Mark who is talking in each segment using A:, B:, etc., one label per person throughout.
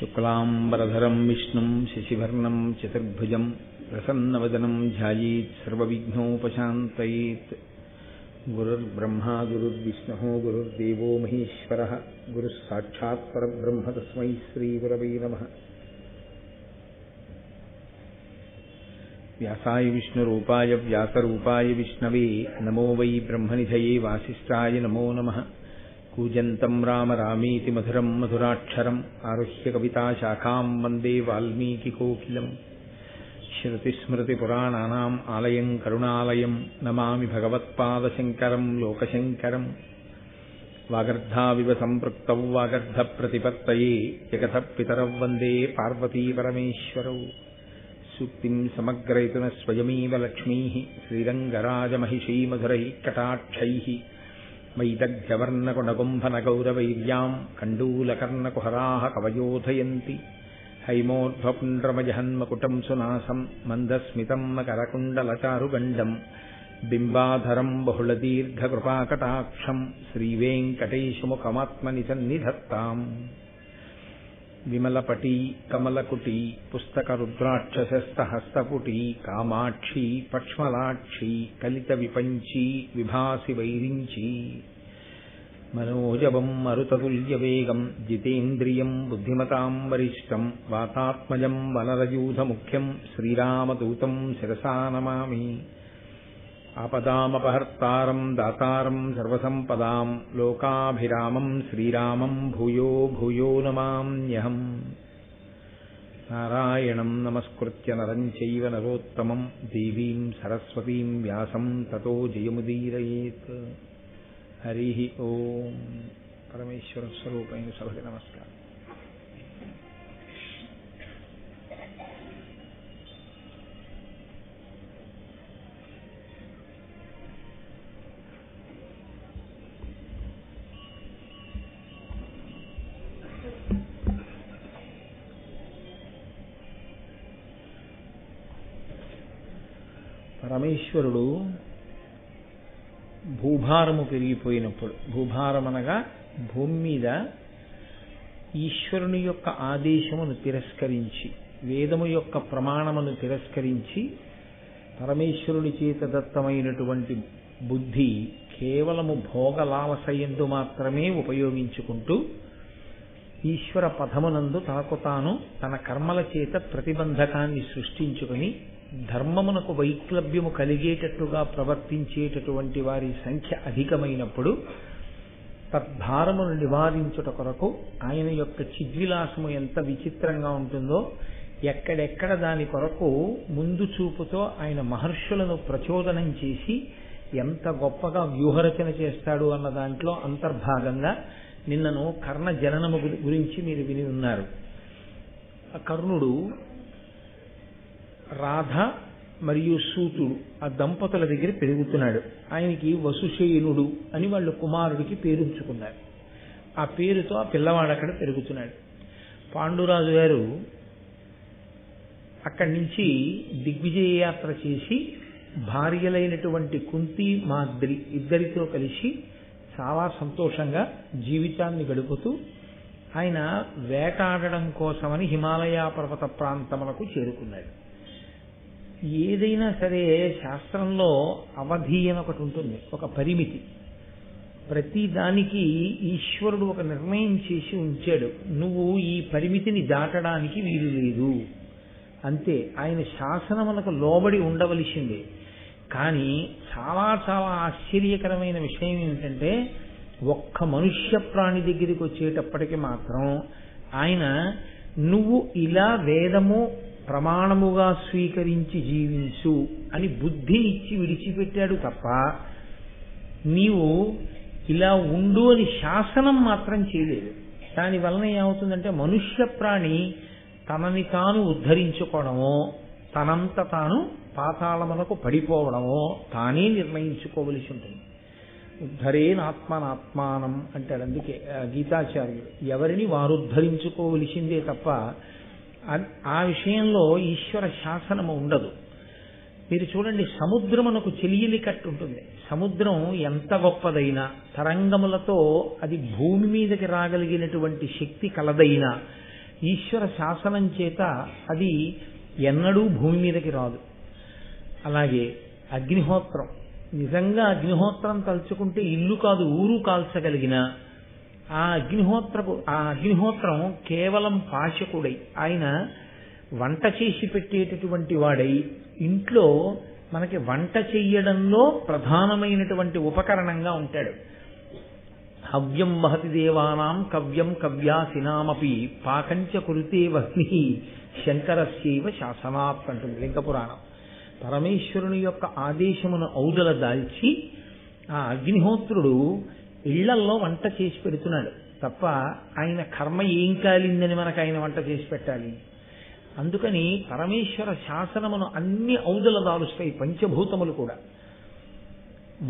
A: శుక్లాంబరధరం విష్ణుం శశివర్ణం చతుర్భుజం ప్రసన్నవదనం ధ్యాయేత్ సర్వవిఘ్నోపశాంతయేత్. గురుర్బ్రహ్మా గురుర్విష్ణుః గురుర్దేవో మహేశ్వరః గురుః సాక్షాత్ పరబ్రహ్మ తస్మై శ్రీగురవే నమః. వ్యాసాయ విష్ణురూపాయ వ్యాసరూపాయ విష్ణవే నమో వై బ్రహ్మనిధయే వాసిష్ఠాయ నమో నమః. కూజంతం రామ రామేతి మధురం మధురాక్షరం ఆరుహ్య కవితాశాఖాం వందే వాల్మీకికోకిలం. శృతిస్మృతిపురాణానాం ఆలయం కరుణాలయం నమామి భగవత్పాదశంకరం లోకశంకరం. వాగర్ధావివ సంపృక్తౌ వాగర్ధప్రతిపత్తయే జగతః పితరౌ వందే పార్వతీపరమేశ్వరౌ. సూక్తిం సమగ్రయతున స్వయమేవ లక్ష్మీః శ్రీరంగరాజమహిషీమధురైః కటాక్షైః వైదగ్ధ్యవర్ణకుడగుంభనగౌరవైర్యాం కండూలకర్ణకుహరాः కవయోధయంతి. హైమోర్ధ్వపుండ్రమజహన్మకుటం సునాసం మందస్మితం మకరకుండలచారుగండం బింబాధరం బహుళదీర్ఘకృపాకటాక్షం శ్రీవేంకటేశముఖమాత్మని సన్నిధత్తాం. విమలపటీ కమలకుటీ పుస్తకరుద్రాక్షసస్తహస్తపుటీ కామాక్షీ పక్ష్మలాక్షీ కలిత విపంచీ విభాసి వైరించీ. మనోజవం మరుతతుల్యవేగం జితేంద్రియం బుద్ధిమతాం వరిష్టం వాతాత్మజం వనరయూధముఖ్యం శ్రీరామదూతం శిరసా నమామి. ఆపదామపహర్తారం దాతారం సర్వసంపదాం లోకాభిరామం శ్రీరామం భూయో భూయో నమామ్యహం. నారాయణం నమస్కృత్య నరం చైవ నరోత్తమం దేవీం సరస్వతీం వ్యాసం తతో జయముదీరయేత్. హరి ఓం. పరమేశ్వర స్వరూపైన సభకి నమస్కారం. పరమేశ్వరుడు భూభారము పెరిగిపోయినప్పుడు, భూభారం అనగా భూమి మీద ఈశ్వరుని యొక్క ఆదేశమును తిరస్కరించి, వేదము యొక్క ప్రమాణమును తిరస్కరించి, పరమేశ్వరుని చేత దత్తమైనటువంటి బుద్ధి కేవలము భోగలాలసయందు మాత్రమే ఉపయోగించుకుంటూ ఈశ్వర పథమునందు తనకు తాను తన కర్మల చేత ప్రతిబంధకాన్ని సృష్టించుకుని ధర్మమునకు వైక్లభ్యము కలిగేటట్టుగా ప్రవర్తించేటటువంటి వారి సంఖ్య అధికమైనప్పుడు తద్భారమును నివారించుట కొరకు ఆయన యొక్క చిద్విలాసము ఎంత విచిత్రంగా ఉంటుందో, ఎక్కడెక్కడ దాని కొరకు ముందు చూపుతో ఆయన మహర్షులను ప్రచోదనం చేసి ఎంత గొప్పగా వ్యూహరచన చేస్తాడు అన్న దాంట్లో అంతర్భాగంగా నిన్నను కర్ణ జననము గురించి మీరు విని ఉన్నారు. కర్ణుడు రాధ మరియు సూతుడు ఆ దంపతుల దగ్గర పెరుగుతున్నాడు. ఆయనకి వసుశేనుడు అని వాళ్ళు కుమారుడికి పేరుంచుకున్నారు. ఆ పేరుతో ఆ పిల్లవాడు అక్కడ పెరుగుతున్నాడు. పాండురాజు గారు అక్కడి నుంచి దిగ్విజయ యాత్ర చేసి భార్యలైనటువంటి కుంతి మాద్రి ఇద్దరితో కలిసి చాలా సంతోషంగా జీవితాన్ని గడుపుతూ ఆయన వేటాడడం కోసమని హిమాలయ పర్వత ప్రాంతములకు చేరుకున్నాడు. ఏదైనా సరే శాస్త్రంలో అవధి అని ఒకటి ఉంటుంది, ఒక పరిమితి. ప్రతి దానికి ఈశ్వరుడు ఒక నిర్ణయం చేసి ఉంచాడు, నువ్వు ఈ పరిమితిని దాటడానికి వీలు లేదు అంతే. ఆయన శాసనములకు లోబడి ఉండవలసిందే. కానీ చాలా చాలా ఆశ్చర్యకరమైన విషయం ఏమిటంటే, ఒక్క మనుష్య ప్రాణి దగ్గరికి వచ్చేటప్పటికి మాత్రం ఆయన నువ్వు ఇలా వేదము ప్రమాణముగా స్వీకరించి జీవించు అని బుద్ధి ఇచ్చి విడిచిపెట్టాడు తప్ప నీవు ఇలా ఉండు అని శాసనం మాత్రం చేయలేదు. దానివలన ఏమవుతుందంటే మనుష్య ప్రాణి తనని తాను ఉద్ధరించుకోవడమో, తనంత తాను పాతాళమునకు పడిపోవడమో తానే నిర్ణయించుకోవలసి ఉంటుంది. ఉద్ధరేనాత్మనాత్మానం అంటాడు. అందుకే గీతాచార్యుడు ఎవరిని వారు ఉద్ధరించుకోవలసిందే తప్ప ఆ విషయంలో ఈశ్వర శాసనము ఉండదు. మీరు చూడండి, సముద్రమునకు చెలియలి కట్టు ఉంటుంది. సముద్రం ఎంత గొప్పదైనా, తరంగములతో అది భూమి మీదకి రాగలిగినటువంటి శక్తి కలదైనా ఈశ్వర శాసనం చేత అది ఎన్నడూ భూమి మీదకి రాదు. అలాగే అగ్నిహోత్రం, నిజంగా అగ్నిహోత్రం తలుచుకుంటే ఇల్లు కాదు ఊరు కాల్చగలిగిన ఆ అగ్నిహోత్రం కేవలం పాశకుడై, ఆయన వంట చేసి పెట్టేటటువంటి వాడై, ఇంట్లో మనకి వంట చెయ్యడంలో ప్రధానమైనటువంటి ఉపకరణంగా ఉంటాడు. హవ్యం వహతి దేవానాం కవ్యం కవ్యాసినామపి పాకంచ కురుతే వహ్ని శంకరస్యైవ శాసనాత్ అంటుంది లింగపురాణం. పరమేశ్వరుని యొక్క ఆదేశమును ఔదల దాల్చి ఆ అగ్నిహోత్రుడు ఇళ్లల్లో వంట చేసి పెడుతున్నాడు తప్ప ఆయన కర్మ ఏం కాలిందని మనకు ఆయన వంట చేసి పెట్టాలి. అందుకని పరమేశ్వర శాసనమును అన్ని ఔదల దాలుస్తాయి పంచభూతములు కూడా.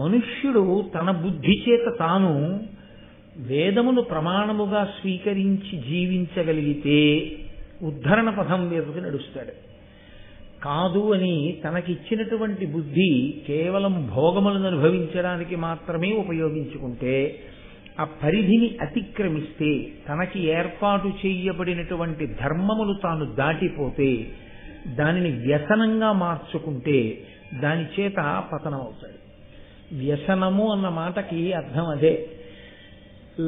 A: మనుష్యుడు తన బుద్ధి చేత తాను వేదమును ప్రమాణముగా స్వీకరించి జీవించగలిగితే ఉద్ధరణ పథం మీదకి నడుస్తాడు. కాదు అని తనకిచ్చినటువంటి బుద్ధి కేవలం భోగములను అనుభవించడానికి మాత్రమే ఉపయోగించుకుంటే, ఆ పరిధిని అతిక్రమిస్తే, తనకి ఏర్పాటు చేయబడినటువంటి ధర్మములు తాను దాటిపోతే, దానిని వ్యసనంగా మార్చుకుంటే దాని చేత పతనం అవుతాడు. వ్యసనము అన్న మాటకి అర్థం అదే.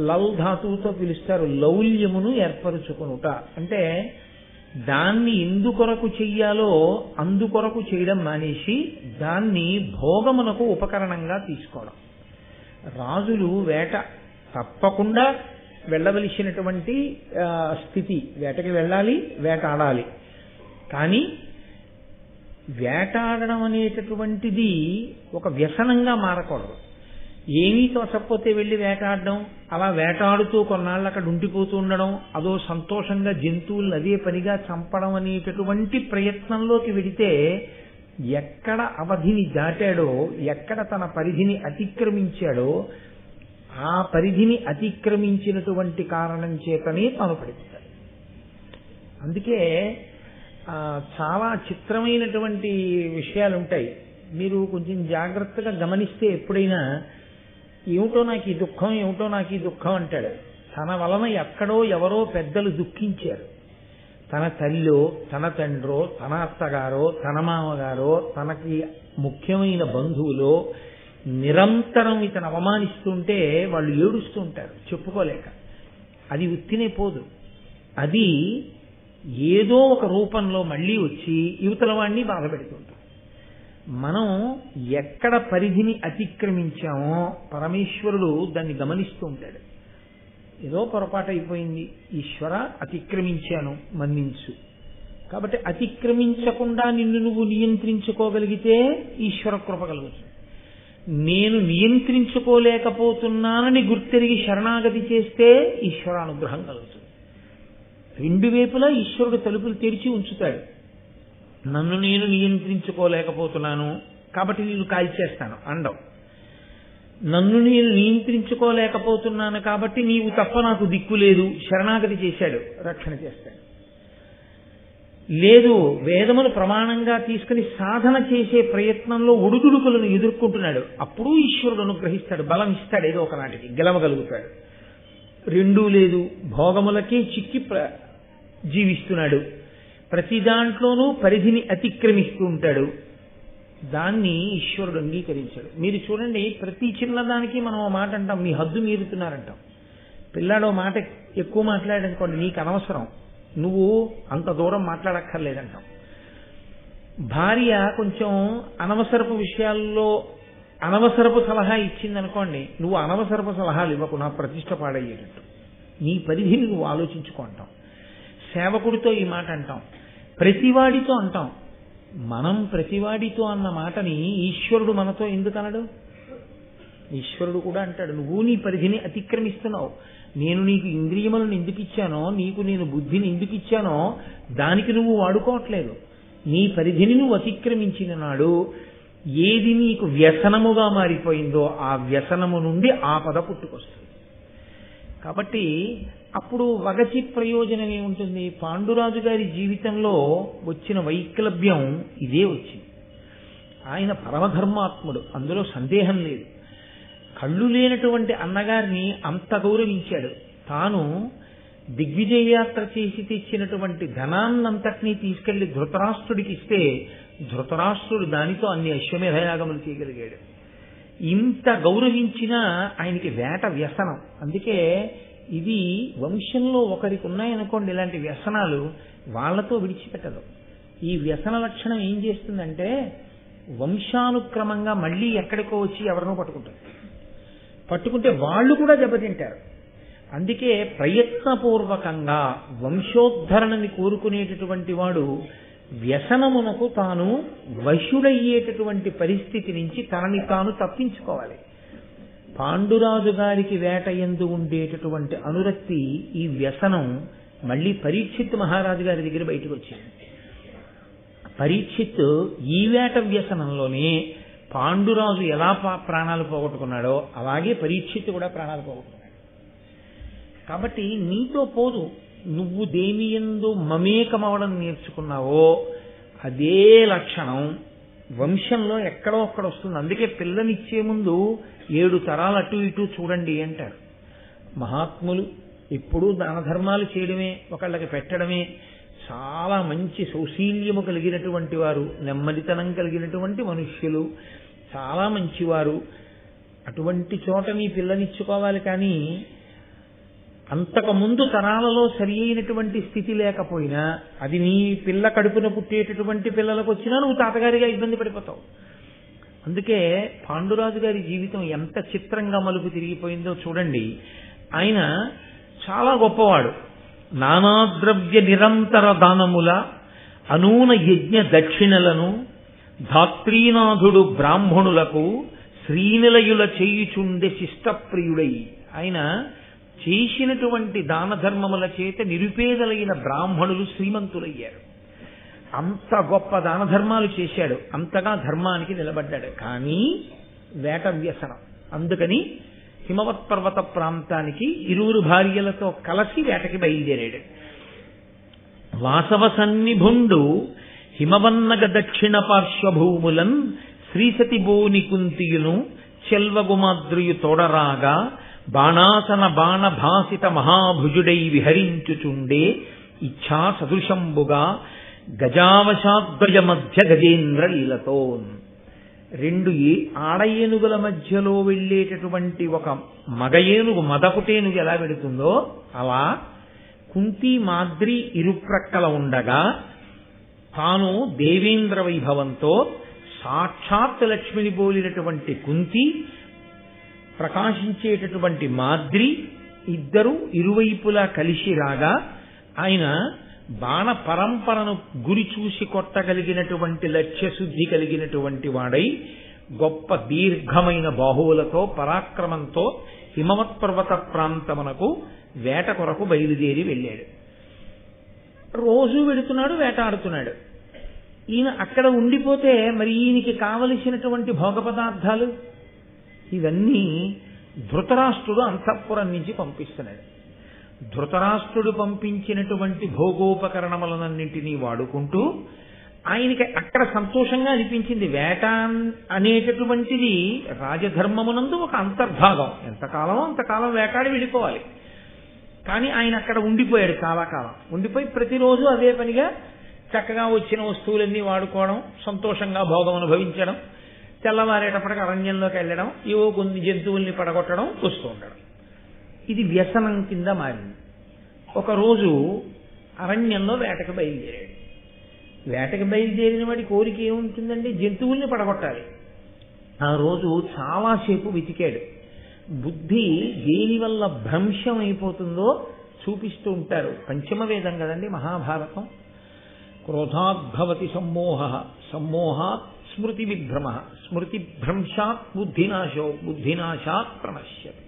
A: లవ్ ధాతువుతో పిలుస్తారు, లౌల్యమును ఏర్పరుచుకునుట. అంటే దాన్ని ఎందుకొరకు చెయ్యాలో అందుకొరకు చేయడం మానేసి దాన్ని భోగమునకు ఉపకరణంగా తీసుకోవడం. రాజులు వేట తప్పకుండా వెళ్ళవలసినటువంటి స్థితి, వేటకి వెళ్ళాలి, వేట ఆడాలి. కానీ వేటాడడం అనేటటువంటిది ఒక వ్యసనంగా మారకూడదు. ఏమీ తోచకపోతే వెళ్ళి వేటాడడం, అలా వేటాడుతూ కొన్నాళ్ళు అక్కడ ఉండిపోతూ ఉండడం, అదో సంతోషంగా జంతువులను అదే పనిగా చంపడం అనేటటువంటి ప్రయత్నంలోకి వెడితే ఎక్కడ అవధిని దాటాడో, ఎక్కడ తన పరిధిని అతిక్రమించాడో ఆ పరిధిని అతిక్రమించినటువంటి కారణం చేతనే తాను పడిపోతాడు. అందుకే చాలా చిత్రమైనటువంటి విషయాలు ఉంటాయి. మీరు కొంచెం జాగ్రత్తగా గమనిస్తే ఎప్పుడైనా ఏమిటో నాకు ఈ దుఃఖం, ఏమిటో నాకు ఈ దుఃఖం అంటాడు. తన వలన ఎక్కడో ఎవరో పెద్దలు దుఃఖించారు. తన తల్లో, తన తండ్రో, తన అత్తగారో, తన మామగారో, తనకి ముఖ్యమైన బంధువులో నిరంతరం ఇతను అవమానిస్తుంటే వాళ్ళు ఏడుస్తూ ఉంటారు చెప్పుకోలేక. అది ఉత్తినే పోదు, అది ఏదో ఒక రూపంలో మళ్ళీ వచ్చి యువతల వాడిని బాధ పెడుతుంటారు. మనం ఎక్కడ పరిధిని అతిక్రమించామో పరమేశ్వరుడు దాన్ని గమనిస్తూ ఉంటాడు. ఏదో పొరపాటు అయిపోయింది, ఈశ్వర అతిక్రమించాను మన్నించు. కాబట్టి అతిక్రమించకుండా నిన్ను నువ్వు నియంత్రించుకోగలిగితే ఈశ్వర కృప కలుగుతుంది. నేను నియంత్రించుకోలేకపోతున్నానని గుర్తెరిగి శరణాగతి చేస్తే ఈశ్వర అనుగ్రహం కలుగుతుంది. రెండు వైపులా ఈశ్వరుడు తలుపులు తెరిచి ఉంచుతాడు. నన్ను నేను నియంత్రించుకోలేకపోతున్నాను కాబట్టి నేను కాల్చేస్తాను అండం. నన్ను నేను నియంత్రించుకోలేకపోతున్నాను కాబట్టి నీవు తప్ప నాకు దిక్కు లేదు, శరణాగతి చేశాడు, రక్షణ చేస్తాడు. లేదు, వేదమును ప్రమాణంగా తీసుకుని సాధన చేసే ప్రయత్నంలో ఒడుదుడుకులను ఎదుర్కొంటున్నాడు, అప్పుడు ఈశ్వరుడు అనుగ్రహిస్తాడు, బలం ఇస్తాడు, ఏదో ఒకనాటికి గెలవగలుగుతాడు. రెండూ లేదు, భోగములకే చిక్కి జీవిస్తున్నాడు, ప్రతి దాంట్లోనూ పరిధిని అతిక్రమిస్తూ ఉంటాడు, దాన్ని ఈశ్వరుడు అంగీకరించాడు. మీరు చూడండి, ప్రతి చిన్నదానికి మనం ఓ మాట అంటాం, మీ హద్దు మీరుతున్నారంటాం. పిల్లాడో మాట ఎక్కువ మాట్లాడనుకోండి, నీకు అనవసరం, నువ్వు అంత దూరం మాట్లాడక్కర్లేదంటాం. భార్య కొంచెం అనవసరపు విషయాల్లో అనవసరపు సలహా ఇచ్చిందనుకోండి, నువ్వు అనవసరపు సలహాలు ఇవ్వకు, నా ప్రతిష్ట పాడయ్యేటట్టు, నీ పరిధిని నువ్వు ఆలోచించుకుంటాం. సేవకుడితో ఈ మాట అంటాం, ప్రతివాడితో అంటాం. మనం ప్రతివాడితో అన్న మాటని ఈశ్వరుడు మనతో ఎందుకు అనడు? ఈశ్వరుడు కూడా అంటాడు, నువ్వు నీ పరిధిని అతిక్రమిస్తున్నావు, నేను నీకు ఇంద్రియములను ఎందుకు ఇచ్చానో, నీకు నేను బుద్ధిని ఎందుకు ఇచ్చానో దానికి నువ్వు వాడుకోవట్లేదు. నీ పరిధిని నువ్వు అతిక్రమించిన నాడు ఏది నీకు వ్యసనముగా మారిపోయిందో ఆ వ్యసనము నుండి ఆపద పుట్టుకొస్తుంది. కాబట్టి అప్పుడు వగచి ప్రయోజనం ఏముంటుంది? పాండురాజు గారి జీవితంలో వచ్చిన వైక్లభ్యం ఇదే వచ్చింది. ఆయన పరమధర్మాత్ముడు, అందులో సందేహం లేదు. కళ్ళు లేనటువంటి అన్నగారిని అంత గౌరవించాడు. తాను దిగ్విజయయాత్ర చేసి తెచ్చినటువంటి ధనాన్నంతటినీ తీసుకెళ్లి ధృతరాష్ట్రుడికి ఇస్తే ధృతరాష్ట్రుడు దానితో అన్ని అశ్వమేధయాగములు చేయగలిగాడు. ఇంత గౌరవించినా ఆయనకి వేట వ్యసనం. అందుకే ఇది వంశంలో ఒకరికి ఉన్నాయనుకోండి ఇలాంటి వ్యసనాలు, వాళ్లతో విడిచిపెట్టదు. ఈ వ్యసన లక్షణం ఏం చేస్తుందంటే వంశానుక్రమంగా మళ్ళీ ఎక్కడికో వచ్చి ఎవరినో పట్టుకుంటారు. పట్టుకుంటే వాళ్ళు కూడా దెబ్బతింటారు. అందుకే ప్రయత్నపూర్వకంగా వంశోద్ధరణని కోరుకునేటటువంటి వాడు వ్యసనమునకు తాను వశుడయ్యేటటువంటి పరిస్థితి నుంచి తనని తాను తప్పించుకోవాలి. పాండురాజు గారికి వేట యందు ఉండేటటువంటి అనురక్తి, ఈ వ్యసనం మళ్ళీ పరీక్షిత్ మహారాజు గారి దగ్గర బయటకు వచ్చింది. పరీక్షిత్ ఈ వేట వ్యసనంలోనే పాండురాజు ఎలా ప్రాణాలు పోగొట్టుకున్నాడో అలాగే పరీక్షిత్ కూడా ప్రాణాలు పోగొట్టుకున్నాడు. కాబట్టి నీతో పోదు, నువ్వు దేని యందు మమేకమవడం నేర్చుకున్నావో అదే లక్షణం వంశంలో ఎక్కడో ఒక్కడ వస్తుంది. అందుకే పిల్లనిచ్చే ముందు 7 తరాలు అటు ఇటు చూడండి అంటారు. మహాత్ములు ఎప్పుడూ దాన ధర్మాలు చేయడమే, ఒకళ్ళకి పెట్టడమే, చాలా మంచి సౌశీల్యము కలిగినటువంటి వారు, నెమ్మదితనం కలిగినటువంటి మనుష్యులు, చాలా మంచివారు. అటువంటి చోట నీ పిల్లనిచ్చుకోవాలి. కానీ అంతకుముందు తరాలలో సరి అయినటువంటి స్థితి లేకపోయినా అది నీ పిల్ల కడుపున పుట్టేటటువంటి పిల్లలకు వచ్చినా నువ్వు తాతగారిగా ఇబ్బంది పడిపోతావు. అందుకే పాండురాజు గారి జీవితం ఎంత చిత్రంగా మలుపు తిరిగిపోయిందో చూడండి. ఆయన చాలా గొప్పవాడు. నానాద్రవ్య నిరంతర దానముల అనూన యజ్ఞ దక్షిణలను ధాత్రీనాథుడు బ్రాహ్మణులకు శ్రీనిలయుల చేయుచుండే శిష్టప్రియుడై ఆయన చేసినటువంటి దాన ధర్మముల చేత నిరుపేదలైన బ్రాహ్మణులు శ్రీమంతులయ్యారు. అంత గొప్ప దాన ధర్మాలు చేశాడు, అంతగా ధర్మానికి నిలబడ్డాడు. కానీ వేట వ్యసనం. అందుకని హిమవత్ పర్వత ప్రాంతానికి 2 భార్యలతో కలిసి వేటకి బయలుదేరాడు. వాసవ సన్నిభుండు హిమవన్నగ దక్షిణ పార్శ్వభూములన్ శ్రీసతి బోని కుంతియును చెల్వగుమాద్రియు తోడరాగా బాణాసన బాణభాసిత మహాభుజుడై విహరించుచుండే ఇచ్ఛా సదృశంబుగా గజావశాద్వయ మధ్య గజేంద్ర లీలతో 2 ఆడ ఏనుగుల మధ్యలో వెళ్ళేటటువంటి ఒక మగ ఏనుగు మదపుటేనుగు ఎలా వెడుతుందో అలా కుంతి మాద్రి ఇరుప్రక్కల ఉండగా తాను దేవేంద్ర వైభవంతో సాక్షాత్ లక్ష్మిని పోలినటువంటి కుంతి, ప్రకాశించేటటువంటి మాద్రి ఇద్దరు ఇరువైపులా కలిసి రాగా ఆయన బాణ పరంపరను గురి చూసి కొట్టగలిగినటువంటి లక్ష్యశుద్ధి కలిగినటువంటి వాడై గొప్ప దీర్ఘమైన బాహువులతో పరాక్రమంతో హిమవత్ పర్వత ప్రాంతమునకు వేట కొరకు బయలుదేరి వెళ్ళాడు. రోజు వెడుతున్నాడు, వేట ఆడుతున్నాడు. ఈయన అక్కడ ఉండిపోతే మరి ఈయనకి కావలసినటువంటి భోగ పదార్థాలు ఇవన్నీ ధృతరాష్ట్రుడు అంతఃపురం నుంచి పంపిస్తున్నాడు. ధృతరాష్ట్రుడు పంపించినటువంటి భోగోపకరణములన్నింటినీ వాడుకుంటూ ఆయనకి అక్కడ సంతోషంగా అనిపించింది. వేట అనేటటువంటిది రాజధర్మమునందు ఒక అంతర్భాగం. ఎంతకాలం అంతకాలం వేటాడి వెళ్ళిపోవాలి. కానీ ఆయన అక్కడ ఉండిపోయాడు, చాలా కాలం ఉండిపోయి ప్రతిరోజు అదే పనిగా చక్కగా వచ్చిన వస్తువులన్నీ వాడుకోవడం, సంతోషంగా భోగం అనుభవించడం, తెల్లవారేటప్పటికి అరణ్యంలోకి వెళ్ళడం, ఏవో కొన్ని జంతువుల్ని పడగొట్టడం, వస్తూ ఉండడం. ఇది వ్యసనం కింద మారింది. ఒకరోజు అరణ్యంలో వేటకు బయలుదేరాడు. వేటకు బయలుదేరిన వాడి కోరిక ఏముంటుందండి? జంతువుల్ని పడగొట్టాలి. ఆ రోజు చాలాసేపు వెతికాడు. బుద్ధి దేనివల్ల భ్రంశం అయిపోతుందో చూపిస్తూ ఉంటారు. పంచమ వేదం కదండి మహాభారతం. క్రోధాద్భవతి సమ్మోహ, సమ్మోహాత్ స్మృతి విభ్రమ, స్మృతి భ్రంశాత్ బుద్ధినాశో, బుద్ధినాశాత్ ప్రణశ్యతి.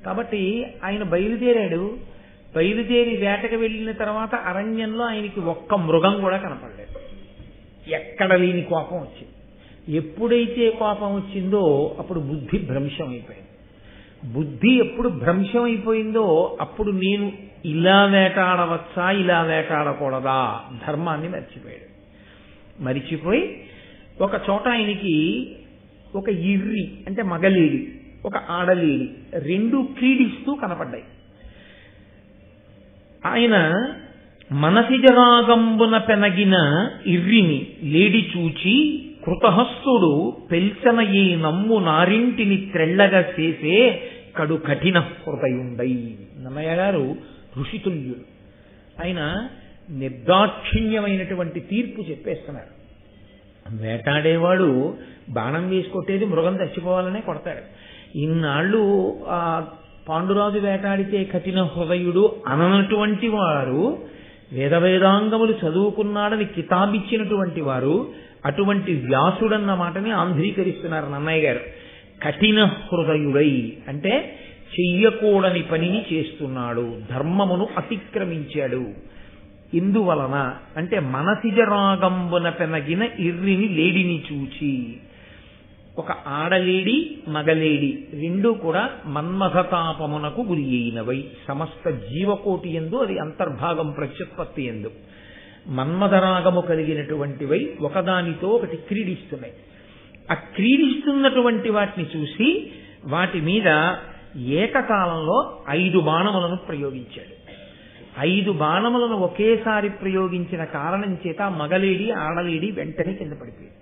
A: కాబట్టి ఆయన బయలుదేరాడు. బయలుదేరి వేటకు వెళ్ళిన తర్వాత అరణ్యంలో ఆయనకి ఒక్క మృగం కూడా కనపడలేదు. ఎక్కడ లేని కోపం వచ్చింది. ఎప్పుడైతే కోపం వచ్చిందో అప్పుడు బుద్ధి భ్రంశం అయిపోయింది. బుద్ధి ఎప్పుడు భ్రంశం అయిపోయిందో అప్పుడు నేను ఇలా వేటాడవచ్చా, ఇలా వేటాడకూడదా, ధర్మాన్ని మర్చిపోయాడు. మరిచిపోయి ఒక చోట ఆయనకి ఒక ఇర్రి అంటే మగలేడి, ఒక ఆడలేడి 2 క్రీడిస్తూ కనపడ్డాయి. ఆయన మనసిజరాగంబున పెనగిన ఇర్రిని లేడి చూచి కృతహస్తుడు పెల్చన ఈ నమ్ము నారింటిని త్రెళ్ళగా చేసే కడు కఠిన హృదయుండై. నన్నయ్య గారు ఋషితుల్యుడు. ఆయన నిర్దాక్షిణ్యమైనటువంటి తీర్పు చెప్పేస్తున్నారు. వేటాడేవాడు బాణం వేసి కొట్టేది మృగం చచ్చిపోవాలనే కొడతాడు. ఇన్నాళ్ళు ఆ పాండురాజు వేటాడితే కఠిన హృదయుడు అననటువంటి వారు, వేదాంగములు చదువుకున్నాడని కితాబిచ్చినటువంటి వారు, అటువంటి వ్యాసుడన్న మాటని ఆంధ్రీకరిస్తున్నారు నన్నయ్య గారు. కఠిన హృదయుడై అంటే చెయ్యకూడని పనిని చేస్తున్నాడు, ధర్మమును అతిక్రమించాడు. ఇందువలన అంటే మనసిజరాగంబున పెనగిన ఇర్రిని లేడిని చూచి, ఒక ఆడలేడి మగలేడి రెండూ కూడా మన్మథతాపమునకు గురి అయినవై, సమస్త జీవకోటి యందు అది అంతర్భాగం ప్రత్యుత్పత్తి యందు మన్మథరాగము కలిగినటువంటివై ఒకదానితో ఒకటి క్రీడిస్తున్నాయి. ఆ క్రీడిస్తున్నటువంటి వాటిని చూసి వాటి మీద ఏకకాలంలో 5 బాణములను ప్రయోగించాడు. 5 బాణములను ఒకేసారి ప్రయోగించిన కారణం చేత మగలేడి ఆడలేడి వెంటనే కింద పడిపోయింది.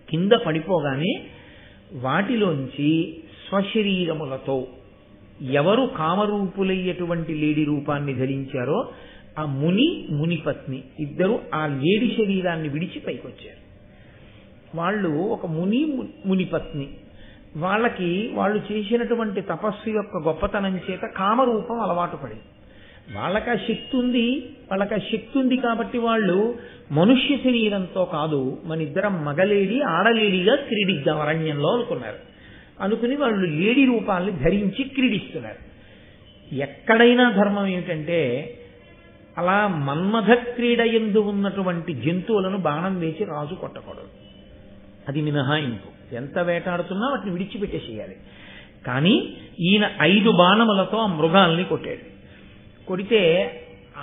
A: కింద పడిపోగానే వాటిలోంచి స్వశరీరములతో ఎవరు కామరూపులయ్యేటువంటి లేడి రూపాన్ని ధరించారో ఆ మునిపత్ని ఇద్దరు ఆ లేడి శరీరాన్ని విడిచి పైకొచ్చారు. వాళ్ళు ఒక మునిపత్ని. వాళ్ళకి వాళ్ళు చేసినటువంటి తపస్సు యొక్క గొప్పతనం చేత కామరూపం అలవాటు పడింది. వాళ్ళకి ఆ శక్తి ఉంది కాబట్టి వాళ్ళు మనుష్య శరీరంతో కాదు, మన ఇద్దరం మగలేడి ఆడలేడిగా క్రీడిద్దాం అరణ్యంలో అనుకుని వాళ్ళు లేడి రూపాల్ని ధరించి క్రీడిస్తున్నారు. ఎక్కడైనా ధర్మం ఏమిటంటే అలా మన్మథ క్రీడ యందు ఉన్నటువంటి జంతువులను బాణం వేసి రాజు కొట్టకూడదు. అది మినహాయింపు. ఎంత వేటాడుతున్నా వాటిని విడిచిపెట్టేసేయాలి. కానీ ఈయన 5 బాణములతో ఆ మృగాల్ని కొట్టాడు. కొడితే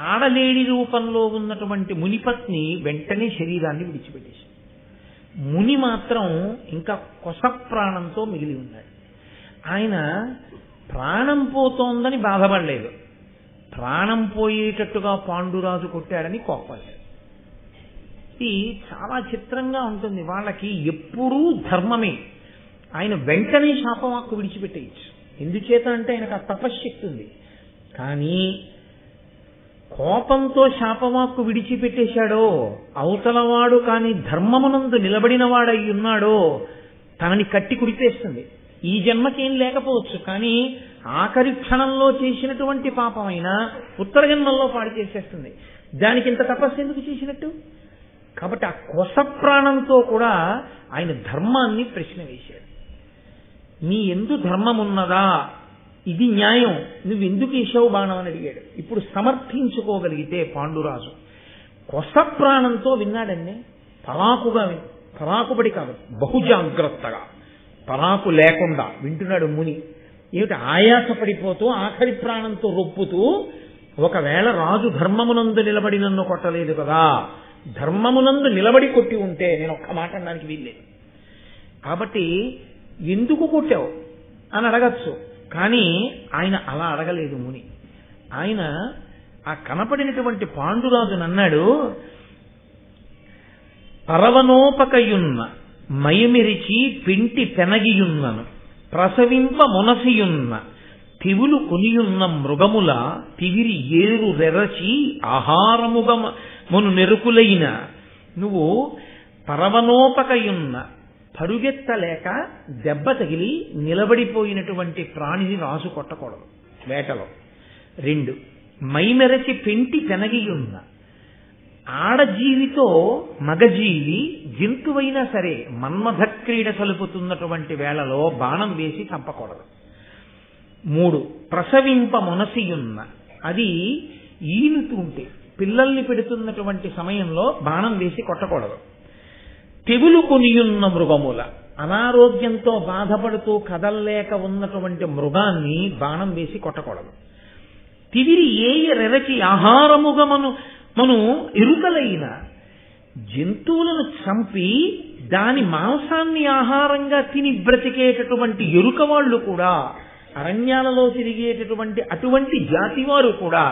A: ఆడలేడి రూపంలో ఉన్నటువంటి మునిపత్ని వెంటనే శరీరాన్ని విడిచిపెట్టేసి, ముని మాత్రం ఇంకా కొస ప్రాణంతో మిగిలి ఉన్నాడు. ఆయన ప్రాణం పోతోందని బాధపడలేదు, ప్రాణం పోయేటట్టుగా పాండురాజు కొట్టాడని కోప్పడలేదు. ఇది చాలా చిత్రంగా ఉంటుంది. వాళ్ళకి ఎప్పుడూ ధర్మమే. ఆయన వెంటనే శాపవాక్కు విడిచిపెట్టేయచ్చు. ఎందుచేత అంటే ఆయనకు ఆ తపశ్శక్తి ఉంది. కానీ కోపంతో శాపవాక్కు విడిచిపెట్టేశాడో, అవతలవాడు కానీ ధర్మమునందు నిలబడిన వాడై ఉన్నాడో తనని కట్టి కుడిపేస్తుంది. ఈ జన్మకేం లేకపోవచ్చు, కానీ ఆఖరి క్షణంలో చేసినటువంటి పాపమైనా ఉత్తర జన్మల్లో పాడు చేసేస్తుంది. దానికి ఇంత తపస్సు ఎందుకు చేసినట్టు? కాబట్టి ఆ కొస ప్రాణంతో కూడా ఆయన ధర్మాన్ని ప్రశ్న వేశాడు. నీ ఎందు ధర్మమున్నదా, ఇది న్యాయం, నువ్వెందుకు వేసావు బాణం అని అడిగాడు. ఇప్పుడు సమర్థించుకోగలిగితే పాండురాజు కొస ప్రాణంతో విన్నాడండి. పరాకుబడి కాదు, బహుజాగ్రత్తగా పరాకు లేకుండా వింటున్నాడు ముని. ఏమిటి ఆయాసపడిపోతూ ఆఖరి ప్రాణంతో రొప్పుతూ, ఒకవేళ రాజు ధర్మమునందు నిలబడి నన్ను కొట్టలేదు కదా, ధర్మమునందు నిలబడి కొట్టి ఉంటే నేను ఒక్క మాట అనడానికి వీల్లేదు. కాబట్టి ఎందుకు కొట్టావు అని అడగచ్చు. కానీ ఆయన అలా అడగలేదు ముని. ఆయన ఆ కనపడినటువంటి పాండురాజును అన్నాడు, పరవనోపకయున్న మయమిరిచి పింటి పెనగియున్నను ప్రసవింప మునసియున్న తివులు కొనియున్న మృగముల తివిరి ఏరు రెరచి ఆహారముగమును నెరుకులైన నువ్వు పరవనోపకయున్న పరుగెత్తలేక దెబ్బ తగిలి నిలబడిపోయినటువంటి ప్రాణిని రాజు కొట్టకూడదు వేటలో. 2 మైమెరచి పెంటి పెనగియున్న ఆడజీవితో మగజీవి జంతువైనా సరే మన్మథ క్రీడ కలుపుతున్నటువంటి వేళలో బాణం వేసి చంపకూడదు. 3 ప్రసవింప మునసియున్న, అది ఈనుతూ ఉంటే పిల్లల్ని పెడుతున్నటువంటి సమయంలో బాణం వేసి కొట్టకూడదు. తెగులు కొనియున్న మృగముల, అనారోగ్యంతో బాధపడుతూ కదల్లేక ఉన్నటువంటి మృగాన్ని బాణం వేసి కొట్టకూడదు. తివిరి ఏయ రెరచి ఆహారముగా మను ఎరుకలైన, జంతువులను చంపి దాని మాంసాన్ని ఆహారంగా తిని బ్రతికేటటువంటి ఎరుక వాళ్ళు కూడా, అరణ్యాలలో తిరిగేటటువంటి అటువంటి జాతి వారు కూడా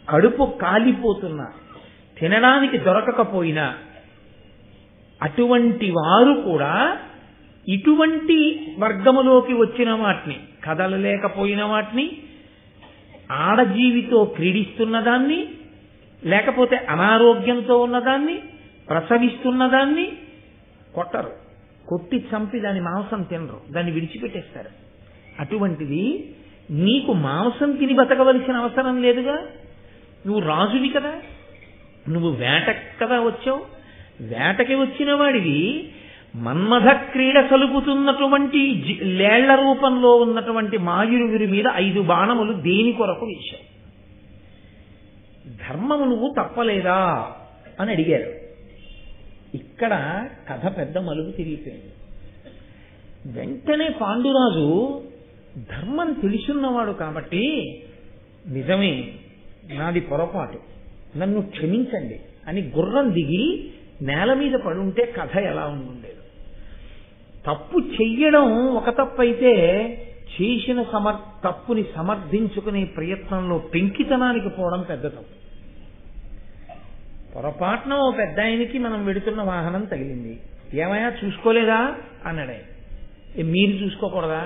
A: కడుపు కాలిపోతున్నా, తినడానికి దొరకకపోయినా అటువంటి వారు కూడా ఇటువంటి వర్గములోకి వచ్చిన వాటిని, కదలలేకపోయిన వాటిని, ఆడజీవితో క్రీడిస్తున్న దాన్ని, లేకపోతే అనారోగ్యంతో ఉన్నదాన్ని, ప్రసవిస్తున్నదాన్ని కొట్టరు, కొట్టి చంపి దాని మాంసం తినరు, దాన్ని విడిచిపెట్టేస్తారు. అటువంటిది నీకు మాంసం తిని బతకవలసిన అవసరం లేదుగా, నువ్వు రాజువి కదా, నువ్వు వేటకు కదా వచ్చావు. వేటకి వచ్చిన వాడివి మన్మథ క్రీడ సలుపుతున్నటువంటి లేళ్ల రూపంలో ఉన్నటువంటి మాయురువిరి మీద 5 బాణములు దేని కొరకు వేశావు? ధర్మము నువ్వు తప్పలేదా అని అడిగారు. ఇక్కడ కథ పెద్ద మలుపు తిరిగిపోయింది. వెంటనే పాండురాజు ధర్మం తెలుసున్నవాడు కాబట్టి, నిజమే నాది పొరపాటు, నన్ను క్షమించండి అని గుర్రం దిగి నేల మీద పడుంటే కథ ఎలా ఉండేది? తప్పు చెయ్యడం ఒక తప్పు అయితే, చేసిన తప్పుని సమర్థించుకునే ప్రయత్నంలో పెంకితనానికి పోవడం పెద్ద తప్పు. పొరపాటున ఓ పెద్ద ఆయనకి మనం వెడుతున్న వాహనం తగిలింది, ఏమయ్యా చూసుకోలేదా అన్నాడే. మీరు చూసుకోకూడదా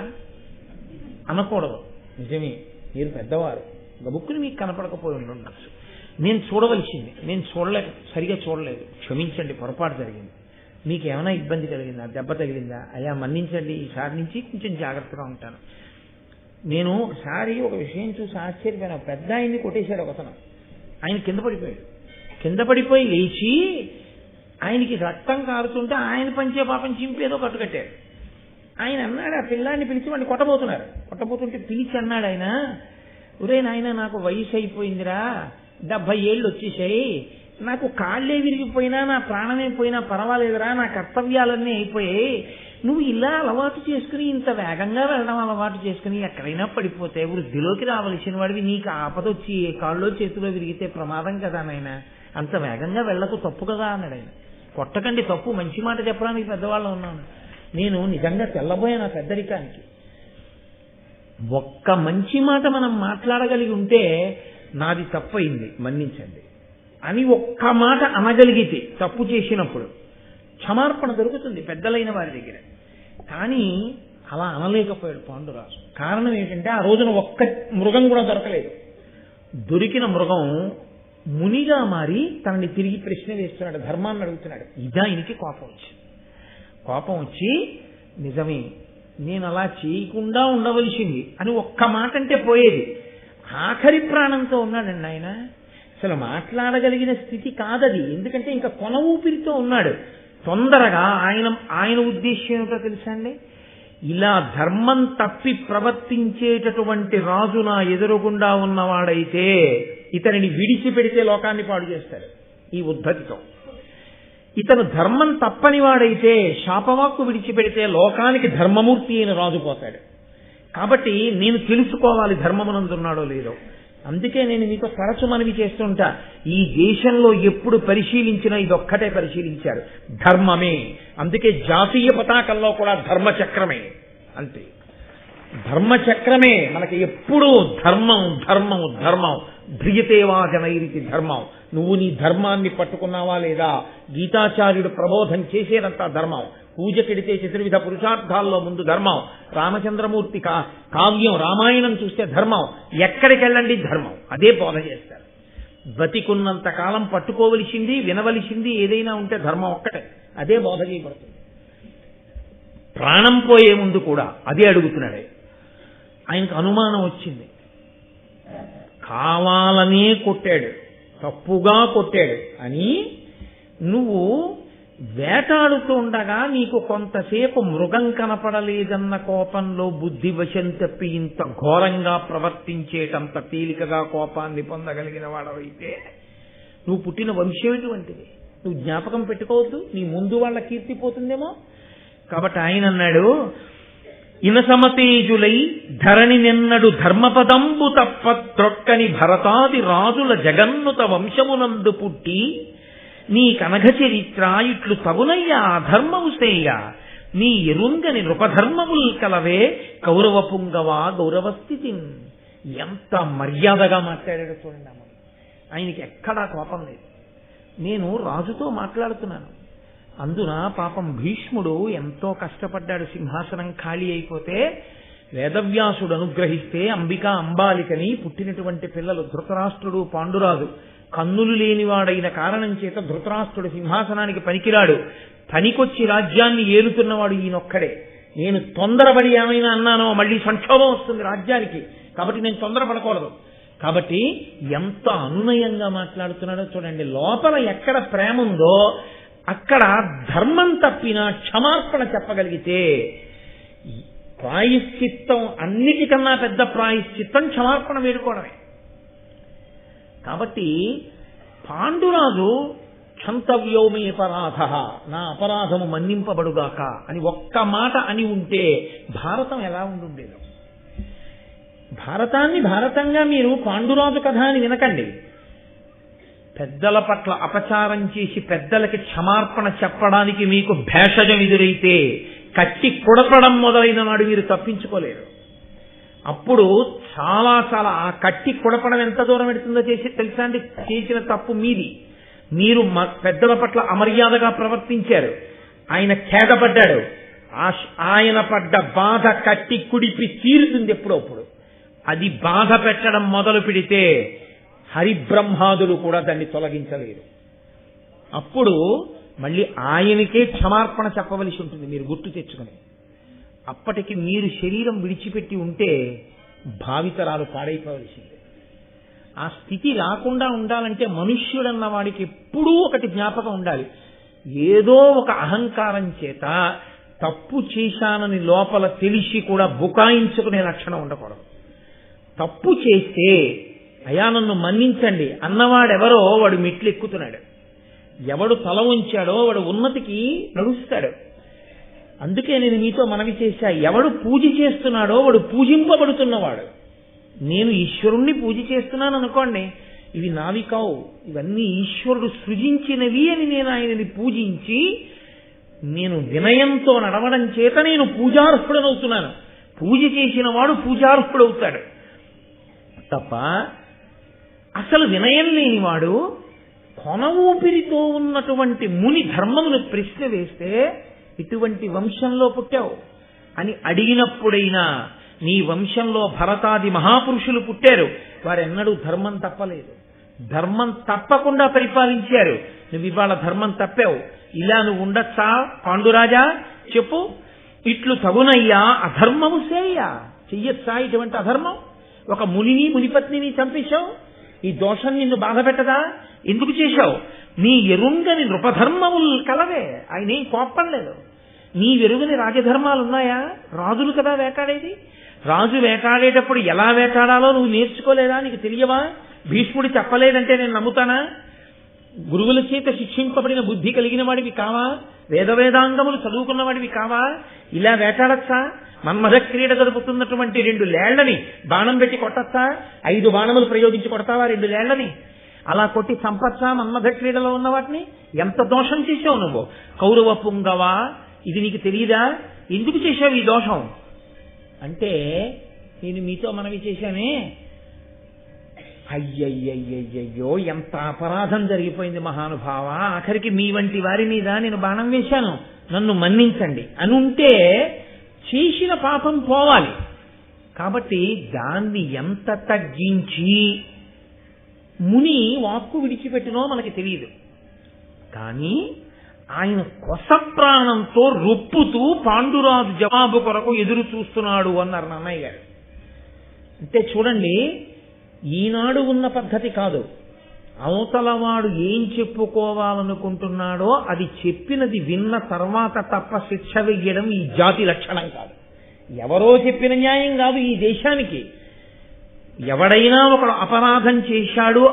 A: అనకూడదు. నిజమే, మీరు పెద్దవారు, గబుక్కుని మీకు కనపడకపోయి ఉండొచ్చు. నేను చూడవలసింది, నేను సరిగా చూడలేదు, క్షమించండి, పొరపాటు జరిగింది. మీకు ఏమైనా ఇబ్బంది కలిగిందా, దెబ్బ తగిలిందా? అయ్యా మన్నించండి, ఈసారి నుంచి కొంచెం జాగ్రత్తగా ఉంటాను. నేను ఒకసారి ఒక విషయం చూసి ఆశ్చర్యపోయినా, పెద్ద ఆయన్ని కొట్టేశాడు ఒకతను. ఆయన కింద పడిపోయాడు. కింద పడిపోయి లేచి ఆయనకి రక్తం కారుతుంటే ఆయన పంచే పాపం చింపేదో కట్టుకట్టాడు. ఆయన అన్నాడు, ఆ పిల్లాన్ని పిలిచి వాడిని కొట్టబోతుంటే పిలిచి అన్నాడు ఆయన, ఒరే నాయన, నాకు వయసు అయిపోయిందిరా, 70 ఏళ్ళు వచ్చేసాయి, నాకు కాళ్ళే విరిగిపోయినా నా ప్రాణమే పోయినా పర్వాలేదురా, నా కర్తవ్యాలన్నీ అయిపోయాయి, నువ్వు ఇలా అలవాటు చేసుకుని ఇంత వేగంగా వెళ్ళడం అలవాటు చేసుకుని ఎక్కడైనా పడిపోతే వృద్ధిలోకి రావలసిన వాడివి, నీకు ఆపదొచ్చి కాళ్ళలో చేతిలో విరిగితే ప్రమాదం కదా నాయన, అంత వేగంగా వెళ్ళకు, తప్పు కదా అన్నాడు ఆయన. కొట్టకండి, తప్పు, మంచి మాట చెప్పడానికి పెద్దవాళ్ళు ఉన్నాను, నేను నిజంగా తెల్లబోయాను ఆ పెద్దరికానికి. ఒక్క మంచి మాట మనం మాట్లాడగలిగి ఉంటే నాది తప్పయింది మన్నించండి అని ఒక్క మాట అనగలిగితే, తప్పు చేసినప్పుడు క్షమార్పణ దొరుకుతుంది పెద్దలైన వారి దగ్గర. కానీ అలా అనలేకపోయాడు పాండురాజు. కారణం ఏంటంటే ఆ రోజున ఒక్క మృగం కూడా దొరకలేదు. దొరికిన మృగం మునిగా మారి తనని తిరిగి ప్రశ్న వేస్తున్నాడు, ధర్మాన్ని అడుగుతున్నాడు. ఇదా ఆయనకి కోపం వచ్చి నిజమే, నేను అలా చేయకుండా ఉండవలసింది అని ఒక్క మాట అంటే పోయేది. ఆఖరి ప్రాణంతో ఉన్నాడండి ఆయన, అసలు మాట్లాడగలిగిన స్థితి కాదది, ఎందుకంటే ఇంకా కొన ఊపిరితో ఉన్నాడు. తొందరగా ఆయన ఉద్దేశ్యం ఏమిటో తెలుసా అండి? ఇలా ధర్మం తప్పి ప్రవర్తించేటటువంటి రాజు నా ఎదురుగుండా ఉన్నవాడైతే ఇతనిని విడిచిపెడితే లోకాన్ని పాడు చేస్తాడు ఈ ఉద్ధతితో. ఇతను ధర్మం తప్పని వాడైతే శాపవాక్కు విడిచిపెడితే లోకానికి ధర్మమూర్తి అయిన రాజు పోతాడు. కాబట్టి నేను తెలుసుకోవాలి ధర్మమునందున్నాడో లేదో. అందుకే నేను మీతో తరచు మనవి చేస్తుంటా, ఈ దేశంలో ఎప్పుడు పరిశీలించినా ఇదొక్కటే పరిశీలించారు, ధర్మమే. అందుకే జాతీయ పతాకంలో కూడా ధర్మచక్రమే. అంతే, ధర్మచక్రమే మనకి ఎప్పుడూ ధర్మం ధర్మం ధర్మం ధ్రియతేవా జనైరితి ధర్మం. నువ్వు నీ ధర్మాన్ని పట్టుకున్నావా లేదా? గీతాచార్యుడు ప్రబోధం చేసేదంతా ధర్మం. పూజ కెడితే చతుర్విధ పురుషార్థాల్లో ముందు ధర్మం. రామచంద్రమూర్తి కావ్యం రామాయణం చూస్తే ధర్మం. ఎక్కడికి వెళ్ళండి ధర్మం, అదే బోధ చేస్తారు. బతికున్నంత కాలం పట్టుకోవలసింది వినవలసింది ఏదైనా ఉంటే ధర్మం ఒక్కటే, అదే బోధ చేయబడుతుంది. ప్రాణం పోయే ముందు కూడా అదే అడుగుతున్నాడే. ఆయనకు అనుమానం వచ్చింది, కావాలనే కొట్టాడు, తప్పుగా కొట్టాడు అని. నువ్వు వేటాడుతూ ఉండగా నీకు కొంతసేపు మృగం కనపడలేదన్న కోపంలో బుద్ధి వశం తప్పి ఇంత ఘోరంగా ప్రవర్తించేటంత తేలికగా కోపాన్ని పొందగలిగిన వాడవైతే నువ్వు పుట్టిన వంశం ఎటువంటిది? నువ్వు జ్ఞాపకం పెట్టుకోవద్దు, నీ ముందు వాళ్ళ కీర్తి పోతుందేమో. కాబట్టి ఆయన అన్నాడు, ఇనసమతేజులై ధరణి నిన్నడు ధర్మపదంబు తప్ప త్రొక్కని భరతాది రాజుల జగన్నుత వంశమునందు పుట్టి నీ కనఘ చరిత్ర ఇట్లు తగునయ్యా ధర్మము సేయ నీ ఎరుంగని నృపధర్మముల్ కలవే కౌరవ పుంగవా గౌరవస్థితి. ఎంత మర్యాదగా మాట్లాడాడు చూడండి. ఆయనకి ఎక్కడా కోపం లేదు. నేను రాజుతో మాట్లాడుతున్నాను. అందున పాపం భీష్ముడు ఎంతో కష్టపడ్డాడు. సింహాసనం ఖాళీ అయిపోతే వేదవ్యాసుడు అనుగ్రహిస్తే అంబాలికని పుట్టినటువంటి పిల్లలు ధృతరాష్ట్రుడు, పాండురాజు. కన్నులు లేనివాడైన కారణం చేత ధృతరాష్ట్రుడు సింహాసనానికి పనికిరాడు. పనికొచ్చి రాజ్యాన్ని ఏలుతున్నవాడు ఈయనొక్కడే. నేను తొందరపడి ఏమైనా అన్నానో మళ్ళీ సంక్షోభం వస్తుంది రాజ్యానికి, కాబట్టి నేను తొందరపడకూడదు. కాబట్టి ఎంత అనునయంగా మాట్లాడుతున్నాడో చూడండి. లోపల ఎక్కడ ప్రేమ ఉందో అక్కడ ధర్మం తప్పిన క్షమార్పణ చెప్పగలిగితే, ప్రాయశ్చిత్తం అన్నిటికన్నా పెద్ద ప్రాయశ్చిత్తం క్షమార్పణ వేడుకోవడమే. కాబట్టి పాండురాజు క్షంతవ్యోమేపరాధ, నా అపరాధము మన్నింపబడుగాక అని ఒక్క మాట అని ఉంటే భారతం ఎలా ఉండుండేదో. భారతాన్ని భారతంగా మీరు పాండురాజు కథ అని వినకండి. పెద్దల పట్ల అపచారం చేసి పెద్దలకి క్షమార్పణ చెప్పడానికి మీకు భేషజం ఎదురైతే కట్టి కొడపడం మొదలైన నాడు మీరు తప్పించుకోలేరు. అప్పుడు చాలా చాలా ఆ కట్టి కొడపడం ఎంత దూరం పెడుతుందో తెలుసా అండి? చేసిన తప్పు మీది. మీరు పెద్దల పట్ల అమర్యాదగా ప్రవర్తించారు. ఆయన ఖేదపడ్డాడు. ఆయన పడ్డ బాధ కట్టి కుడిపి తీరుతుంది ఎప్పుడప్పుడు. అది బాధ పెట్టడం మొదలు పెడితే హరిబ్రహ్మాదులు కూడా దాన్ని తొలగించలేరు. అప్పుడు మళ్ళీ ఆయనకే క్షమార్పణ చెప్పవలసి ఉంటుంది. మీరు గుర్తు తెచ్చుకుని అప్పటికి మీరు శరీరం విడిచిపెట్టి ఉంటే భావితరాలు పాడైపోవలసిందే. ఆ స్థితి రాకుండా ఉండాలంటే మనుష్యుడన్న వాడికి ఎప్పుడూ ఒకటి జ్ఞాపకం ఉండాలి. ఏదో ఒక అహంకారం చేత తప్పు చేశానని లోపల తెలిసి కూడా బుకాయించుకునే లక్షణం ఉండకూడదు. తప్పు చేస్తే అయా నన్ను మన్నించండి అన్నవాడెవరో వాడు మెట్లు ఎక్కుతున్నాడు. ఎవడు తల ఉంచాడో వాడు ఉన్నతికి నడుస్తాడు. అందుకే నేను మీతో మనవి చేశా, ఎవడు పూజ చేస్తున్నాడో వాడు పూజింపబడుతున్నవాడు. నేను ఈశ్వరుణ్ణి పూజ చేస్తున్నాను అనుకోండి, ఇవి నావి కావు, ఇవన్నీ ఈశ్వరుడు సృజించినవి అని నేను ఆయనని పూజించి నేను వినయంతో నడవడం చేత నేను పూజార్హుడనవుతున్నాను. పూజ చేసిన వాడు పూజార్హుడవుతాడు తప్ప అసలు వినయం లేనివాడు కొన ఊపిరితో ఉన్నటువంటి ముని ధర్మమును ప్రశ్న వేస్తే ఇటువంటి వంశంలో పుట్టావు అని అడిగినప్పుడైనా నీ వంశంలో భరతాది మహాపురుషులు పుట్టారు, వారెన్నడూ ధర్మం తప్పలేదు. ధర్మం తప్పకుండా పరిపాలించారు. నువ్వు ఇవాళ ధర్మం తప్పావు, ఇలా నువ్వు ఉండొచ్చా పాండురాజా చెప్పు, ఇట్లు తగునయ్యా అధర్మము సేయ, చెయ్యొచ్చా ఇటువంటి అధర్మం? ఒక మునిని మునిపత్నిని చంపేశావు, ఈ దోషం నిన్ను బాధ పెట్టదా? ఎందుకు చేశావు? నీ ఎరుంగని నృపధర్మములు కలవే, ఆయన ఏం కోపం లేదు. నీ వెరుగని రాజధర్మాలు ఉన్నాయా? రాజులు కదా వేటాడేది. రాజు వేటాడేటప్పుడు ఎలా వేటాడాలో నువ్వు నేర్చుకోలేదా? నీకు తెలియవా? భీష్ముడు చెప్పలేదంటే నేను నమ్ముతానా? గురువుల చేత శిక్షింపబడిన బుద్ధి కలిగిన వాడివి కావా? వేదాంగములు చదువుకున్న వాడివి కావా? ఇలా వేటాడచ్చా? మన్మథ క్రీడ జరుపుతున్నటువంటి 2 లేళ్లని బాణం పెట్టి కొట్టచ్చా? 5 బాణములు ప్రయోగించి కొడతావా 2 లేళ్లని? అలా కొట్టి చంపచ్చా మన్మథ క్రీడలో ఉన్న వాటిని? ఎంత దోషం చేశావు నువ్వు? కౌరవ పుంగవా, ఇది నీకు తెలియదా? ఎందుకు చేశావు ఈ దోషం అంటే నేను మీతో మనవి చేశానే, అయ్యయ్యయ్యయ్యో ఎంత అపరాధం జరిగిపోయింది మహానుభావ, ఆఖరికి మీ వంటి వారి మీద నేను బాణం వేశాను, నన్ను మన్నించండి అని ఉంటే చేసిన పాపం పోవాలి. కాబట్టి దాన్ని ఎంత తగ్గించి ముని వాక్కు విడిచిపెట్టినో మనకి తెలియదు. కానీ ఆయన కొస ప్రాణంతో రొప్పుతూ పాండురాజు జవాబు కొరకు ఎదురు చూస్తున్నాడు అన్నారు నన్నయ్య గారు. అంటే చూడండి, ఈనాడు ఉన్న పద్ధతి కాదు. అవతలవాడు ఏం చెప్పుకోవాలనుకుంటున్నాడో అది చెప్పినది విన్న తర్వాత తప్ప శిక్ష వెయ్యడం ఈ జాతి లక్షణం కాదు. ఎవరో చెప్పిన న్యాయం కాదు ఈ దేశానికి. ఎవడైనా ఒకడు అపరాధం చేశాడు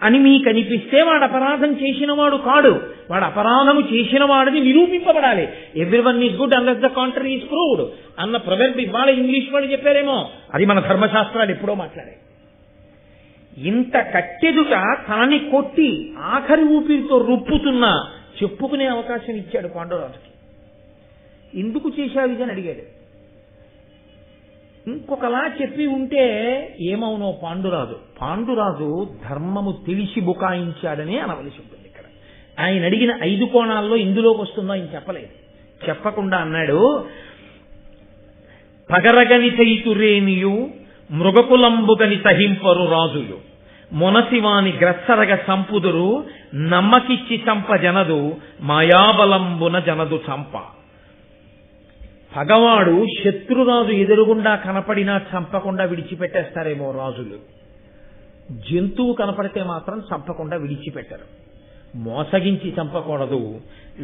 A: అని మీకు అనిపిస్తే వాడు అపరాధం చేసిన వాడు కాడు, వాడు అపరాధము చేసిన వాడిని నిరూపింపబడాలి. Everyone is good unless the contrary is proved అన్న ప్రొవెర్బ్ ఇవాళ ఇంగ్లీష్ వాడు చెప్పారేమో, అది మన ధర్మశాస్త్రాలు ఎప్పుడో మాట్లాడాయి. ఇంత కట్టెదుట తనని కొట్టి ఆఖరి ఊపిరితో రుప్పుతున్నా చెప్పుకునే అవకాశం ఇచ్చాడు పాండురాజుకి. ఎందుకు చేశావు ఇది అని అడిగాడు. ఇంకొకలా చెప్పి ఉంటే ఏమవునో పాండురాజు ధర్మము తెలిసి బుకాయించాడనే అనవలసి ఉంటుంది. ఇక్కడ ఆయన అడిగిన 5 కోణాల్లో ఇందులోకి వస్తుందో ఆయన చెప్పలేదు. చెప్పకుండా అన్నాడు, పగరగని చైతురేనియు మృగకులంబుగని సహింపరు రాజులు మొనసివాని గ్రస్సరగ సంపుదురు నమ్మకిచ్చి చంప జనదు మాయాబలంబున జనదు చంప. పగవాడు శత్రురాజు ఎదురుగుండా కనపడినా చంపకుండా విడిచిపెట్టేస్తారేమో రాజులు. జంతువు కనపడితే మాత్రం చంపకుండా విడిచిపెట్టరు. మోసగించి చంపకూడదు,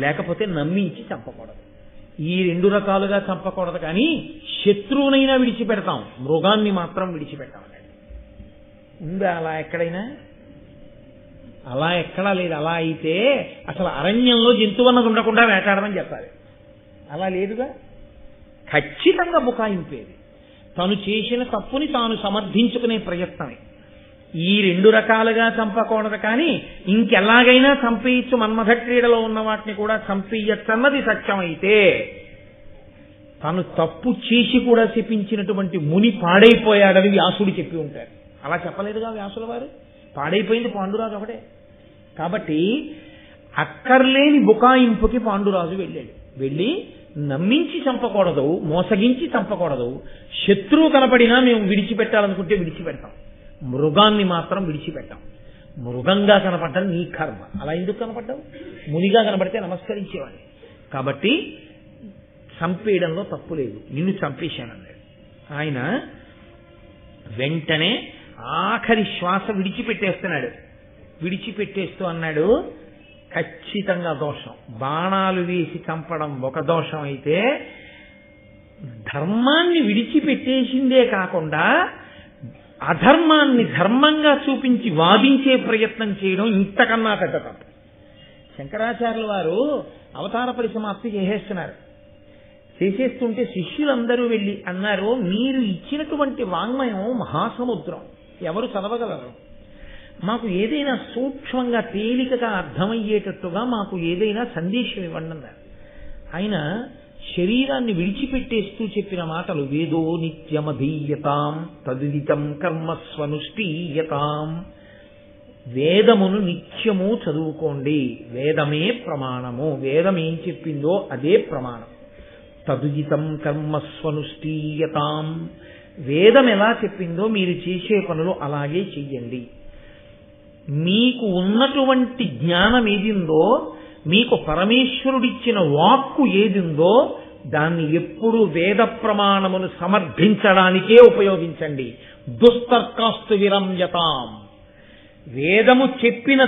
A: లేకపోతే నమ్మించి చంపకూడదు. ఈ 2 రకాలుగా చంపకూడదు. కానీ శత్రువునైనా విడిచిపెడతాం, మృగాన్ని మాత్రం విడిచిపెట్టాం. ఉందా అలా ఎక్కడైనా? అలా ఎక్కడా లేదు. అలా అయితే అసలు అరణ్యంలో జంతువు అన్నది ఉండకుండా వేటాడమని చెప్పాలి. అలా లేదుగా. ఖచ్చితంగా బుకాయింపేది. తను చేసిన తప్పుని తాను సమర్థించుకునే ప్రయత్నమే. ఈ 2 రకాలుగా చంపకూడదు. కానీ ఇంకెలాగైనా చంపేయచ్చు, మన్మథ క్రీడలో ఉన్న వాటిని కూడా చంపేయచ్చు అన్నది సత్యమైతే, తను తప్పు చేసి కూడా శపించినటువంటి ముని పాడైపోయాడని వ్యాసుడు చెప్పి ఉంటారు. అలా చెప్పలేదుగా వ్యాసుల వారు. పాడైపోయింది పాండురాజు ఒకటే. కాబట్టి అక్కర్లేని బుకాయింపుకి పాండురాజు వెళ్ళి నమ్మించి చంపకూడదు, మోసగించి చంపకూడదు. శత్రువు కనపడినా మేము విడిచిపెట్టాలనుకుంటే విడిచిపెడతాం, మృగాన్ని మాత్రం విడిచిపెట్టాం. మృగంగా కనపడ్డం నీ కర్మ. అలా ఎందుకు కనపడ్డావు? మునిగా కనపడితే నమస్కరించేవాడిని. కాబట్టి చంపేయడంలో తప్పు లేదు, నిన్ను చంపేశానన్నాడు. ఆయన వెంటనే ఆఖరి శ్వాస విడిచిపెట్టేస్తున్నాడు. విడిచిపెట్టేస్తూ అన్నాడు, ఖచ్చితంగా దోషం. బాణాలు వేసి చంపడం ఒక దోషం అయితే, ధర్మాన్ని విడిచిపెట్టేసిందే కాకుండా అధర్మాన్ని ధర్మంగా చూపించి వాదించే ప్రయత్నం చేయడం ఇంతకన్నా పెద్ద తప్పు. శంకరాచార్యుల వారు అవతార పరిసమాప్తి చేసేస్తుంటే శిష్యులందరూ వెళ్ళి అన్నారు, మీరు ఇచ్చినటువంటి వాంగ్మయం మహాసముద్రం, ఎవరు చదవగలరు? మాకు ఏదైనా సూక్ష్మంగా తేలికగా అర్థమయ్యేటట్టుగా మాకు ఏదైనా సందేశం ఇవ్వండి అన్నారు. ఆయన శరీరాన్ని విడిచిపెట్టేస్తూ చెప్పిన మాటలు, వేదో నిత్యమధీయతాం తదుదితం కర్మస్వనుష్ఠీయతాం. వేదమును నిత్యము చదువుకోండి, వేదమే ప్రమాణము, వేదం ఏం చెప్పిందో అదే ప్రమాణం. తదుజితం కర్మస్వనుష్ఠీయతాం, వేదం ఎలా చెప్పిందో మీరు చేసే పనులు అలాగే చెయ్యండి. మీకు ఉన్నటువంటి జ్ఞానం ఏదిందో, మీకు పరమేశ్వరుడిచ్చిన వాక్కు ఏదిందో దాన్ని ఎప్పుడూ వేద ప్రమాణమును సమర్థించడానికే ఉపయోగించండి. దుస్తర్కాస్తు విరమ్యతాం, వేదము చెప్పిన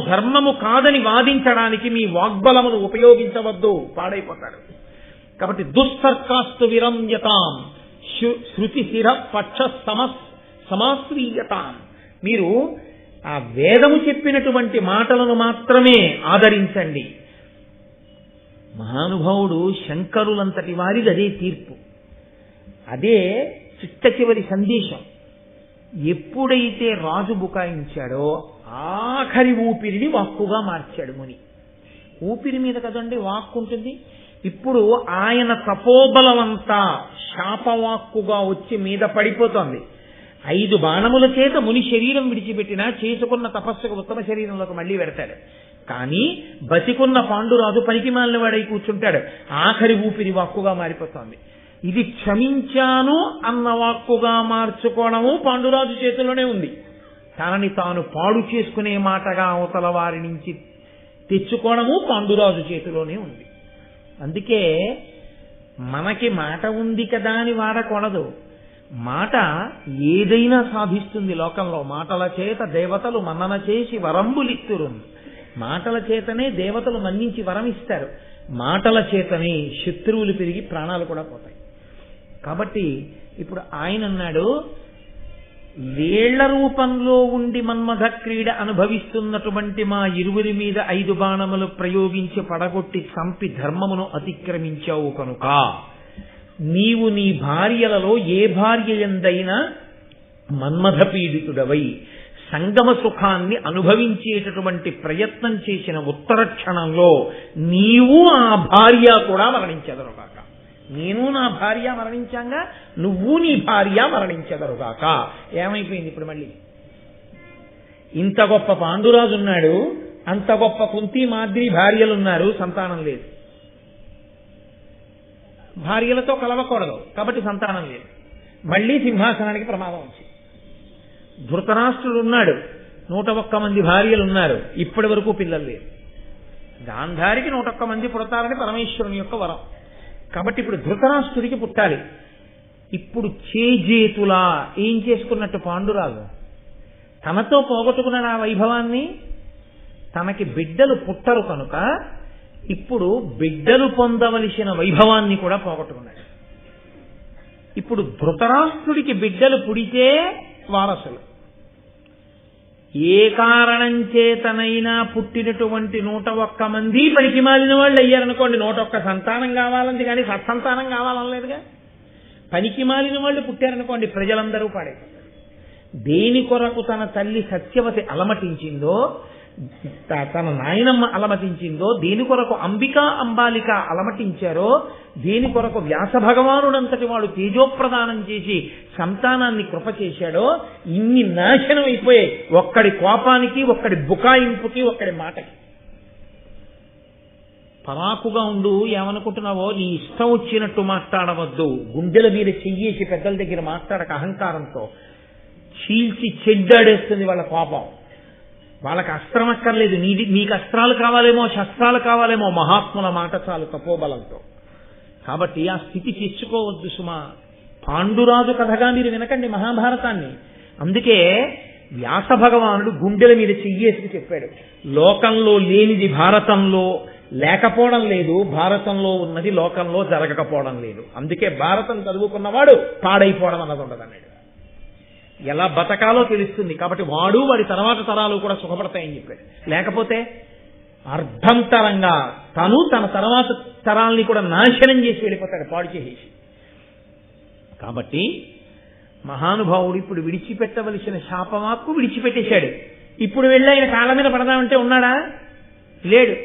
A: ధర్మము కాదని వాదించడానికి మీ వాగ్బలమును ఉపయోగించవద్దు, పాడైపోతాడు. కాబట్టి దుస్తర్కాస్తు విరమ్యతాం, శృతి శిర పక్ష సమాశ్రీయతాం. మీరు ఆ వేదము చెప్పినటువంటి మాటలను మాత్రమే ఆదరించండి. మహానుభావుడు శంకరులంతటి వారిది అదే తీర్పు, అదే చిట్ట చివరి సందేశం. ఎప్పుడైతే రాజు బుకాయించాడో ఆఖరి ఊపిరిని వాక్కుగా మార్చాడు ముని. ఊపిరి మీద కదండి వాక్కు ఉంటుంది. ఇప్పుడు ఆయన తపోబలమంతా శాపవాక్కుగా వచ్చి మీద పడిపోతోంది. 5 బాణముల చేత ముని శరీరం విడిచిపెట్టినా చేసుకున్న తపస్సుకు ఉత్తమ శరీరంలోకి మళ్లీ పెడతాడు. కానీ బతికున్న పాండురాజు పనికి మాలిన వాడై కూర్చుంటాడు. ఆఖరి ఊపిరి వాక్కుగా మారిపోతోంది. ఇది క్షమించాను అన్న వాక్కుగా మార్చుకోవడము పాండురాజు చేతిలోనే ఉంది. తనని తాను పాడు చేసుకునే మాటగా అవతల వారి నుంచి తెచ్చుకోవడము పాండురాజు చేతిలోనే ఉంది. అందుకే మనకి మాట ఉంది కదా అని వాడకూడదు. మాట ఏదైనా సాధిస్తుంది లోకంలో. మాటల చేత దేవతలు మన్నన చేసి వరంబులిత్తురు. మాటల చేతనే దేవతలు మన్నించి వరం ఇస్తారు. మాటల చేతనే శత్రువులు పెరిగి ప్రాణాలు కూడా పోతాయి. కాబట్టి ఇప్పుడు ఆయన అన్నాడు, వేళ్ల రూపంలో ఉండి మన్మథ క్రీడ అనుభవిస్తున్నటువంటి మా ఇరువురి మీద 5 బాణములు ప్రయోగించి పడగొట్టి చంపి ధర్మమును అతిక్రమించావు కనుక నీవు నీ భార్యలలో ఏ భార్య ఎందైనా మన్మథ పీడితుడవై సంగమ సుఖాన్ని అనుభవించేటటువంటి ప్రయత్నం చేసిన ఉత్తర క్షణంలో నీవు ఆ భార్య కూడా మరణించెదరుగాక. నేను నా భార్య మరణించాగా నువ్వు నీ భార్య మరణించెదరుగాక. ఏమైపోయింది ఇప్పుడు మళ్ళీ? ఇంత గొప్ప పాండురాజు ఉన్నాడు, అంత గొప్ప కుంతి మాద్రి భార్యలున్నారు, సంతానం లేదు. భార్యలతో కలవకూడదు కాబట్టి సంతానం లేదు. మళ్ళీ సింహాసనానికి ప్రమాదం వచ్చింది. ధృతరాష్ట్రుడు ఉన్నాడు, 101 మంది భార్యలున్నారు, ఇప్పటి వరకు పిల్లలు లేరు. గాంధారికి 101 మంది పుడతారని పరమేశ్వరుని యొక్క వరం. కాబట్టి ఇప్పుడు ధృతరాష్ట్రుడికి పుట్టాలి. ఇప్పుడు చేజేతులా ఏం చేసుకున్నట్టు పాండురాజు తనతో పోగొట్టుకున్న ఆ వైభవాన్ని, తనకి బిడ్డలు పుట్టరు కనుక ఇప్పుడు బిడ్డలు పొందవలసిన వైభవాన్ని కూడా పోగొట్టుకున్నాడు. ఇప్పుడు ధృతరాష్ట్రుడికి బిడ్డలు పుడితే వారసులు. ఏ కారణం చేతనైనా పుట్టినటువంటి 101 మంది పనికి మాలిన వాళ్ళు అయ్యారనుకోండి, 101 సంతానం కావాలంది కానీ సత్సంతానం కావాలనలేదుగా. పనికి మాలిన వాళ్ళు పుట్టారనుకోండి, ప్రజలందరూ పాడైపోతారు. దేని కొరకు తన తల్లి సత్యవతి అలమటించిందో, తన నాయనమ్మ అలమటించిందో, దేని కొరకు అంబికా అంబాలిక అలమటించారో, దేని కొరకు వ్యాస భగవానుడంతటి వాడు తేజోప్రదానం చేసి సంతానాన్ని కృప చేశాడో, ఇన్ని నాశనం అయిపోయాయి ఒక్కడి కోపానికి, ఒక్కడి బుకాయింపుకి, ఒక్కడి మాటకి. పరాకుగా ఉండు, ఏమనుకుంటున్నావో నీ ఇష్టం వచ్చినట్టు మాట్లాడవద్దు. గుండెల మీద చెయ్యేసి పెద్దల దగ్గర మాట్లాడక అహంకారంతో. చీల్చి చెడ్డాడేస్తుంది వాళ్ళ కోపం. వాళ్ళకి అస్త్రం అక్కర్లేదు, నీకు అస్త్రాలు కావాలేమో, శస్త్రాలు కావాలేమో, మహాత్ముల మాట చాలు తపోబలంతో. కాబట్టి ఆ స్థితి తెచ్చుకోవద్దు సుమా. పాండురాజు కథగా మీరు వినకండి మహాభారతాన్ని. అందుకే వ్యాస భగవానుడు గుండెల మీద చెయ్యేసి చెప్పాడు, లోకంలో లేనిది భారతంలో లేకపోవడం లేదు, భారతంలో ఉన్నది లోకంలో జరగకపోవడం లేదు. అందుకే భారతం చదువుకున్నవాడు పాడైపోవడం అన్నది ఉండదన్నాడు. ఎలా బతకాలో తెలుస్తుంది కాబట్టి వాడు వాడి తర్వాత తరాలు కూడా సుఖపడతాయని చెప్పాడు. లేకపోతే అర్ధంతరంగా తను తన తర్వాత తరాల్ని కూడా నాశనం చేసి వెళ్ళిపోతాడు, పాడు చేసేసి. కాబట్టి మహానుభావుడు ఇప్పుడు విడిచిపెట్టవలసిన శాపమాకు విడిచిపెట్టేశాడు. ఇప్పుడు వెళ్ళి ఆయన కాళ్ళ మీద పడదామంటే ఉన్నాడా? లేడు.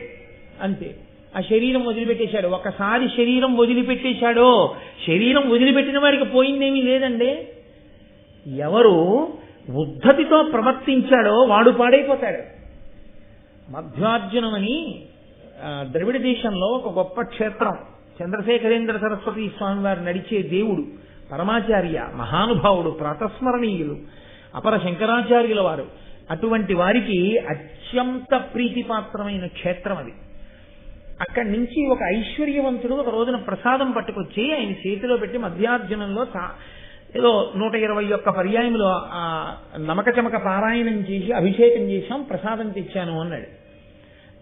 A: అంతే, ఆ శరీరం వదిలిపెట్టేశాడు. ఒకసారి శరీరం వదిలిపెట్టేశాడో, శరీరం వదిలిపెట్టిన వాడికి పోయిందేమీ లేదండి. ఎవరు ఉద్ధతితో ప్రవర్తించాడో వాడు పాడైపోతాడు. మధ్వార్జునమని ద్రవిడ దేశంలో ఒక గొప్ప క్షేత్రం, చంద్రశేఖరేంద్ర సరస్వతి స్వామి వారు నడిచే దేవుడు, పరమాచార్య, మహానుభావుడు, ప్రాతస్మరణీయులు, అపర శంకరాచార్యుల వారు. అటువంటి వారికి అత్యంత ప్రీతిపాత్రమైన క్షేత్రం అది. అక్కడి నుంచి ఒక ఐశ్వర్యవంతుడు ఒక రోజున ప్రసాదం పట్టుకొచ్చి ఆయన చేతిలో పెట్టి, మధ్యార్జునంలో ఏదో 121 పర్యాయములో నమక చమక పారాయణం చేసి అభిషేకం చేశాం, ప్రసాదం తెచ్చాను అన్నాడు.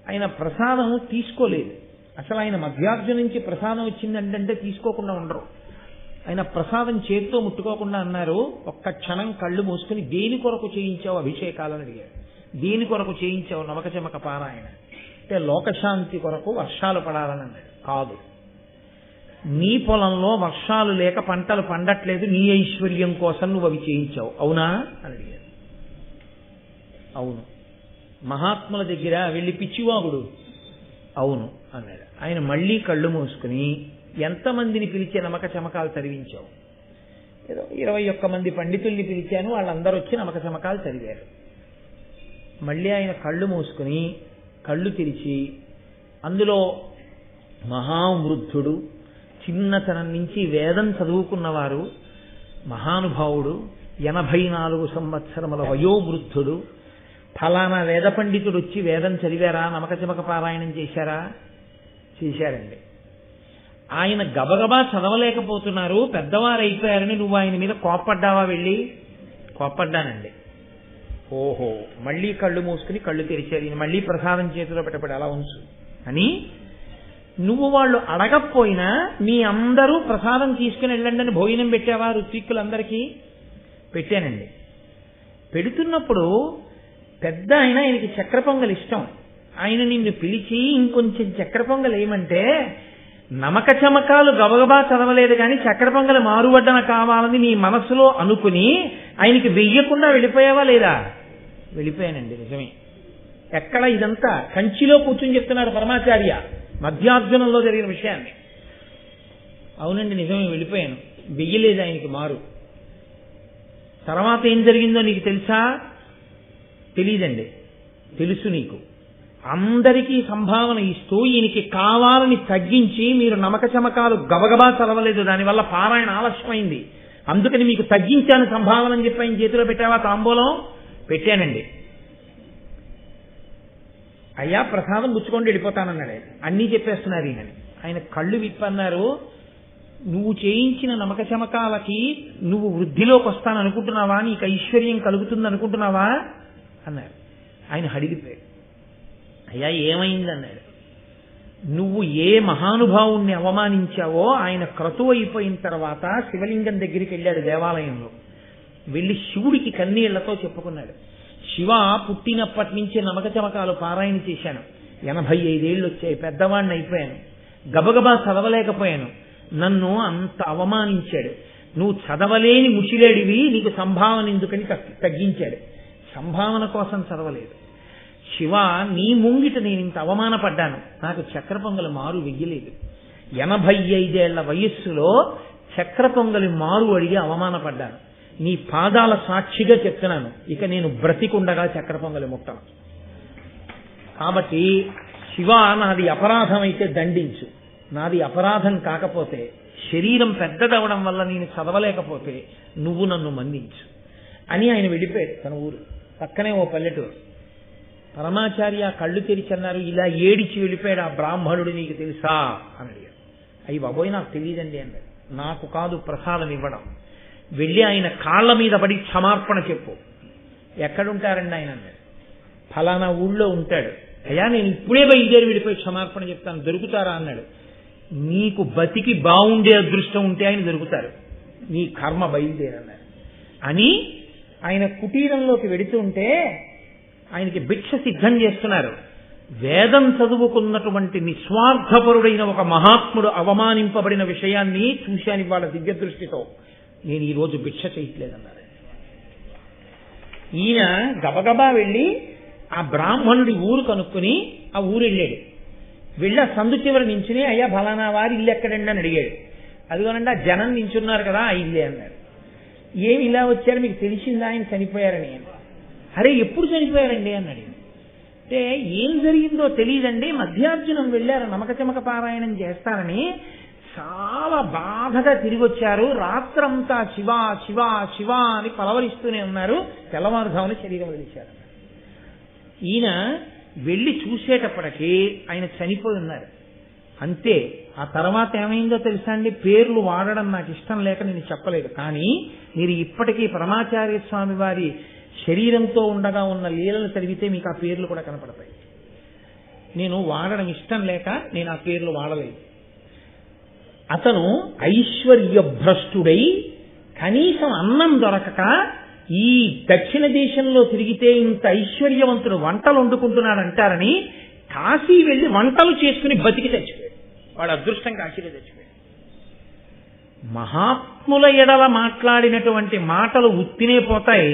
A: ఆయన ప్రసాదం తీసుకోలేదు. అసలు ఆయన మధ్యార్జున నుంచి ప్రసాదం వచ్చిందంటే తీసుకోకుండా ఉండరు. ఆయన ప్రసాదం చేతితో ముట్టుకోకుండా అన్నారు, ఒక్క క్షణం కళ్ళు మూసుకుని దేని కొరకు చేయించావు అభిషేకాలని అడిగారు. దేని కొరకు చేయించావు నమక చమక పారాయణ అంటే లోకశాంతి కొరకు, వర్షాలు పడాలని అన్నాడు. కాదు, నీ పొలంలో వర్షాలు లేక పంటలు పండట్లేదు, నీ ఐశ్వర్యం కోసం నువ్వు అవి చేయించావు, అవునా అని అడిగారు. అవును. మహాత్ముల దగ్గర వెళ్ళి పిచ్చివాగుడు, అవును అన్నాడు. ఆయన మళ్ళీ కళ్ళు మూసుకుని, ఎంతమందిని పిలిచే నమక చమకాలు చదివించావు? ఏదో 21 మంది పండితుల్ని పిలిచాను, వాళ్ళందరూ వచ్చి నమక చమకాలు చదివారు. మళ్ళీ ఆయన కళ్ళు మూసుకుని కళ్ళు తెరిచి, అందులో మహావృద్ధుడు, చిన్నతనం నుంచి వేదం చదువుకున్నవారు, మహానుభావుడు, 84 సంవత్సరముల వయోవృద్ధుడు, ఫలానా వేద పండితుడు వచ్చి వేదం చదివారా, నమక చమక పారాయణం చేశారా? చేశారండి. ఆయన గబగబా చదవలేకపోతున్నారు, పెద్దవారు అయిపోయారని నువ్వు ఆయన మీద కోప్పడ్డావా? వెళ్ళి కోప్పడ్డానండి. ఓహో, మళ్ళీ కళ్ళు మూసుకుని కళ్ళు తెరిచారు. ఈయన మళ్ళీ ప్రసాదం చేతిలో పెట్టబడి అలా ఉంచు అని, నువ్వు వాళ్ళు అడగకపోయినా మీ అందరూ ప్రసాదం తీసుకుని వెళ్ళండి అని భోజనం పెట్టావా ఋత్విక్కులందరికీ? పెట్టానండి. పెడుతున్నప్పుడు పెద్ద ఆయనకి చక్కెర పొంగల్ ఇష్టం. ఆయన నిన్ను పిలిచి ఇంకొంచెం చక్కెర పొంగల్ ఏమంటే, నమక చమకాలు గబగబా చదవలేదు కానీ చక్కెర పొంగల్ మారువడ్డన కావాలని నీ మనసులో అనుకుని ఆయనకి వెయ్యకుండా వెళ్ళిపోయావా లేదా? వెళ్ళిపోయానండి, నిజమే. ఎక్కడ ఇదంతా కంచిలో కూర్చుని చెప్తున్నాడు పరమాచార్య మధ్యార్జునంలో జరిగిన విషయాన్ని. అవునండి నిజమే, వెళ్ళిపోయాను. వెయ్యలేదు ఆయనకి మారు. తర్వాత ఏం జరిగిందో నీకు తెలుసా? తెలీదండి. తెలుసు నీకు. అందరికీ సంభావన ఇస్తూ ఈయనకి కావాలని తగ్గించి మీరు నమక చమకాలు గబగబా చదవలేదు, దానివల్ల పారాయణ ఆలస్యమైంది, అందుకని మీకు తగ్గించాను సంభావన అని చెప్పి ఆయన చేతిలో పెట్టావా తాంబూలం? పెట్టానండి. అయ్యా ప్రసాదం పుచ్చుకోండి వెళ్ళిపోతానన్నాడు. అన్నీ చెప్పేస్తున్నారు ఈయనని. ఆయన కళ్ళు విప్పన్నారు. నువ్వు చేయించిన నమక చమకాలకి నువ్వు వృద్ధిలోకి వస్తాననుకుంటున్నావా? నీకు ఐశ్వర్యం కలుగుతుంది అనుకుంటున్నావా అన్నారు. ఆయన హడిగిపోయాడు. అయ్యా ఏమైంది అన్నాడు. నువ్వు ఏ మహానుభావుణ్ణి అవమానించావో ఆయన క్రతువు అయిపోయిన తర్వాత శివలింగం దగ్గరికి వెళ్ళాడు దేవాలయంలో. వెళ్ళి శివుడికి కన్నీళ్లతో చెప్పుకున్నాడు, శివ పుట్టినప్పటి నుంచే నమక చమకాలు పారాయణ చేశాను, 85 ఏళ్ళు వచ్చాయి, పెద్దవాడిని అయిపోయాను, గబగబా చదవలేకపోయాను, నన్ను అంత అవమానించాడు, నువ్వు చదవలేని ముసిలేడివి, నీకు సంభావన ఎందుకని తగ్గించాడు. సంభావన కోసం చదవలేదు. శివ నీ ముంగిట నేను ఇంత అవమానపడ్డాను, నాకు చక్ర పొంగలి మారు వెయ్యలేదు. 85 ఏళ్ల వయస్సులో చక్ర పొంగలి మారు అడిగి అవమానపడ్డాను. నీ పాదాల సాక్షిగా చెప్తున్నాను, ఇక నేను బ్రతికుండగా చక్ర పొంగలి ముట్టను. కాబట్టి శివ నాది అపరాధం అయితే దండించు, నాది అపరాధం కాకపోతే, శరీరం పెద్దదవడం వల్ల నేను చదవలేకపోతే నువ్వు నన్ను మన్నించు అని ఆయన వెళ్ళిపోయాడు. తన ఊరు పక్కనే ఓ పల్లెటూరు. పరమాచార్య కళ్ళు తెరిచన్నారు. ఇలా ఏడిచి వెళ్ళిపోయాడు ఆ బ్రాహ్మణుడు, నీకు తెలుసా అని అడిగాడు. అయ్యి బాబోయ్ నాకు తెలియదండి అన్నాడు. నాకు కాదు ప్రసాదం ఇవ్వడం, వెళ్ళి ఆయన కాళ్ళ మీద పడి క్షమార్పణ చెప్పు. ఎక్కడుంటారండి ఆయన అన్నాడు. ఫలానా ఊళ్ళో ఉంటాడు. అయ్యా నేను ఇప్పుడే బయలుదేరి వెళ్ళిపోయి క్షమార్పణ చెప్తాను, దొరుకుతారా అన్నాడు. నీకు బతికి బాగుండే అదృష్టం ఉంటే ఆయన దొరుకుతారు, నీ కర్మ బయలుదేరన్నాడు అని ఆయన కుటీరంలోకి వెడుతుంటే ఆయనకి భిక్ష సిద్ధం చేస్తున్నారు. వేదం చదువుకున్నటువంటి నిస్వార్థపరుడైన ఒక మహాత్ముడు అవమానింపబడిన విషయాన్ని చూశాను వాళ్ళ దివ్య దృష్టితో, నేను ఈరోజు భిక్ష చేయట్లేదన్నారు. ఈయన గబగబా వెళ్ళి ఆ బ్రాహ్మణుడి ఊరు కనుక్కుని ఆ ఊరు వెళ్ళాడు. వెళ్ళి ఆ సందు చివరి నించుని, అయ్యా ఫలానా వారి ఇల్లు ఎక్కడండి అని అడిగాడు. అదిగోనండి ఆ జనం నించున్నారు కదా ఆ ఇల్లే అన్నాడు. ఏమి ఇలా వచ్చారు, మీకు తెలిసిందా ఆయన చనిపోయారని? అరే ఎప్పుడు చనిపోయారండి అన్నాడు. అంటే ఏం జరిగిందో తెలియదండి, మధ్యార్జునం వెళ్ళారు నమక చమక పారాయణం చేస్తారని, చాలా బాధగా తిరిగి వచ్చారు, రాత్రంతా శివ శివ శివ అని పలవరిస్తూనే ఉన్నారు, తెల్లవారుజామున శరీరం వదిలేశారు. ఈయన వెళ్ళి చూసేటప్పటికీ ఆయన చనిపోయి ఉన్నారు. అంతే. ఆ తర్వాత ఏమైందో తెలుసా అండి, పేర్లు వాడడం నాకు ఇష్టం లేక నేను చెప్పలేదు, కానీ మీరు ఇప్పటికీ పరమాచార్య స్వామి వారి శరీరంతో ఉండగా ఉన్న లీలలు చదివితే మీకు ఆ పేర్లు కూడా కనపడతాయి. నేను వాడడం ఇష్టం లేక నేను ఆ పేర్లు వాడలేదు. అతను ఐశ్వర్యభ్రష్టుడై కనీసం అన్నం దొరకక ఈ దక్షిణ దేశంలో తిరిగితే ఇంత ఐశ్వర్యవంతుడు వంటలు వండుకుంటున్నాడు అంటారని కాశీ వెళ్లి వంటలు చేసుకుని బతికి తెచ్చిపోయాడు. వాడు అదృష్టం కాశీలో తెచ్చిపోయాడు. మహాత్ముల ఎడల మాట్లాడినటువంటి మాటలు ఉత్తినే పోతాయి,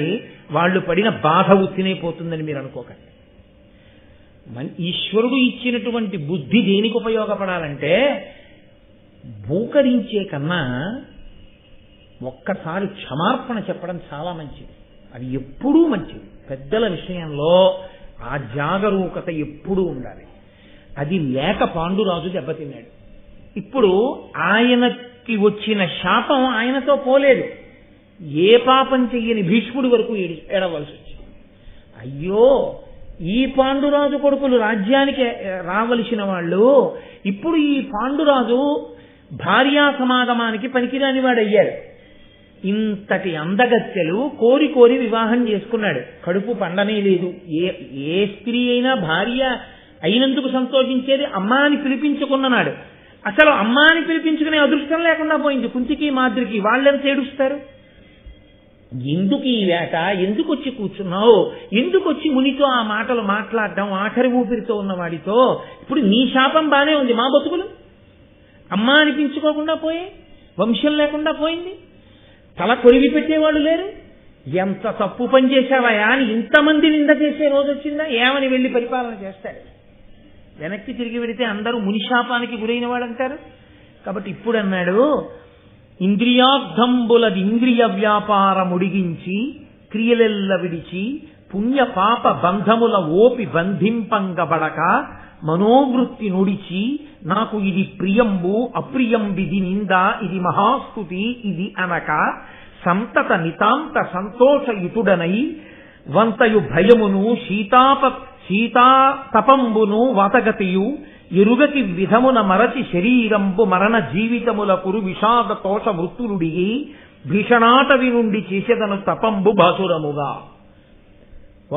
A: వాళ్ళు పడిన బాధ ఉత్తినే పోతుందని మీరు అనుకోకండి. ఈశ్వరుడు ఇచ్చినటువంటి బుద్ధి దేనికి ఉపయోగపడాలంటే, భూకరించే కన్నా ఒక్కసారి క్షమార్పణ చెప్పడం చాలా మంచిది. అది ఎప్పుడూ మంచిది. పెద్దల విషయంలో ఆ జాగరూకత ఎప్పుడూ ఉండాలి. అది లేక పాండురాజు దెబ్బతిన్నాడు. ఇప్పుడు ఆయనకి వచ్చిన శాపం ఆయనతో పోలేదు. ఏ పాపం చెయ్యని భీష్ముడి వరకు ఏడవలసి వచ్చింది. అయ్యో ఈ పాండురాజు కొడుకులు రాజ్యానికి రావలసిన వాళ్ళు ఇప్పుడు ఈ పాండురాజు భార్యా సమాగమానికి పనికిరాని వాడయ్యాడు. ఇంతటి అందగత్తెలు కోరి కోరి వివాహం చేసుకున్నాడు, కడుపు పండనే లేదు. ఏ స్త్రీ అయినా భార్య అయినందుకు సంతోషించేది అమ్మా అని పిలిపించుకున్నాడు. అసలు అమ్మా అని పిలిపించుకునే అదృష్టం లేకుండా పోయింది కుంతికి మాద్రికి. వాళ్ళెంత ఏడుస్తారు. ఎందుకు ఈ వేట, ఎందుకు వచ్చి కూర్చున్నావు, ఎందుకు వచ్చి మునితో ఆ మాటలు మాట్లాడడం, ఆఖరి ఊపిరితో ఉన్నవాడితో. ఇప్పుడు నీ శాపం బానే ఉంది, మా బతుకులు అమ్మా అనిపించుకోకుండా పోయాయి, వంశం లేకుండా పోయింది, తల కొరివి పెట్టేవాళ్ళు లేరు. ఎంత తప్పు పని చేశావయా అని ఇంతమంది నింద చేసే రోజు వచ్చిందా? ఏమని వెళ్ళి పరిపాలన చేస్తాడు? వెనక్కి తిరిగి వెడితే అందరూ మునిశాపానికి గురైన వాడు అంటారు. కాబట్టి ఇప్పుడు అన్నాడు, ఇంద్రియార్థంబులది ఇంద్రియ వ్యాపారముడిగించి క్రియలెల్ల విడిచి పుణ్య పాప బంధముల ఓపి బంధింపంగబడక మనోవృత్తి నుడిచి నాకు ఇది ప్రియంబు అప్రియం విధి నింద ఇది మహాస్తుతి ఇది అనక సంతత నితాంత సంతోషయుతుడనై వంతయు భయమును శీతాతపంబును వాతగతియు ఎరుగకి విధమున మరచి శరీరంబు మరణ జీవితముల కురు విషాద తోష వృత్తులుడిగి భీషణాటవి నుండి చేసేదను తపంబు బాసురముగా.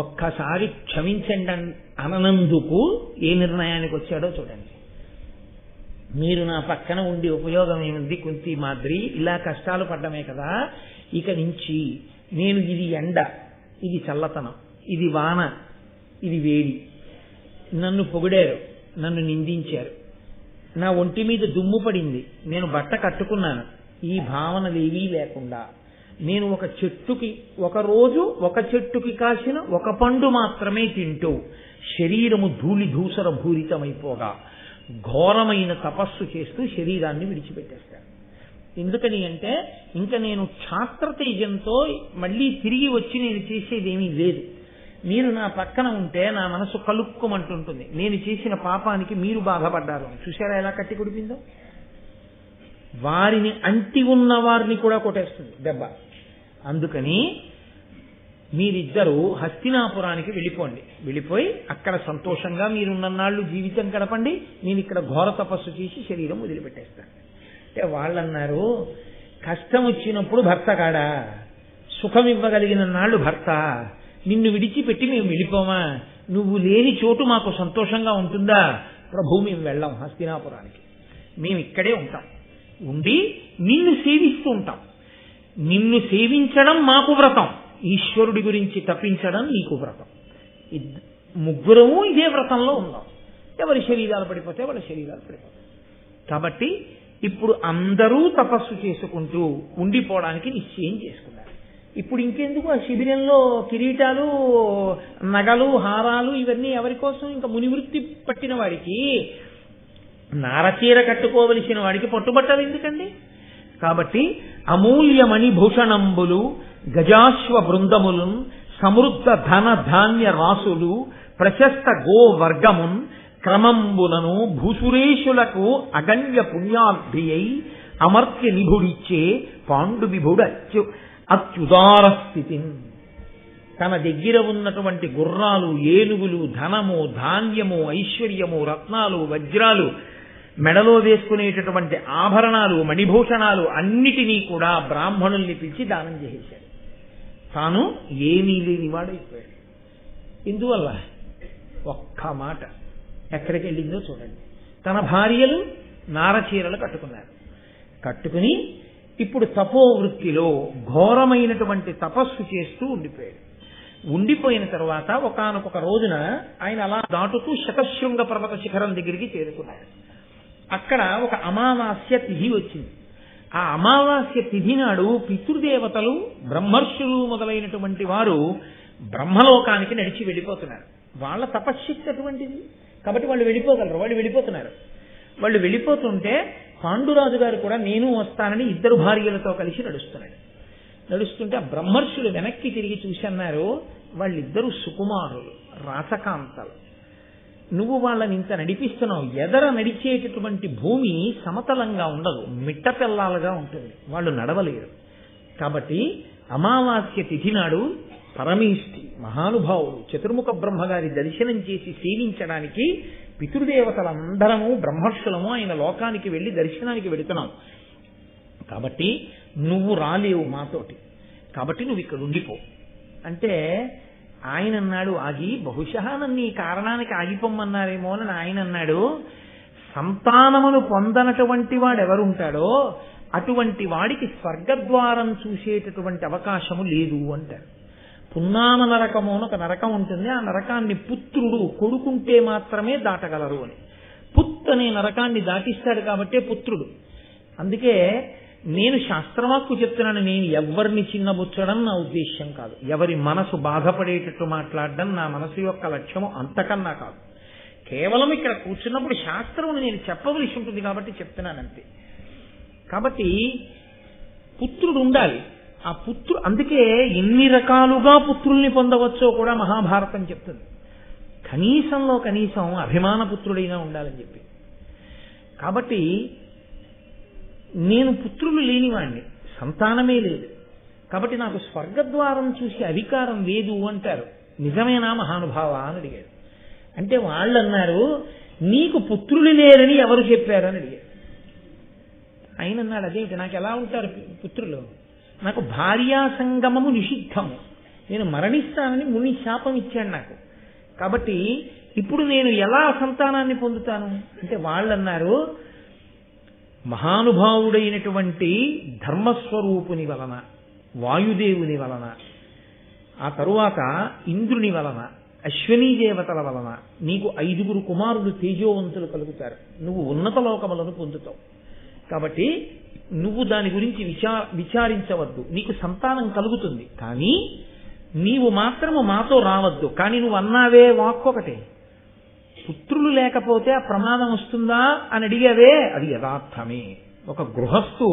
A: ఒక్కసారి క్షమించండి అనందుకు ఏ నిర్ణయానికి వచ్చాడో చూడండి. మీరు నా పక్కన ఉండి ఉపయోగం ఏముంది కుంతి మాద్రి, ఇలా కష్టాలు పడ్డమే కదా, ఇక నుంచి నేను ఇది ఎండ, ఇది చల్లతనం, ఇది వాన, ఇది వేడి, నన్ను పొగిడారు, నన్ను నిందించారు, నా ఒంటి మీద దుమ్ము పడింది, నేను బట్ట కట్టుకున్నాను, ఈ భావనలేవీ లేకుండా నేను ఒక చెట్టుకి ఒకరోజు ఒక చెట్టుకి కాసిన ఒక పండు మాత్రమే తింటూ శరీరము ధూళి ధూసర భూరితమైపోగా ఘోరమైన తపస్సు చేస్తూ శరీరాన్ని విడిచిపెట్టేస్తాను. ఎందుకని అంటే ఇంకా నేను క్షాత్రతేజంతో మళ్ళీ తిరిగి వచ్చి నేను చేసేదేమీ లేదు. మీరు నా పక్కన ఉంటే నా మనసు కలుక్కుమంటుంటుంది, నేను చేసిన పాపానికి మీరు బాధపడ్డారు. చూసారా ఎలా కట్టి కుడిపిందో? వారిని అంటి ఉన్న వారిని కూడా కొట్టేస్తుంది దెబ్బ. అందుకని మీరిద్దరూ హస్తినాపురానికి వెళ్ళిపోండి, వెళ్ళిపోయి అక్కడ సంతోషంగా మీరున్నన్నాళ్ళు జీవితం గడపండి, నేను ఇక్కడ ఘోర తపస్సు చేసి శరీరం వదిలిపెట్టేస్తాను. అంటే వాళ్ళన్నారు, కష్టం వచ్చినప్పుడు భర్త కాడా, సుఖం ఇవ్వగలిగిన నాళ్ళు భర్త, నిన్ను విడిచిపెట్టి మేము వెళ్ళిపోమా, నువ్వు లేని చోటు మాకు సంతోషంగా ఉంటుందా? ప్రభు మేము వెళ్ళాం హస్తినాపురానికి, మేము ఇక్కడే ఉంటాం, ఉండి నిన్ను సేవిస్తూ ఉంటాం. నిన్ను సేవించడం మాకు వ్రతం, ఈశ్వరుడి గురించి తప్పించడం నీకు వ్రతం. ముగ్గురము ఇదే వ్రతంలో ఉన్నాం. ఎవరి శరీరాలు పడిపోతే వాళ్ళ శరీరాలు పడిపోతాయి. కాబట్టి ఇప్పుడు అందరూ తపస్సు చేసుకుంటూ ఉండిపోవడానికి నిశ్చయం చేసుకున్నారు. ఇప్పుడు ఇంకెందుకు ఆ శిబిరంలో కిరీటాలు, నగలు, హారాలు ఇవన్నీ ఎవరి కోసం? ఇంకా మునివృత్తి పట్టిన వాడికి, నారచీర కట్టుకోవలసిన వాడికి పట్టుబట్టలు ఎందుకండి? కాబట్టి అమూల్యమణి భూషణంబులు గజాశ్వ బృందములు సమృద్ధ ధన ధాన్య రాసులు ప్రశస్త గో వర్గమున్ క్రమంబులను భూసురేషులకు అగణ్య పుణ్యార్థి అయి అమర్త్య నిభుడిచ్చే పాండు విభుడు అత్యుదార స్థితి. తన దగ్గర ఉన్నటువంటి గుర్రాలు, ఏనుగులు, ధనము, ధాన్యము, ఐశ్వర్యము, రత్నాలు, వజ్రాలు, మెడలో వేసుకునేటటువంటి ఆభరణాలు, మణిభూషణాలు అన్నిటినీ కూడా బ్రాహ్మణుల్ని పిలిచి దానం చేసేశాడు. తాను ఏమీ లేనివాడైపోయాడు. ఇందువల్ల ఒక్క మాట ఎక్కడికి వెళ్ళిందో చూడండి. తన భార్యలు నారచీరలు కట్టుకున్నారు. కట్టుకుని ఇప్పుడు తపోవృత్తిలో ఘోరమైనటువంటి తపస్సు చేస్తూ ఉండిపోయాడు. ఉండిపోయిన తర్వాత ఒకానొక రోజున ఆయన అలా దాటుతూ శతశృంగ పర్వత శిఖరం దగ్గరికి చేరుకున్నాడు. అక్కడ ఒక అమావాస్య తిథి వచ్చింది. ఆ అమావాస్య తిథి నాడు పితృదేవతలు, బ్రహ్మర్షులు మొదలైనటువంటి వారు బ్రహ్మలోకానికి నడిచి వెళ్ళిపోతున్నారు. వాళ్ళ తపశ్శక్తి అటువంటిది కాబట్టి వాళ్ళు వెళ్ళిపోగలరు. వాళ్ళు వెళ్ళిపోతున్నారు. వాళ్ళు వెళ్ళిపోతుంటే పాండురాజు గారు కూడా నేను వస్తానని ఇద్దరు భార్యలతో కలిసి నడుస్తున్నాడు. నడుస్తుంటే ఆ బ్రహ్మర్షులు వెనక్కి తిరిగి చూసి అన్నారు, వాళ్ళిద్దరూ సుకుమారులు, రాచకాంతలు, నువ్వు వాళ్ళని ఇంత నడిపిస్తున్నావు. ఎదర నడిచేటటువంటి భూమి సమతలంగా ఉండదు, మిట్టపెల్లాలుగా ఉంటుంది, వాళ్ళు నడవలేరు. కాబట్టి అమావాస్య తిథి నాడు పరమేష్ఠి మహానుభావుడు చతుర్ముఖ బ్రహ్మగారి దర్శనం చేసి సేవించడానికి పితృదేవతలందరము బ్రహ్మర్షులము ఆయన లోకానికి వెళ్లి దర్శనానికి వెళుతున్నాం. కాబట్టి నువ్వు రాలేవు మాతోటి, కాబట్టి నువ్వు ఇక్కడ ఉండిపో అంటే ఆయన అన్నాడు, ఆగి బహుశా నన్ను ఈ కారణానికి ఆగిపోమ్మన్నారేమో అని ఆయన అన్నాడు, సంతానమును పొందనటువంటి వాడు ఎవరుంటాడో అటువంటి వాడికి స్వర్గద్వారం చూసేటటువంటి అవకాశము లేదు అంటారు. పున్నామ నరకము అని ఒక నరకం ఉంటుంది. ఆ నరకాన్ని పుత్రుడు కొడుకుంటే మాత్రమే దాటగలరు అని. పుత్ అనే నరకాన్ని దాటిస్తాడు కాబట్టే పుత్రుడు. అందుకే నేను శాస్త్రవాక్కు చెప్తున్నాను, నేను ఎవరిని చిన్నబుచ్చడం నా ఉద్దేశ్యం కాదు, ఎవరి మనసు బాధపడేటట్టు మాట్లాడడం నా మనసు యొక్క లక్ష్యము అంతకన్నా కాదు. కేవలం ఇక్కడ కూర్చున్నప్పుడు శాస్త్రమును నేను చెప్పవలసి ఉంటుంది కాబట్టి చెప్తున్నానంతే. కాబట్టి పుత్రుడు ఉండాలి. ఆ అందుకే ఎన్ని రకాలుగా పుత్రుల్ని పొందవచ్చో కూడా మహాభారతం చెప్తుంది. కనీసంలో కనీసం అభిమాన పుత్రుడైనా ఉండాలని చెప్పి. కాబట్టి నేను పుత్రులు లేనివాణ్ణి, సంతానమే లేదు, కాబట్టి నాకు స్వర్గద్వారం చూసి అధికారం లేదు అంటారు. నిజమేనా మహానుభావ అని అడిగాడు. అంటే వాళ్ళు అన్నారు, నీకు పుత్రులు లేరని ఎవరు చెప్పారని అడిగారు. ఆయన అన్నాడు, అదేంటి నాకు ఎలా ఉంటారు పుత్రులు, నాకు భార్యా సంగమము నిషిద్ధము, నేను మరణిస్తానని ముని శాపం ఇచ్చాడు నాకు, కాబట్టి ఇప్పుడు నేను ఎలా సంతానాన్ని పొందుతాను అంటే వాళ్ళు అన్నారు, మహానుభావుడైనటువంటి ధర్మస్వరూపుని వలన, వాయుదేవుని వలన, ఆ తరువాత ఇంద్రుని వలన, అశ్వనీ దేవతల వలన నీకు 5 కుమారులు తేజోవంతులు కలుగుతారు, నువ్వు ఉన్నత లోకములను పొందుతావు, కాబట్టి నువ్వు దాని గురించి విచారించవద్దు, నీకు సంతానం కలుగుతుంది, కానీ నీవు మాత్రము మాతో రావద్దు. కానీ నువ్వు అన్నావే వాక్కొకటే, పుత్రులు లేకపోతే ఆ ప్రమాదం వస్తుందా అని అడిగావే, అది యథార్థమే. ఒక గృహస్థు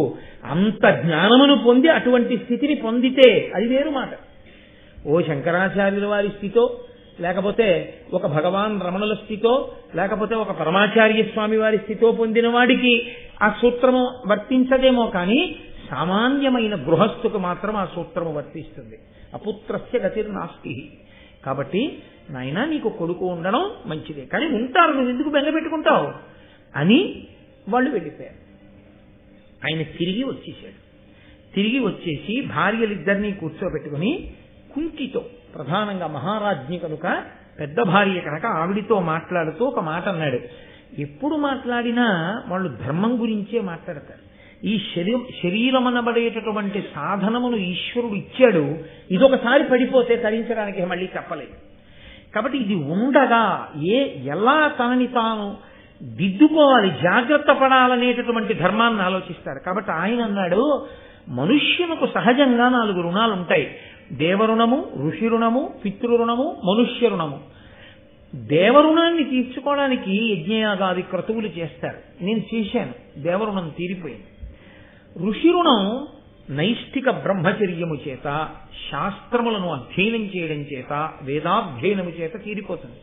A: అంత జ్ఞానమును పొంది అటువంటి స్థితిని పొందితే అది వేరు మాట. ఓ శంకరాచార్యుల వారి స్థితో, లేకపోతే ఒక భగవాన్ రమణుల స్థితో, లేకపోతే ఒక పరమాచార్య స్వామి వారి స్థితో పొందిన వాడికి ఆ సూత్రము వర్తించదేమో, కానీ సామాన్యమైన గృహస్థుకు మాత్రం ఆ సూత్రము వర్తిస్తుంది. అపుత్రస్య గతిర్నాస్తి. కాబట్టి నాయనా నీకు కొడుకు ఉండడం మంచిదే, కానీ ఉంటారు, నువ్వు ఎందుకు బెంగ పెట్టుకుంటావు అని వాళ్ళు వెళ్ళిపోయారు. ఆయన తిరిగి వచ్చేసాడు. తిరిగి వచ్చేసి భార్యలిద్దరినీ కూర్చోబెట్టుకుని కుంతితో, ప్రధానంగా మహారాజ్ఞి కనుక పెద్ద భార్య కనుక ఆవిడితో మాట్లాడుతూ ఒక మాట అన్నాడు. ఎప్పుడు మాట్లాడినా వాళ్ళు ధర్మం గురించే మాట్లాడతారు. ఈ శరీరమనబడేటటువంటి సాధనమును ఈశ్వరుడు ఇచ్చాడు, ఇదొకసారి పడిపోతే తరించడానికి మళ్ళీ చెప్పలేదు. కాబట్టి ఇది ఉండగా ఎలా తనని తాను దిద్దుకోవాలి, జాగ్రత్త పడాలనేటటువంటి ధర్మాన్ని ఆలోచిస్తారు. కాబట్టి ఆయన అన్నాడు, మనుష్యునకు సహజంగా 4 రుణాలు ఉంటాయి, దేవరుణము, ఋషి ఋణము, పితృరుణము, మనుష్య రుణము. దేవరుణాన్ని తీర్చుకోవడానికి యజ్ఞయాగాది క్రతువులు చేస్తారు, నేను చేశాను, దేవరుణం తీరిపోయింది. ఋషి రుణం నైష్ఠిక బ్రహ్మచర్యము చేత, శాస్త్రములను అధ్యయనం చేయడం చేత, వేదాధ్యయనము చేత తీరిపోతుంది.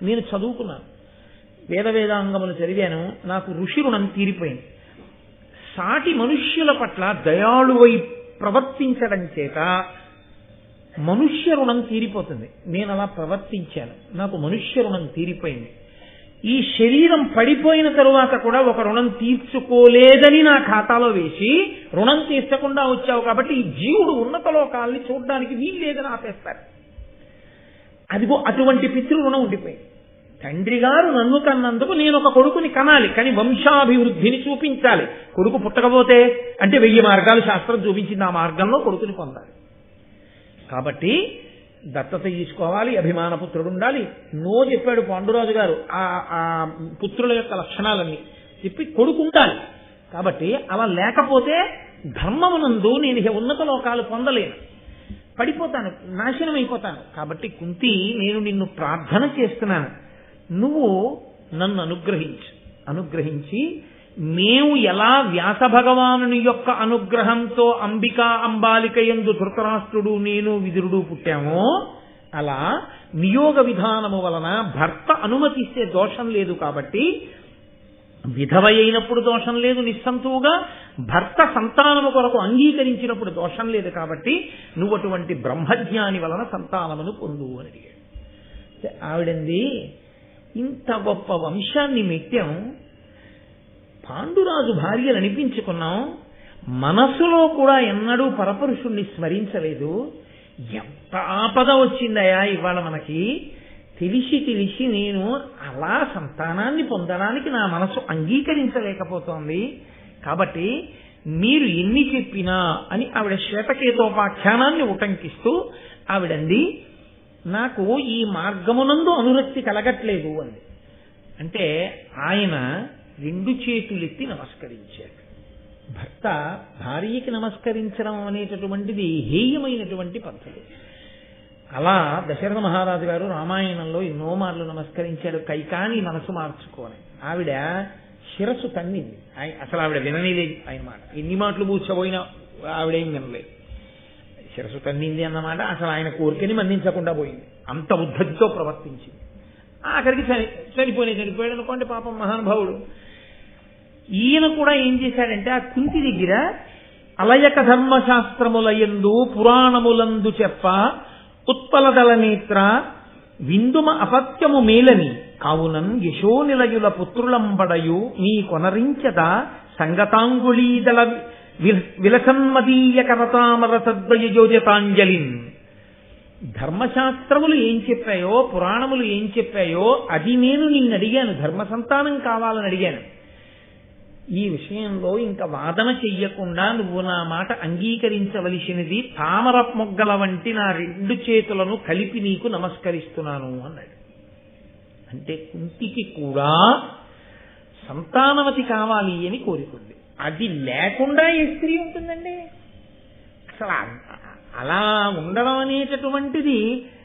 A: నేను చదువుకున్నాను, వేదాంగములు చదివాను, నాకు ఋషి రుణం తీరిపోయింది. సాటి మనుష్యుల పట్ల దయాళువై ప్రవర్తించడం చేత మనుష్య రుణం తీరిపోతుంది. నేను అలా ప్రవర్తించాను, నాకు మనుష్య రుణం తీరిపోయింది. ఈ శరీరం పడిపోయిన తరువాత కూడా ఒక రుణం తీర్చుకోలేదని నా ఖాతాలో వేసి రుణం తీర్చకుండా వచ్చావు, కాబట్టి ఈ జీవుడు ఉన్నత లోకాల్ని చూడడానికి వీలు లేదని ఆపేస్తారు. అదిగో అటువంటి పితృ రుణం ఉండిపోయింది. తండ్రి గారు నన్ను కన్నందుకు నేను ఒక కొడుకుని కనాలి, కానీ వంశాభివృద్ధిని చూపించాలి. కొడుకు పుట్టకపోతే అంటే 1000 మార్గాలు శాస్త్రం చూపించింది, ఆ మార్గంలో కొడుకుని పొందాలి. కాబట్టి దత్తత తీసుకోవాలి, అభిమాన పుత్రుడు ఉండాలి. చెప్పాడు పాండురాజు గారు ఆ పుత్రుల యొక్క లక్షణాలన్నీ చెప్పి, కొడుకు ఉండాలి. కాబట్టి అలా లేకపోతే ధర్మమునందు నేను ఉన్నత లోకాలు పొందలేను, పడిపోతాను, నాశనం అయిపోతాను. కాబట్టి కుంతి, నేను నిన్ను ప్రార్థన చేస్తున్నాను, నువ్వు నన్ను అనుగ్రహించి మేము ఎలా వ్యాస భగవానుని యొక్క అనుగ్రహంతో అంబాలిక యందు ధృతరాష్ట్రుడు, నేను, విదురుడు పుట్టామో, అలా నియోగ విధానము వలన భర్త అనుమతిస్తే దోషం లేదు. కాబట్టి విధవ అయినప్పుడు దోషం లేదు నిస్సంతువుగా, భర్త సంతానము కొరకు అంగీకరించినప్పుడు దోషం లేదు. కాబట్టి నువ్వు అటువంటి బ్రహ్మజ్ఞాని వలన సంతానమును పొందు అని అడిగాడు. ఆవిడంది, ఇంత గొప్ప వంశాన్ని మెట్టాం, పాండురాజు భార్యలు అనిపించుకున్నాం, మనసులో కూడా ఎన్నడూ పరపురుషుణ్ణి స్మరించలేదు, ఎంత ఆపద వచ్చిందయా ఇవాళ మనకి, తెలిసి నేను అలా సంతానాన్ని పొందడానికి నా మనసు అంగీకరించలేకపోతోంది. కాబట్టి మీరు ఎన్ని చెప్పినా అని ఆవిడ శ్వేతకేతోపాఖ్యానాన్ని ఉటంకిస్తూ ఆవిడంది, నాకు ఈ మార్గమునందు అనురక్తి కలగట్లేదు అంది. అంటే ఆయన 2 చేతులెత్తి నమస్కరించాడు. భర్త భార్యకి నమస్కరించడం అనేటటువంటిది హేయమైనటువంటి పద్ధతి. అలా దశరథ మహారాజు గారు రామాయణంలో ఎన్నో మార్లు నమస్కరించాడు, కైకాని మనసు మార్చుకోని. ఆవిడ శిరస్సు తన్నింది. అసలు ఆవిడ విననేలేదు ఆయన మాట. ఎన్ని మాటలు పూడ్చబోయినా ఆవిడేం వినలేదు. శిరస్సు తన్నింది అన్నమాట అసలు ఆయన కోరికని మన్నించకుండా పోయింది. అంత ఉద్ధతితో ప్రవర్తించింది. ఆఖరికి చనిపోయాడు అనుకోండి పాపం మహానుభావుడు. ఈయన కూడా ఏం చేశాడంటే ఆ కుంతి దగ్గర అలయక ధర్మశాస్త్రములయందు పురాణములందు చెప్ప ఉత్పలదల నేత్ర విందుమ అపత్యము మేలని కావునన్ యశోనిలయుల పుత్రులంబడయు నీ కొనరించద సంగతాంగుళీదల విలసన్మదీయ కరతామర తద్వయ యోజతాంజలిన్. ధర్మశాస్త్రములు ఏం చెప్పాయో పురాణములు ఏం చెప్పాయో అది నేను నిన్ను అడిగాను. ధర్మ సంతానం కావాలని అడిగాను. ఈ విషయంలో ఇంకా వాదన చెయ్యకుండా నువ్వు నా మాట అంగీకరించవలసినది తామర మొగ్గల వంటి నా 2 చేతులను కలిపి నీకు నమస్కరిస్తున్నాను అన్నాడు. అంటే కుంతికి కూడా సంతానవతి కావాలి అని కోరుకుంది. అది లేకుండా ఏ స్త్రీ ఉంటుందండి? అసలు అలా ఉండడం అనేటటువంటిది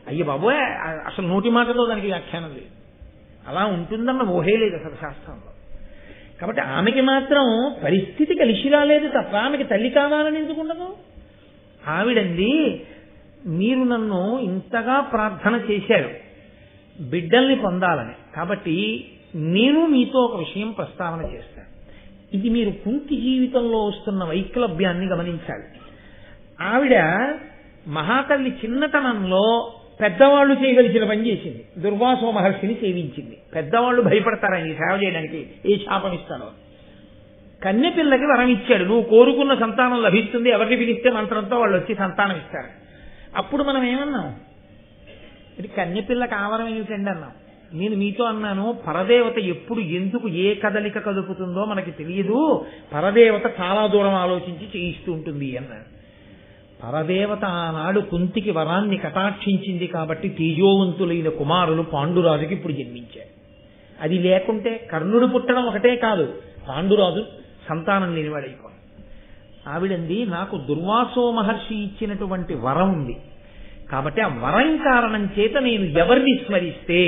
A: అయ్య బాబోయ్ అసలు నోటి మాటలో దానికి వ్యాఖ్యానం లేదు. అలా ఉంటుందన్న ఊహే లేదు అసలు శాస్త్రంలో. కాబట్టి ఆమెకి మాత్రం పరిస్థితి కలిసి రాలేదు తప్ప ఆమెకి తల్లి కావాలని ఎందుకు ఉండదు? ఆవిడంది మీరు నన్ను ఇంతగా ప్రార్థన చేశారు బిడ్డల్ని పొందాలని, కాబట్టి నేను మీతో ఒక విషయం ప్రస్తావన చేస్తాను. ఇది మీరు కుంతి జీవితంలో వస్తున్న వైక్లభ్యాన్ని గమనించాలి. ఆవిడ మహాతల్లి చిన్నతనంలో పెద్దవాళ్ళు చేయగలిసిన పని చేసింది. దుర్వాసో మహర్షిని సేవించింది. పెద్దవాళ్ళు భయపడతారని సేవ చేయడానికి ఏ శాపం ఇస్తాడో. కన్యపిల్లకి వరం ఇచ్చాడు, నువ్వు కోరుకున్న సంతానం లభిస్తుంది, ఎవరిని పిలిస్తే మంత్రంతో వాళ్ళు వచ్చి సంతానం ఇస్తారు. అప్పుడు మనం ఏమన్నాం? ఇది కన్యపిల్లకి ఆవరం ఏమిటండి అన్నాం. నేను మీతో అన్నాను పరదేవత ఎప్పుడు ఎందుకు ఏ కదలిక కదుపుతుందో మనకి తెలియదు, పరదేవత చాలా దూరం ఆలోచించి చేయిస్తూ ఉంటుంది అన్నాడు. పరదేవత ఆనాడు కుంతికి వరాన్ని కటాక్షించింది కాబట్టి తేజోవంతులైన కుమారులు పాండురాజుకి ఇప్పుడు జన్మించారు. అది లేకుంటే కర్ణుడు పుట్టడం ఒకటే కాదు, పాండురాజు సంతానం లేనివాడైపోయి. ఆవిడంది నాకు దుర్వాసో మహర్షి ఇచ్చినటువంటి వరం ఉంది కాబట్టి ఆ వరం కారణం చేత నేను ఎవరిని స్మరిస్తే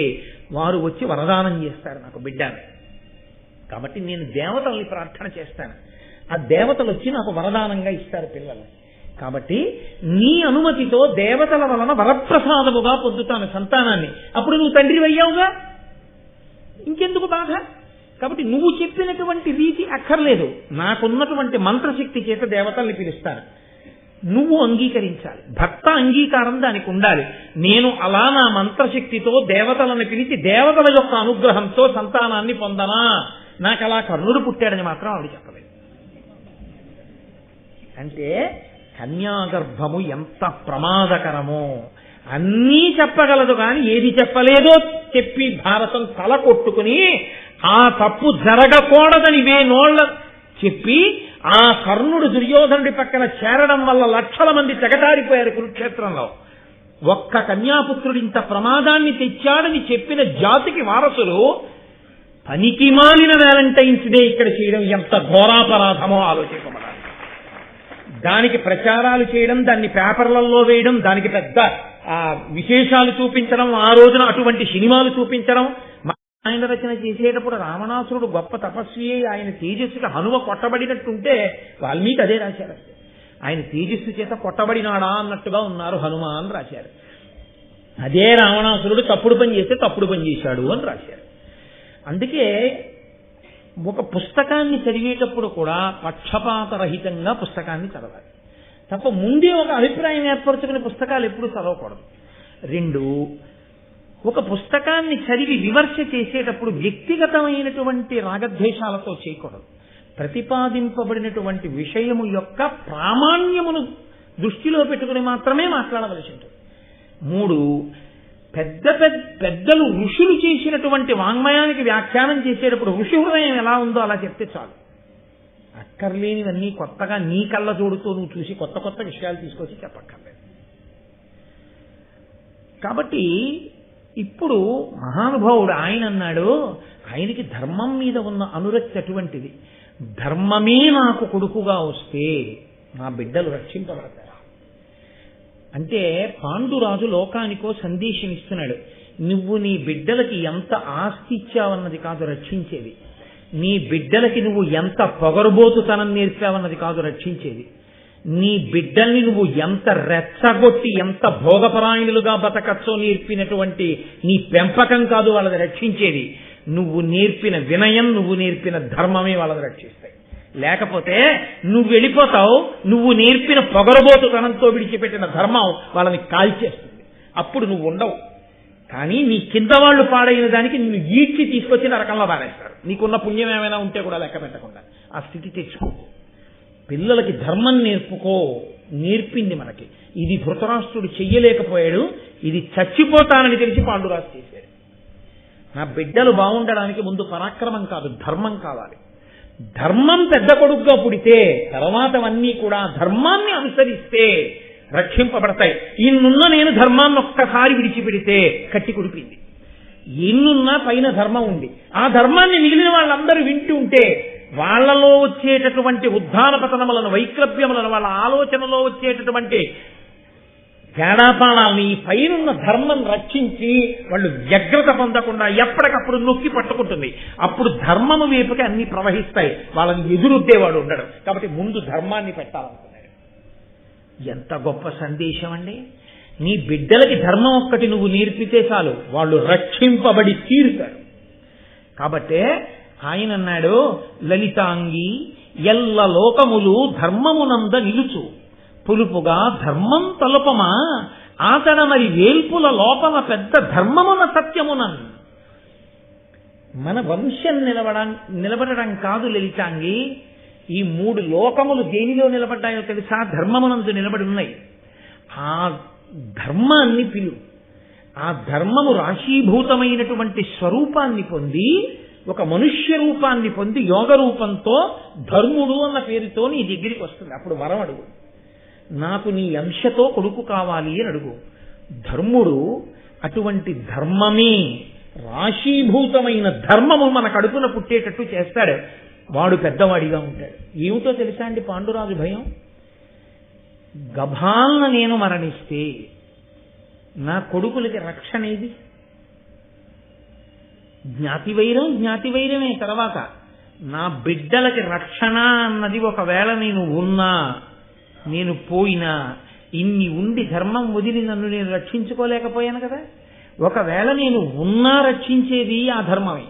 A: వారు వచ్చి వరదానం చేస్తారు నాకు బిడ్డని. కాబట్టి నేను దేవతల్ని ప్రార్థన చేస్తాను, ఆ దేవతలు వచ్చి నాకు వరదానంగా ఇస్తారు పిల్లలు. కాబట్టి నీ అనుమతితో దేవతల వలన వరప్రసాదముగా పొందుతాను సంతానాన్ని. అప్పుడు నువ్వు తండ్రి అయ్యావుగా, ఇంకెందుకు బాధ? కాబట్టి నువ్వు చెప్పినటువంటి రీతి అక్కర్లేదు, నాకున్నటువంటి మంత్రశక్తి చేత దేవతల్ని పిలుస్తాను. నువ్వు అంగీకరించాలి, భర్త అంగీకారం దానికి ఉండాలి. నేను అలా నా మంత్రశక్తితో దేవతలను పిలిచి దేవతల యొక్క అనుగ్రహంతో సంతానాన్ని పొందనా? నాకు అలా కర్ణుడు పుట్టాడని మాత్రం ఆవిడ చెప్పలేదు. అంటే కన్యాగర్భము ఎంత ప్రమాదకరమో అన్నీ చెప్పగలదు కానీ ఏది చెప్పలేదో చెప్పి భారతం తల కొట్టుకుని ఆ తప్పు జరగకూడదని వేనోళ్ల చెప్పి ఆ కర్ణుడు దుర్యోధనుడి పక్కన చేరడం వల్ల లక్షల మంది తెగటారిపోయారు కురుక్షేత్రంలో. ఒక్క కన్యాపుత్రుడు ఇంత ప్రమాదాన్ని తెచ్చాడని చెప్పిన జాతికి వారసులు పనికి మాలిన వ్యాలంటైన్స్ డే ఇక్కడ చేయడం ఎంత ఘోరాపరాధమో ఆలోచించమన్నారు. దానికి ప్రచారాలు చేయడం, దాన్ని పేపర్లలో వేయడం, దానికి పెద్ద విశేషాలు చూపించడం, ఆ రోజున అటువంటి సినిమాలు చూపించడం. ఆయన రచన చేసేటప్పుడు రావణాసురుడు గొప్ప తపస్వి, ఆయన తేజస్సుకి హనుమ కొట్టబడినట్టుంటే వాల్మీకి అదే రాశారు. ఆయన తేజస్సు చేత కొట్టబడినాడా అన్నట్టుగా ఉన్నారు హనుమ అని రాశారు. అదే రావణాసురుడు తప్పుడు పని చేస్తే తప్పుడు పని చేశాడు అని రాశారు. అందుకే ఒక పుస్తకాన్ని చదివేటప్పుడు కూడా పక్షపాతరహితంగా పుస్తకాన్ని చదవాలి తప్ప ముందే ఒక అభిప్రాయం ఏర్పరచుకునే పుస్తకాలు ఎప్పుడూ చదవకూడదు. 2, ఒక పుస్తకాన్ని చదివి విమర్శ చేసేటప్పుడు వ్యక్తిగతమైనటువంటి రాగద్వేషాలతో చేయకూడదు. ప్రతిపాదింపబడినటువంటి విషయము యొక్క ప్రామాణ్యమును దృష్టిలో పెట్టుకుని మాత్రమే మాట్లాడవలసి ఉంటుంది. 3, పెద్దలు ఋషులు చేసినటువంటి వాంగ్మయానికి వ్యాఖ్యానం చేసేటప్పుడు ఋషి హృదయం ఎలా ఉందో అలా చెప్తే చాలు. అక్కర్లేనివన్నీ కొత్తగా నీ కళ్ళ జోడుతో నువ్వు చూసి కొత్త కొత్త విషయాలు తీసుకొచ్చి చెప్పక్కర్లేదు. కాబట్టి ఇప్పుడు మహానుభావుడు ఆయన అన్నాడు, ఆయనకి ధర్మం మీద ఉన్న అనురక్తి అటువంటిది. ధర్మమే నాకు కొడుకుగా వస్తే నా బిడ్డలు రక్షింపబడతారు. అంటే పాండురాజు లోకానికో సందేశం ఇస్తున్నాడు, నువ్వు నీ బిడ్డలకి ఎంత ఆస్తి ఇచ్చావన్నది కాదు రక్షించేది, నీ బిడ్డలకి నువ్వు ఎంత పొగరుబోతుతనం నేర్పావన్నది కాదు రక్షించేది. నీ బిడ్డల్ని నువ్వు ఎంత రెచ్చగొట్టి ఎంత భోగపరాయణులుగా బతకచ్చో నేర్పినటువంటి నీ పెంపకం కాదు వాళ్ళని రక్షించేది. నువ్వు నేర్పిన వినయం, నువ్వు నేర్పిన ధర్మమే వాళ్ళని రక్షిస్తాయి. లేకపోతే నువ్వు వెళ్ళిపోతావు, నువ్వు నేర్పిన పొగరబోతుతనంతో విడిచిపెట్టిన ధర్మం వాళ్ళని కాల్చేస్తుంది. అప్పుడు నువ్వు ఉండవు. కానీ నీ కింద వాళ్ళు పాడైన దానికి నిన్ను ఈడ్చి తీసుకొచ్చి నరకంలో పారేస్తారు. నీకున్న పుణ్యం ఏమైనా ఉంటే కూడా లెక్క పెట్టకుండా ఆ స్థితి తెచ్చుకో. పిల్లలకి ధర్మం నేర్పుకో. నేర్పింది మనకి. ఇది ధృతరాష్ట్రుడు చెయ్యలేకపోయాడు, ఇది చచ్చిపోతానని తెలిసి పాండురాజు చేశాడు. నా బిడ్డలు బాగుండడానికి ముందు పరాక్రమం కాదు, ధర్మం కావాలి. ధర్మం పెద్ద కొడుకుగా పుడితే తర్వాతవన్నీ కూడా ధర్మాన్ని అనుసరిస్తే రక్షింపబడతాయి. ఇన్నున్న నేను ధర్మాన్ని ఒక్కసారి విడిచిపెడితే కట్టి కుడిపింది. ఎన్నున్నా పైన ధర్మం ఉంది. ఆ ధర్మాన్ని మిగిలిన వాళ్ళందరూ వింటూ ఉంటే వాళ్లలో వచ్చేటటువంటి ఉద్ధాన పతనములను, వైక్లభ్యములను, వాళ్ళ ఆలోచనలో వచ్చేటటువంటి తేడాపాళాలని ఈ పైనున్న ధర్మం రక్షించి వాళ్ళు వ్యగ్రత పొందకుండా ఎప్పటికప్పుడు నొక్కి పట్టుకుంటుంది. అప్పుడు ధర్మము వైపుకి అన్ని ప్రవహిస్తాయి. వాళ్ళని ఎదురుద్దేవాడు ఉండడు. కాబట్టి ముందు ధర్మాన్ని పెట్టాలనుకున్నాడు. ఎంత గొప్ప సందేశం అండి! నీ బిడ్డలకి ధర్మం ఒక్కటి నువ్వు నేర్పితే చాలు, వాళ్ళు రక్షింపబడి తీరుతారు. కాబట్టే ఆయన అన్నాడు, లలితాంగి ఎల్ల లోకములు ధర్మమునంద నిలుచు, పులుపుగా ధర్మం తలుపమా ఆతడ మరి వేల్పుల లోపల పెద్ద ధర్మమున సత్యమునన్. మన వంశం నిలబడడం కాదు లలితాంగి. ఈ 3 లోకములు దేనిలో నిలబడ్డాయో తెలుసా? ధర్మమునందు నిలబడి ఉన్నాయి. ఆ ధర్మాన్ని పిలు. ఆ ధర్మము రాశీభూతమైనటువంటి స్వరూపాన్ని పొంది, ఒక మనుష్య రూపాన్ని పొంది యోగ రూపంతో ధర్ముడు అన్న పేరుతో నీ దగ్గరికి వస్తుంది. అప్పుడు వరం అడుగు, నాకు నీ అంశతో కొడుకు కావాలి అని అడుగు. ధర్ముడు అటువంటి ధర్మమే, రాశీభూతమైన ధర్మము మన కడుపున పుట్టేటట్టు చేస్తాడు. వాడు పెద్దవాడిగా ఉంటాడు. ఏమిటో తెలుసా అండి పాండురాజు భయం? గభాలన నేను మరణిస్తే నా కొడుకులకి రక్షణ ఏది? జ్ఞాతివైరమే. తర్వాత నా బిడ్డలకి రక్షణ అన్నది ఒకవేళ నేను ఉన్నా, నేను పోయినా, ఇన్ని ఉండి ధర్మం వదిలి నన్ను నేను రక్షించుకోలేకపోయాను కదా. ఒకవేళ నేను ఉన్నా రక్షించేది ఆ ధర్మమే,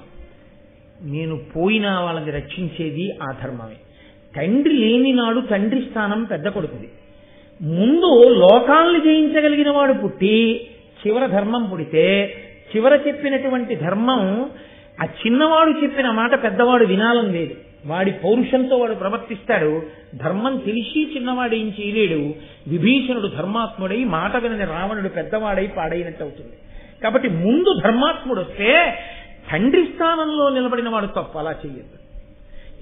A: నేను పోయినా వాళ్ళని రక్షించేది ఆ ధర్మమే. తండ్రి లేని నాడు తండ్రి స్థానం పెద్ద కొడుకుది. ముందు లోకాల్ని జయించగలిగిన వాడు పుట్టి చివర ధర్మం పుడితే, చివర చెప్పినటువంటి ధర్మం ఆ చిన్నవాడు చెప్పిన మాట పెద్దవాడు వినాలని లేదు. వాడి పౌరుషంతో వాడు ప్రవర్తిస్తాడు. ధర్మం తెలిసి చిన్నవాడు ఏం చేయలేడు. విభీషణుడు ధర్మాత్ముడై మాట వినని రావణుడు పెద్దవాడై పాడైనట్టు అవుతుంది. కాబట్టి ముందు ధర్మాత్ముడు వస్తే తండ్రి స్థానంలో నిలబడిన వాడు తప్పు, అలా చెయ్యద్దు,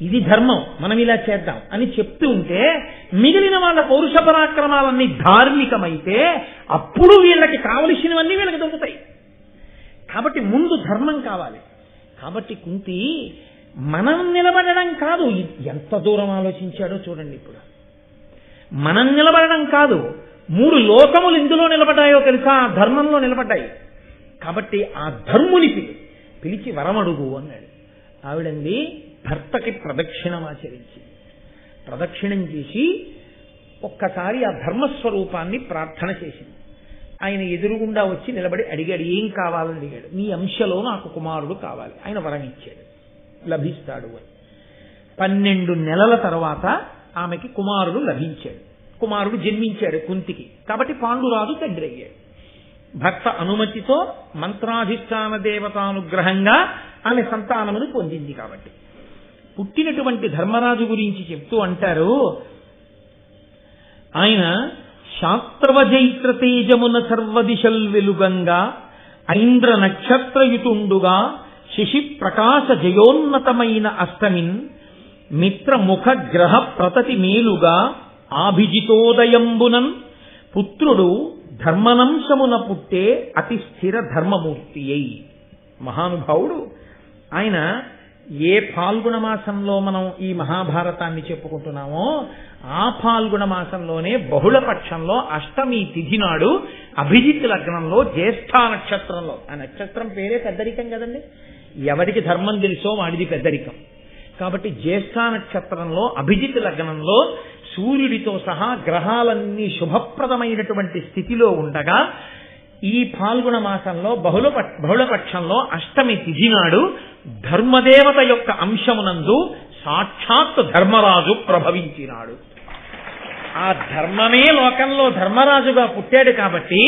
A: ఇది ధర్మం, మనం ఇలా చేద్దాం అని చెప్తూ ఉంటే మిగిలిన వాళ్ళ పౌరుష పరాక్రమాలన్నీ ధార్మికమైతే అప్పుడు వీళ్ళకి కావలసినవన్నీ వీళ్ళకి దొరుకుతాయి. కాబట్టి ముందు ధర్మం కావాలి. కాబట్టి కుంతి మనం నిలబడడం కాదు, ఎంత దూరం ఆలోచించాడో చూడండి. ఇప్పుడు మనం నిలబడడం కాదు, 3 లోకములు ఎందులో నిలబడ్డాయో తెలుసా? ధర్మంలో నిలబడ్డాయి. కాబట్టి ఆ ధర్ముని పిలిచి వరమడుగు అన్నాడు. ఆవిడంది భర్తకి ప్రదక్షిణమాచరించి, ప్రదక్షిణం చేసి ఒక్కసారి ఆ ధర్మస్వరూపాన్ని ప్రార్థన చేసింది. ఆయన ఎదురుగుండా వచ్చి నిలబడి అడిగాడు, ఏం కావాలని అడిగాడు. నీ అంశలో నాకు కుమారుడు కావాలి. ఆయన వరం ఇచ్చాడు, లభిస్తాడు అని. 12 నెలల తర్వాత ఆమెకి కుమారుడు లభించాడు. కుమారుడు జన్మించాడు కుంతికి. కాబట్టి పాండురాజు తండ్రి అయ్యాడు. భర్త అనుమతితో మంత్రాధిష్టాన దేవతానుగ్రహంగా ఆమె సంతానమును పొందింది. కాబట్టి పుట్టినటువంటి ధర్మరాజు గురించి చెప్తూ అంటారు, ఆయన శాస్త్రవజైత్ర తేజమున సర్వదిశల్ వెలుగంగా ఐంద్ర నక్షత్రయుతుండుగా శశి ప్రకాశ జయోన్నతమైన అష్టమిన్ మిత్ర ముఖ గ్రహ ప్రతతి మేలుగా ఆభిజితోదయంబునన్ పుత్రుడు ధర్మనంశమున పుట్టే అతి స్థిర ధర్మమూర్తి అయి. మహానుభావుడు ఆయన. ఏ ఫాల్గుణ మాసంలో మనం ఈ మహాభారతాన్ని చెప్పుకుంటున్నామో ఆ ఫాల్గుణ మాసంలోనే బహుళపక్షంలో అష్టమి తిథి నాడు అభిజిత్ లగ్నంలో జ్యేష్ఠ నక్షత్రంలో, ఆ నక్షత్రం పేరే పెద్దరికం కదండి. ఎవరికి ధర్మం తెలుసో వాడిది పెద్దరికం. కాబట్టి జ్యేష్ఠ నక్షత్రంలో అభిజిత్ లగ్నంలో సూర్యుడితో సహా గ్రహాలన్నీ శుభప్రదమైనటువంటి స్థితిలో ఉండగా ఈ పాల్గొన మాసంలో బహుళపక్షంలో అష్టమి తిథి నాడు ధర్మదేవత యొక్క అంశమునందు సాక్షాత్ ధర్మరాజు ప్రభవించినాడు. ఆ ధర్మమే లోకంలో ధర్మరాజుగా పుట్టాడు కాబట్టి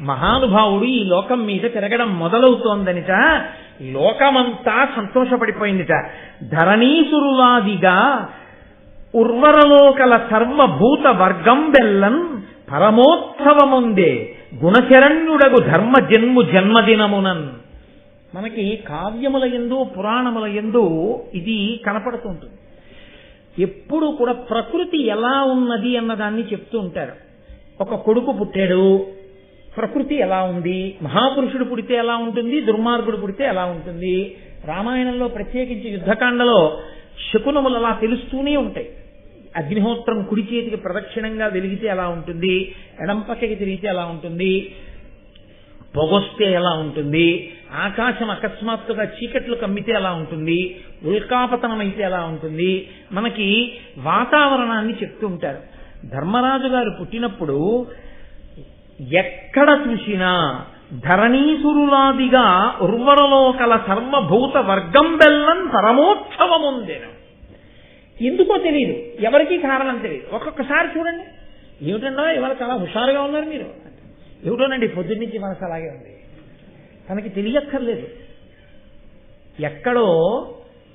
A: మహానుభావుడు ఈ లోకం మీద తిరగడం మొదలవుతోందనిట. లోకమంతా సంతోషపడిపోయిందిట. ధరణీసురులాదిగా ఉర్వరలోకల సర్వభూత వర్గం బెల్లన్ పరమోత్సవముందే గుణశరణ్యుడగు ధర్మ జన్మదినమునన్. మనకి కావ్యముల యందు పురాణముల యందు ఇది కనపడుతుంటుంది. ఎప్పుడు కూడా ప్రకృతి ఎలా ఉన్నది అన్నదాన్ని చెప్తూ ఉంటారు. ఒక కొడుకు పుట్టాడు, ప్రకృతి ఎలా ఉంది, మహాపురుషుడు పుడితే ఎలా ఉంటుంది, దుర్మార్గుడు పుడితే ఎలా ఉంటుంది. రామాయణంలో ప్రత్యేకించి యుద్ధకాండలో శకునములు అలా తెలుస్తూనే ఉంటాయి. అగ్నిహోత్రం కుడి చేతికి ప్రదక్షిణంగా వెలిగితే ఎలా ఉంటుంది, ఎడం పక్కకి తిరిగితే ఎలా ఉంటుంది, పొగొస్తే ఎలా ఉంటుంది, ఆకాశం అకస్మాత్తుగా చీకట్లు కమ్మితే ఎలా ఉంటుంది, ఉల్కాపతనం అయితే ఎలా ఉంటుంది, మనకి వాతావరణాన్ని చెప్తూ ఉంటారు. ధర్మరాజు గారు పుట్టినప్పుడు ఎక్కడ చూసినా ధరణీసురులాదిగా ఉర్వరలోకల సర్వభూత వర్గం బెల్లం పరమోత్సవముందెను. ఎందుకో తెలియదు, ఎవరికీ కారణం తెలియదు. ఒక్కొక్కసారి చూడండి, ఏమిటండో ఇవాళ చాలా హుషారుగా ఉన్నారు మీరు, ఏమిటోనండి పొద్దున్న నుంచి మనసు అలాగే ఉంది, తనకి తెలియక్కర్లేదు. ఎక్కడో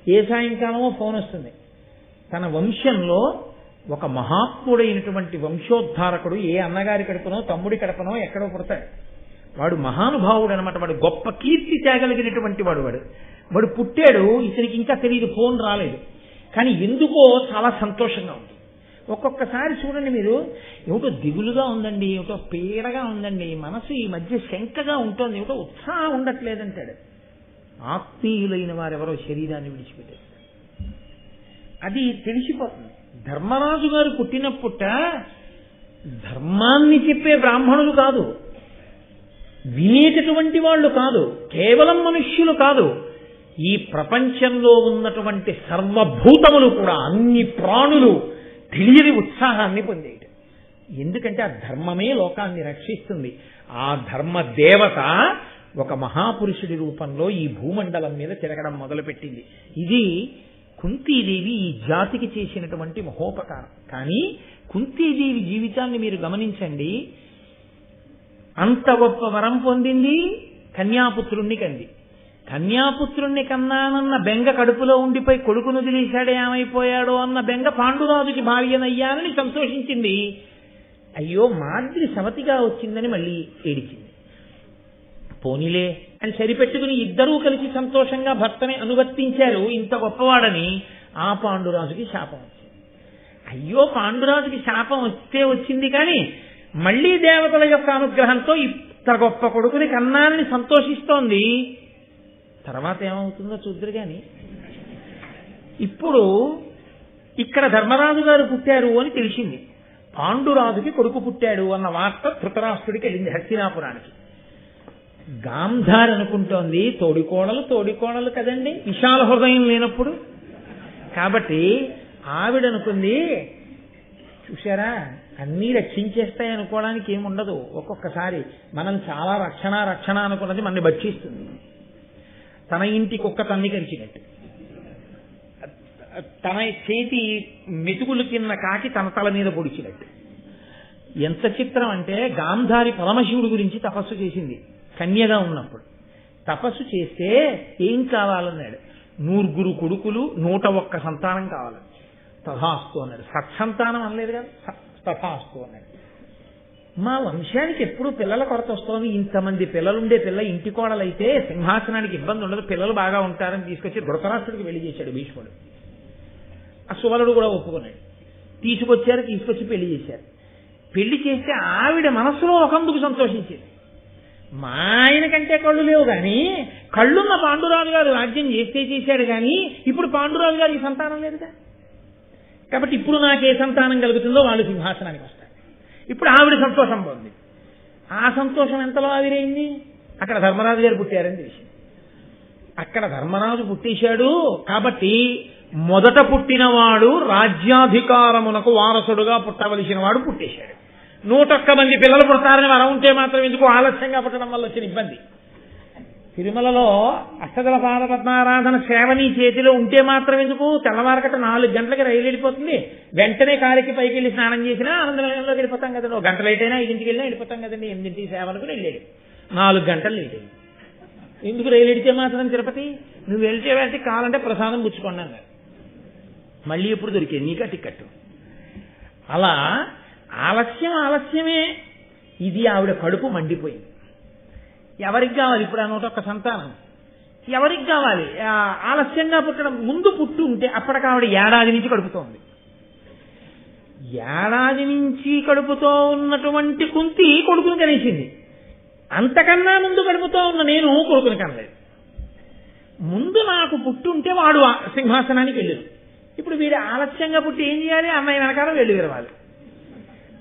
A: ఏ సాయంకాలమో ఫోన్ వస్తుంది, తన వంశంలో ఒక మహాత్ముడైనటువంటి వంశోద్ధారకుడు ఏ అన్నగారి కడుపునో తమ్ముడి కడుపునో ఎక్కడో పుడతాడు. వాడు మహానుభావుడు అనమాట. వాడు గొప్ప కీర్తి తేగలిగినటువంటి వాడు పుట్టాడు. ఇతనికి ఇంకా తెలియదు, ఫోన్ రాలేదు, కానీ ఎందుకో చాలా సంతోషంగా ఉంది. ఒక్కొక్కసారి చూడండి మీరు, ఏమిటో దిగులుగా ఉందండి, ఏమిటో పీడగా ఉందండి, మనసు ఈ మధ్య శంకగా ఉంటుంది, ఏమిటో ఉత్సాహం ఉండట్లేదంటాడు. ఆత్మీయులైన వారెవరో శరీరాన్ని విడిచిపెట్టారు. అది తెలిసిపోతుంది. ధర్మరాజు గారు పుట్టినప్పుట ధర్మాన్ని చెప్పే బ్రాహ్మణులు కాదు, వినేటటువంటి వాళ్ళు కాదు, కేవలం మనుష్యులు కాదు, ఈ ప్రపంచంలో ఉన్నటువంటి సర్వభూతములు కూడా, అన్ని ప్రాణులు తెలియని ఉత్సాహాన్ని పొందేయటం. ఎందుకంటే ఆ ధర్మమే లోకాన్ని రక్షిస్తుంది. ఆ ధర్మ దేవత ఒక మహాపురుషుడి రూపంలో ఈ భూమండలం మీద తిరగడం మొదలుపెట్టింది. ఇది కుంతీదేవి ఈ జాతికి చేసినటువంటి మహోపకారం. కానీ కుంతీదేవి జీవితాన్ని మీరు గమనించండి. అంత గొప్ప వరం పొందింది, కన్యాపుత్రుణ్ణి కంది. కన్యాపుత్రుణ్ణి కన్నానన్న బెంగ కడుపులో ఉండిపోయి కొడుకును వదిలేశాడే ఏమైపోయాడో అన్న బెంగ పాండురాజుకి భార్యనయ్యానని సంతోషించింది. అయ్యో మాద్రి సమతిగా వచ్చిందని మళ్ళీ ఏడిచింది. పోనీలే అని సరిపెట్టుకుని ఇద్దరూ కలిసి సంతోషంగా భర్తని అనువర్తించారు. ఇంత గొప్పవాడని ఆ పాండురాజుకి శాపం వచ్చింది. అయ్యో పాండురాజుకి శాపం వస్తే వచ్చింది, కానీ మళ్లీ దేవతల యొక్క అనుగ్రహంతో ఇంత గొప్ప కొడుకుని కన్నానని సంతోషిస్తోంది. తర్వాత ఏమవుతుందో చూద్దరు. కానీ ఇప్పుడు ఇక్కడ ధర్మరాజు గారు పుట్టారు అని తెలిసింది. పాండురాజుకి కొడుకు పుట్టాడు అన్న వార్త ధృతరాష్ట్రుడికి వెళ్ళింది హస్తినాపురానికి. గాంధార్ అనుకుంటోంది తోడికోడలు కదండి, విశాల హృదయం లేనప్పుడు. కాబట్టి ఆవిడనుకుంది, చూశారా అన్నీ రక్షించేస్తాయి అనుకోవడానికి ఏముండదు. ఒక్కొక్కసారి మనం చాలా రక్షణ అనుకున్నది మనని భక్షిస్తుంది. తన ఇంటి కుక్క తన్ని కరిచినట్టు, తన చేతి మెతుకులు తిన్న కాకి తన తల మీద పొడిచినట్టు. ఎంత చిత్రం అంటే, గాంధారి పరమశివుడి గురించి తపస్సు చేసింది కన్యగా ఉన్నప్పుడు. తపస్సు చేస్తే ఏం కావాలన్నాడు, 100 కొడుకులు 101 సంతానం కావాలి. తథాస్తు అన్నాడు. సత్సంతానం అనలేదు కదా, తథాస్తు అన్నాడు. మా వంశానికి ఎప్పుడు పిల్లల కొరత వస్తోంది, ఇంతమంది పిల్లలుండే పిల్ల ఇంటి కోడలైతే సింహాసనానికి ఇబ్బంది ఉండదు, పిల్లలు బాగా ఉంటారని తీసుకొచ్చి ధృతరాష్ట్రుడికి పెళ్లి చేశాడు భీష్ముడు. ఆ సువలుడు కూడా ఒప్పుకున్నాడు. తీసుకొచ్చి పెళ్లి చేశారు. పెళ్లి చేస్తే ఆవిడ మనస్సులో ఒకందుకు సంతోషించింది. మా ఆయన కంటే కళ్ళు లేవు, కానీ కళ్ళున్న పాండురాజు గారు రాజ్యం చేశాడు, కానీ ఇప్పుడు పాండురాజు గారికి సంతానం లేదుగా. కాబట్టి ఇప్పుడు నాకే సంతానం కలుగుతుందో వాళ్ళు సింహాసనానికి వస్తారు. ఇప్పుడు ఆవిడ సంతోషం పొంది. ఆ సంతోషం ఎంతలో ఆవిరైంది, అక్కడ ధర్మరాజు గారు పుట్టారని తెలిసింది. అక్కడ ధర్మరాజు పుట్టేశాడు కాబట్టి మొదట పుట్టినవాడు రాజ్యాధికారమునకు వారసుడుగా పుట్టవలసిన వాడు పుట్టేశాడు. 101 మంది పిల్లలు పుడతారని వరం ఉంటే మాత్రం ఎందుకు ఆలస్యంగా పుట్టడం వల్ల వచ్చిన ఇబ్బంది. తిరుమలలో అష్టదళ పాద పద్మారాధన సేవ నీ చేతిలో ఉంటే మాత్రం ఎందుకు? తెల్లవారకట 4 గంటలకి రైలు వెళ్ళిపోతుంది, వెంటనే కాలికి పైకి వెళ్ళి స్నానం చేసినా ఆనందలోకి వెళ్ళిపోతాం కదండి. 1 గంట లేట్ అయినా 5ంటికి వెళ్ళినా వెళ్ళిపోతాం కదండి. 8ంటికి సేవ అనుకుని వెళ్ళాడు, 4 గంటలు లేట్ అయింది. ఎందుకు రైలు ఎడితే మాత్రం తిరుపతి? నువ్వు వెళ్తే వెళ్తే కావాలంటే ప్రసాదం పుచ్చుకోండి అన్నారు. మళ్ళీ ఎప్పుడు దొరికేది నీకా టికెట్? అలా ఆలస్యమే. ఇది ఆవిడ కడుపు మండిపోయింది. ఎవరికి కావాలి ఇప్పుడు ఆ 101 సంతానం? ఎవరికి కావాలి? ఆలస్యంగా పుట్టడం. ముందు పుట్టు ఉంటే అప్పటికి ఆవిడ ఏడాది నుంచి కడుపుతోంది. ఏడాది నుంచి కడుపుతో ఉన్నటువంటి కుంతి కొడుకుని కనేసింది. అంతకన్నా ముందు కడుపుతో ఉన్న నేను కొడుకుని కనలేదు. ముందు నాకు పుట్టుంటే వాడు సింహాసనానికి వెళ్ళాడు. ఇప్పుడు వీడు ఆలస్యంగా పుట్టి ఏం చేయాలి? అమ్మాయి వెనకాల వెళ్ళి విరవాలి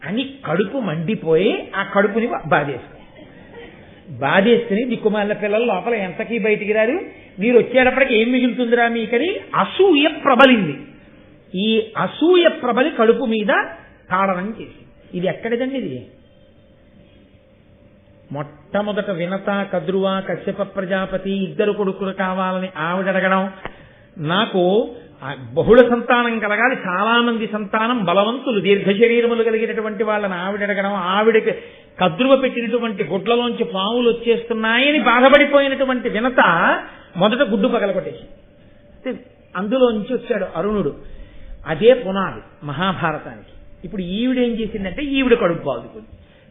A: అని కడుపు మండిపోయి ఆ కడుపుని బాధేసుకుని దిక్కుమాల పిల్లలు లోపల ఎంతకీ బయటికి రారు. మీరు వచ్చేటప్పటికి ఏం మిగులుతుందిరా మీకని అసూయ ప్రబలింది. ఈ అసూయ ప్రబలి కడుపు మీద తాడనం చేసి, ఇది ఎక్కడిదండి? ఇది మొట్టమొదట వినత, కద్రువ, కశ్యప ప్రజాపతి 2 కొడుకులు కావాలని ఆవిడ అడగడం, నాకు బహుళ సంతానం కలగాలి, చాలా మంది సంతానం, బలవంతులు, దీర్ఘ శరీరములు కలిగినటువంటి వాళ్ళని ఆవిడ అడగడం, ఆవిడకి కద్రువ పెట్టినటువంటి గుడ్లలోంచి పాములు వచ్చేస్తున్నాయని బాధపడిపోయినటువంటి వినత మొదట గుడ్డు పగలగొట్టేసి అందులోంచి వచ్చాడు అరుణుడు. అదే పునాది మహాభారతానికి. ఇప్పుడు ఈవిడేం చేసిందంటే ఈవిడ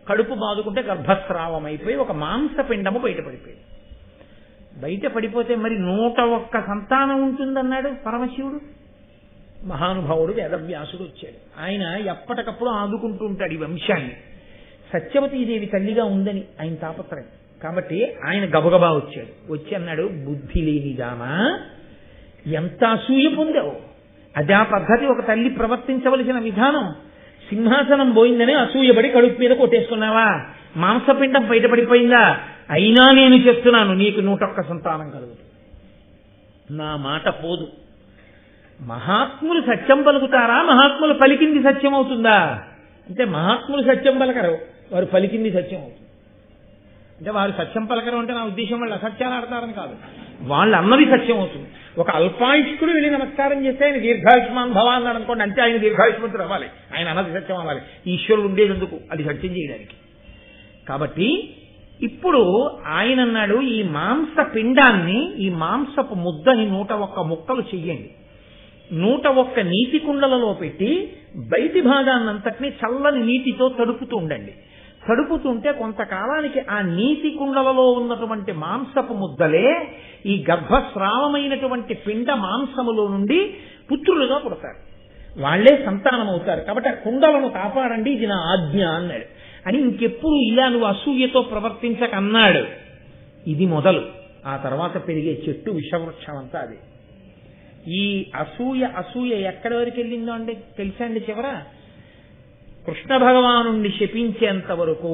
A: కడుపు బాదుకుంటే గర్భస్రావం అయిపోయి ఒక మాంసపిండము బయటపడిపోయింది. బయటపడిపోతే మరి 101 సంతానం ఉంటుందన్నాడు పరమశివుడు. మహానుభావుడు వేదవ్యాసుడు వచ్చాడు. ఆయన ఎప్పటికప్పుడు ఆదుకుంటూ ఉంటాడు ఈ వంశాన్ని. సత్యవతీదేవి తల్లిగా ఉందని ఆయన తాపత్రయం కాబట్టి ఆయన గబగబా వచ్చాడు. వచ్చి అన్నాడు, బుద్ధి లేనిదామా, ఎంత అసూయ పొందావు? అదే పద్ధతి ఒక తల్లి ప్రవర్తించవలసిన విధానం. సింహాసనం పోయిందని అసూయపడి కడుపు మీద కొట్టేసుకున్నావా? మాంసపిండం బయటపడిపోయిందా? అయినా నేను చెప్తున్నాను, నీకు 101 సంతానం కలుగుతుంది. నా మాట పోదు. మహాత్ములు సత్యం పలుకుతారా? మహాత్ములు పలికింది సత్యం అవుతుందా? అంటే మహాత్ములు సత్యం పలకరు, వారు పలికింది సత్యం అవుతుంది. అంటే వారు సత్యం పలకరు అంటే నా ఉద్దేశం వాళ్ళు అసత్యాలు ఆడతారని కాదు, వాళ్ళు అన్నది సత్యం అవుతుంది. ఒక అల్పాయుష్కుడు వెళ్ళి నమస్కారం చేస్తే ఆయన దీర్ఘాయుష్మాన్ భవ అన్నాడు అనుకోండి, అంటే ఆయన దీర్ఘాయుష్మంతుడు అవ్వాలి, ఆయన అన్నది సత్యం అవ్వాలి. ఈశ్వరుడు ఉండేందుకు అది సత్యం చేయడానికి. కాబట్టి ఇప్పుడు ఆయన అన్నాడు, ఈ మాంస పిండాన్ని, ఈ మాంసపు ముద్దని 101 ముక్కలు చెయ్యండి, 101 నీటి కుండలలో పెట్టి బయటి భాగాన్నంతటినీ చల్లని నీటితో తడుపుతూ ఉండండి. తడుపుతుంటే కొంతకాలానికి ఆ నీటి కుండలలో ఉన్నటువంటి మాంసపు ముద్దలే ఈ గర్భస్రావమైనటువంటి పిండ మాంసములో నుండి పుత్రులుగా పుడతారు, వాళ్లే సంతానం అవుతారు. కాబట్టి ఆ కుండలను కాపాడండి, ఇది నా ఆజ్ఞ అన్నాడు. అని ఇంకెప్పుడు ఇలా నువ్వు అసూయతో ప్రవర్తించకన్నాడు. ఇది మొదలు. ఆ తర్వాత పెరిగే చెట్టు విషవృక్షం అంతా అది. ఈ అసూయ ఎక్కడి వరకు వెళ్ళిందో అంటే తెలుసా అండి? చివర కృష్ణ భగవానుణ్ణి శపించేంత వరకు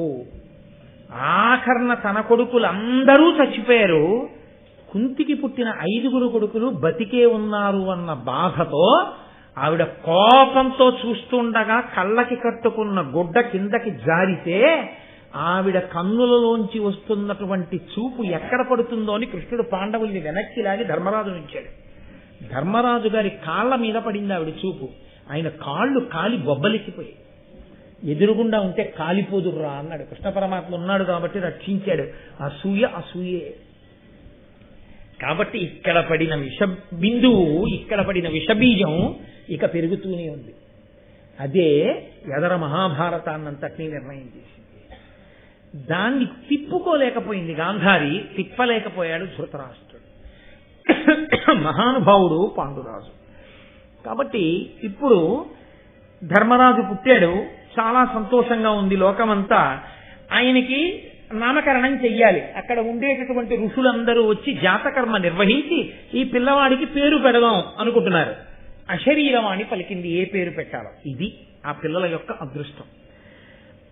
A: ఆఖరణ తన కొడుకులందరూ చచ్చిపోయారు. కుంతికి పుట్టిన 5 కొడుకులు బతికే ఉన్నారు అన్న బాధతో ఆవిడ కోపంతో చూస్తుండగా కళ్ళకి కట్టుకున్న గుడ్డ కిందకి జారితే ఆవిడ కన్నులలోంచి వస్తున్నటువంటి చూపు ఎక్కడ పడుతుందో అని కృష్ణుడు పాండవుల్ని వెనక్కి లాగి ధర్మరాజు ఉంచాడు. ధర్మరాజు గారి కాళ్ల మీద పడింది ఆవిడ చూపు. ఆయన కాళ్ళు కాలి బొబ్బలెక్కిపోయి, ఎదురుగుండా ఉంటే కాలిపోదుర్రా అన్నాడు. కృష్ణ పరమాత్మ ఉన్నాడు కాబట్టి రక్షించాడు. అసూయే. కాబట్టి ఇక్కడ పడిన విష బిందువు, ఇక్కడ పడిన విషబీజం ఇక పెరుగుతూనే ఉంది. అదే ఎదర మహాభారతాన్నంతటినీ నిర్ణయం చేసింది. దాన్ని తిప్పుకోలేకపోయింది గాంధారి, తిప్పలేకపోయాడు ధృతరాష్ట్రుడు. మహానుభావుడు పాండురాజు. కాబట్టి ఇప్పుడు ధర్మరాజు పుట్టాడు, చాలా సంతోషంగా ఉంది లోకమంతా. ఆయనకి నామకరణం చెయ్యాలి. అక్కడ ఉండేటటువంటి ఋషులందరూ వచ్చి జాతకర్మ నిర్వహించి ఈ పిల్లవాడికి పేరు పెడదాం అనుకుంటున్నారు. అశరీరవాణి పలికింది ఏ పేరు పెట్టాలో. ఇది ఆ పిల్లల యొక్క అదృష్టం.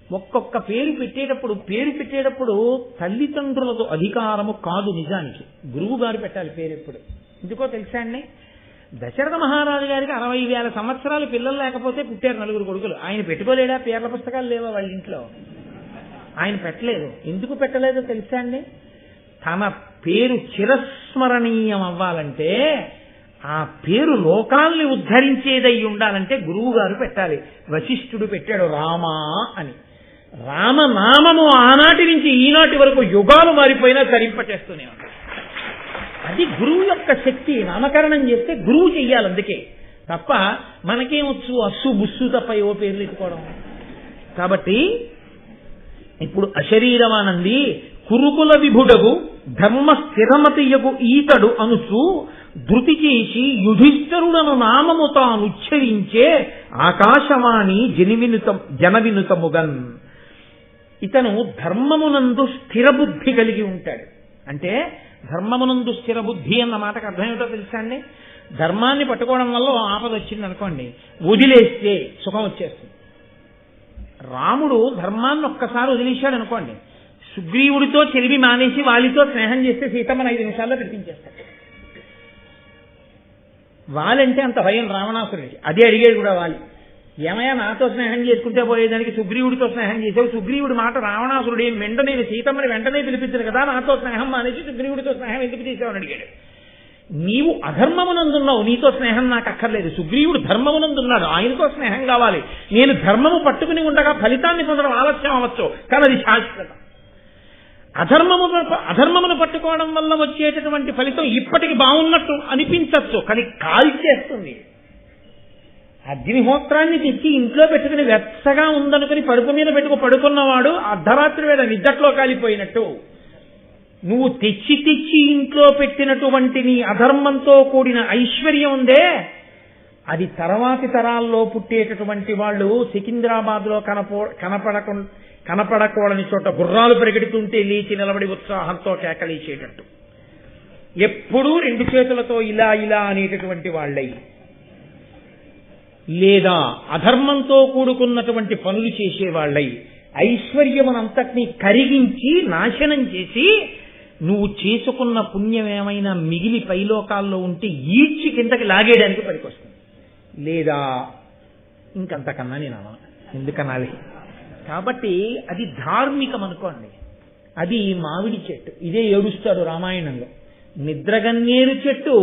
A: ఒక్కొక్క పేరు పెట్టేటప్పుడు తల్లిదండ్రులతో అధికారము కాదు. నిజానికి గురువు గారు పెట్టాలి పేరు. ఎప్పుడు ఎందుకో తెలుసా అండి? దశరథ మహారాజు గారికి 60,000 సంవత్సరాలు పిల్లలు లేకపోతే పుట్టారు 9 కొడుకులు. ఆయన పెట్టుకోలేడా? పేర్ల పుస్తకాలు లేవా వాళ్ళ ఇంట్లో? ఆయన పెట్టలేదు. ఎందుకు పెట్టలేదో తెలుసా అండి? తన పేరు చిరస్మరణీయం అవ్వాలంటే, ఆ పేరు లోకాల్ని ఉద్ధరించేదై ఉండాలంటే గురువు గారు పెట్టాలి. వశిష్ఠుడు పెట్టాడు రామా అని. రామనామము ఆనాటి నుంచి ఈనాటి వరకు యుగాలు మారిపోయినా తరింపచేస్తూనే ఉంది. అది గురువు యొక్క శక్తి. నామకరణం చేస్తే గురువు చెయ్యాలి. అందుకే తప్ప మనకేమొచ్చు అస్సు బుస్సు తప్ప ఏవో పేర్లు ఎత్తుకోవడం. కాబట్టి ఇప్పుడు అశరీరమానంది కురుకుల విభుడగు ధర్మ స్థిరమతియగు ఈతడు అనుచు ధృతి చేసి యుధిష్ఠరుడను నామము తానుచ్చరించే ఆకాశవాణి జనవినుతముగన్. ఇతను ధర్మమునందు స్థిరబుద్ధి కలిగి ఉంటాడు. అంటే ధర్మమునందు స్థిరబుద్ధి అన్న మాటకు అర్థం ఏమిటో తెలుసా అండి? ధర్మాన్ని పట్టుకోవడం వల్ల ఆపద వచ్చింది అనుకోండి, వదిలేస్తే సుఖం వచ్చేస్తుంది. రాముడు ధర్మాన్ని ఒక్కసారి వదిలేశాడు అనుకోండి, సుగ్రీవుడితో చెలివి మానేసి వాళ్ళతో స్నేహం చేస్తే సీతమ్మని 5 నిమిషాల్లో పిలిపించేస్తాడు. వాళ్ళంటే అంత భయం రావణాసురుడికి. అదే అడిగాడు కూడా వాళ్ళు, ఏమయ్యా నాతో స్నేహం చేసుకుంటే పోయేదానికి సుగ్రీవుడితో స్నేహం చేసావు? సుగ్రీవుడి మాట రావణాసురుడు ఏం నేను సీతమ్మని వెంటనే పిలిపించను కదా, నాతో స్నేహం మానేసి సుగ్రీవుడితో స్నేహం ఎందుకు చేసావని అడిగాడు. నీవు అధర్మమునందున్నావు, నీతో స్నేహం నాకు అక్కర్లేదు. సుగ్రీవుడు ధర్మమునందున్నాడు, ఆయనతో స్నేహం కావాలి. నేను ధర్మము పట్టుకుని ఉండగా ఫలితాన్ని పొందడం ఆలస్యం అవ్వచ్చు, కానీ అది శాశ్వతం. అధర్మమును పట్టుకోవడం వల్ల వచ్చేటటువంటి ఫలితం ఇప్పటికి బాగున్నట్టు అనిపించవచ్చు, కానీ కాల్చేస్తుంది. అగ్నిహోత్రాన్ని తెచ్చి ఇంట్లో పెట్టుకుని వెచ్చగా ఉందనుకుని పరుపు మీద పడుకున్నవాడు అర్ధరాత్రి వేళ నిద్దట్లో కాలిపోయినట్టు. నువ్వు తెచ్చి ఇంట్లో పెట్టినటువంటి నీ అధర్మంతో కూడిన ఐశ్వర్యం ఉందే, అది తర్వాతి తరాల్లో పుట్టేటటువంటి వాళ్ళు సికింద్రాబాద్ లో కనపడకూడని చోట గుర్రాలు పరిగెడుతుంటే లేచి నిలబడి ఉత్సాహంతో కేకలేసేటట్టు, ఎప్పుడూ 2 చేతులతో ఇలా ఇలా అనేటటువంటి వాళ్ళై, లేదా అధర్మంతో కూడుకున్నటువంటి పనులు చేసేవాళ్ళై ఐశ్వర్యమునంతటినీ కరిగించి నాశనం చేసి నువ్వు చేసుకున్న పుణ్యం ఏమైనా మిగిలి పైలోకాల్లో ఉంటే ఈడ్చి కిందకి లాగేయడానికి పనికొస్తుంది. లేదా ఇంకంతకన్నా నేను అన్నాను, ఎందుకనాలి? కాబట్టి అది ధార్మికం అనుకోండి. అది మామిడి చెట్టు. ఇదే ఏడుస్తాడు రామాయణంలో. నిద్రగన్నేరు చెట్టు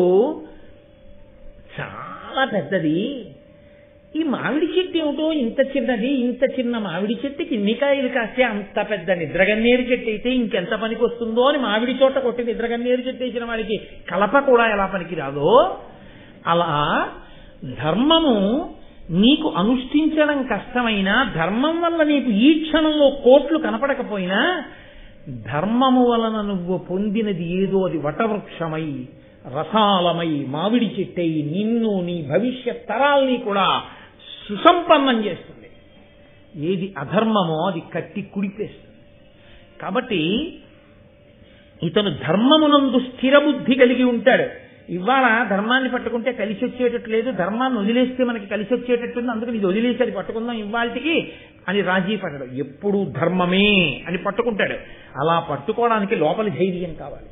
A: చాలా పెద్దది, ఈ మామిడి చెట్టు ఏమిటో ఇంత చిన్నది, ఇంత చిన్న మామిడి చెట్టుకి ఇన్ని కాయలు కాస్తే అంత పెద్ద నిద్రగన్నేరు చెట్టు అయితే ఇంకెంత పనికి వస్తుందో అని మామిడి చోట కొట్టి నిద్రగన్నేరు చెట్టు వేసిన వాడికి కలప కూడా ఎలా పనికి రాదో, అలా ధర్మము నీకు అనుష్ఠించడం కష్టమైనా, ధర్మం వల్ల నీకు ఈ క్షణంలో కోట్లు కనపడకపోయినా, ధర్మము వలన నువ్వు పొందినది ఏదో అది వటవృక్షమై రసాలమై మామిడి చెట్టై నిన్ను నీ భవిష్యత్ తరాల్ని కూడా సుసంపన్నం చేస్తుంది. ఏది అధర్మమో అది కట్టి కుడిపేస్తుంది. కాబట్టి ఇతను ధర్మమునందు స్థిరబుద్ధి కలిగి ఉంటాడు. ఇవాళ ధర్మాన్ని పట్టుకుంటే కలిసి వచ్చేటట్టు లేదు, ధర్మాన్ని వదిలేస్తే మనకి కలిసి వచ్చేటట్టుంది, అందుకని ఇది వదిలేసి అది పట్టుకుందాం ఇవాళకి అని రాజీ పడడు. ఎప్పుడూ ధర్మమే అని పట్టుకుంటాడు. అలా పట్టుకోవడానికి లోపలి ధైర్యం కావాలి.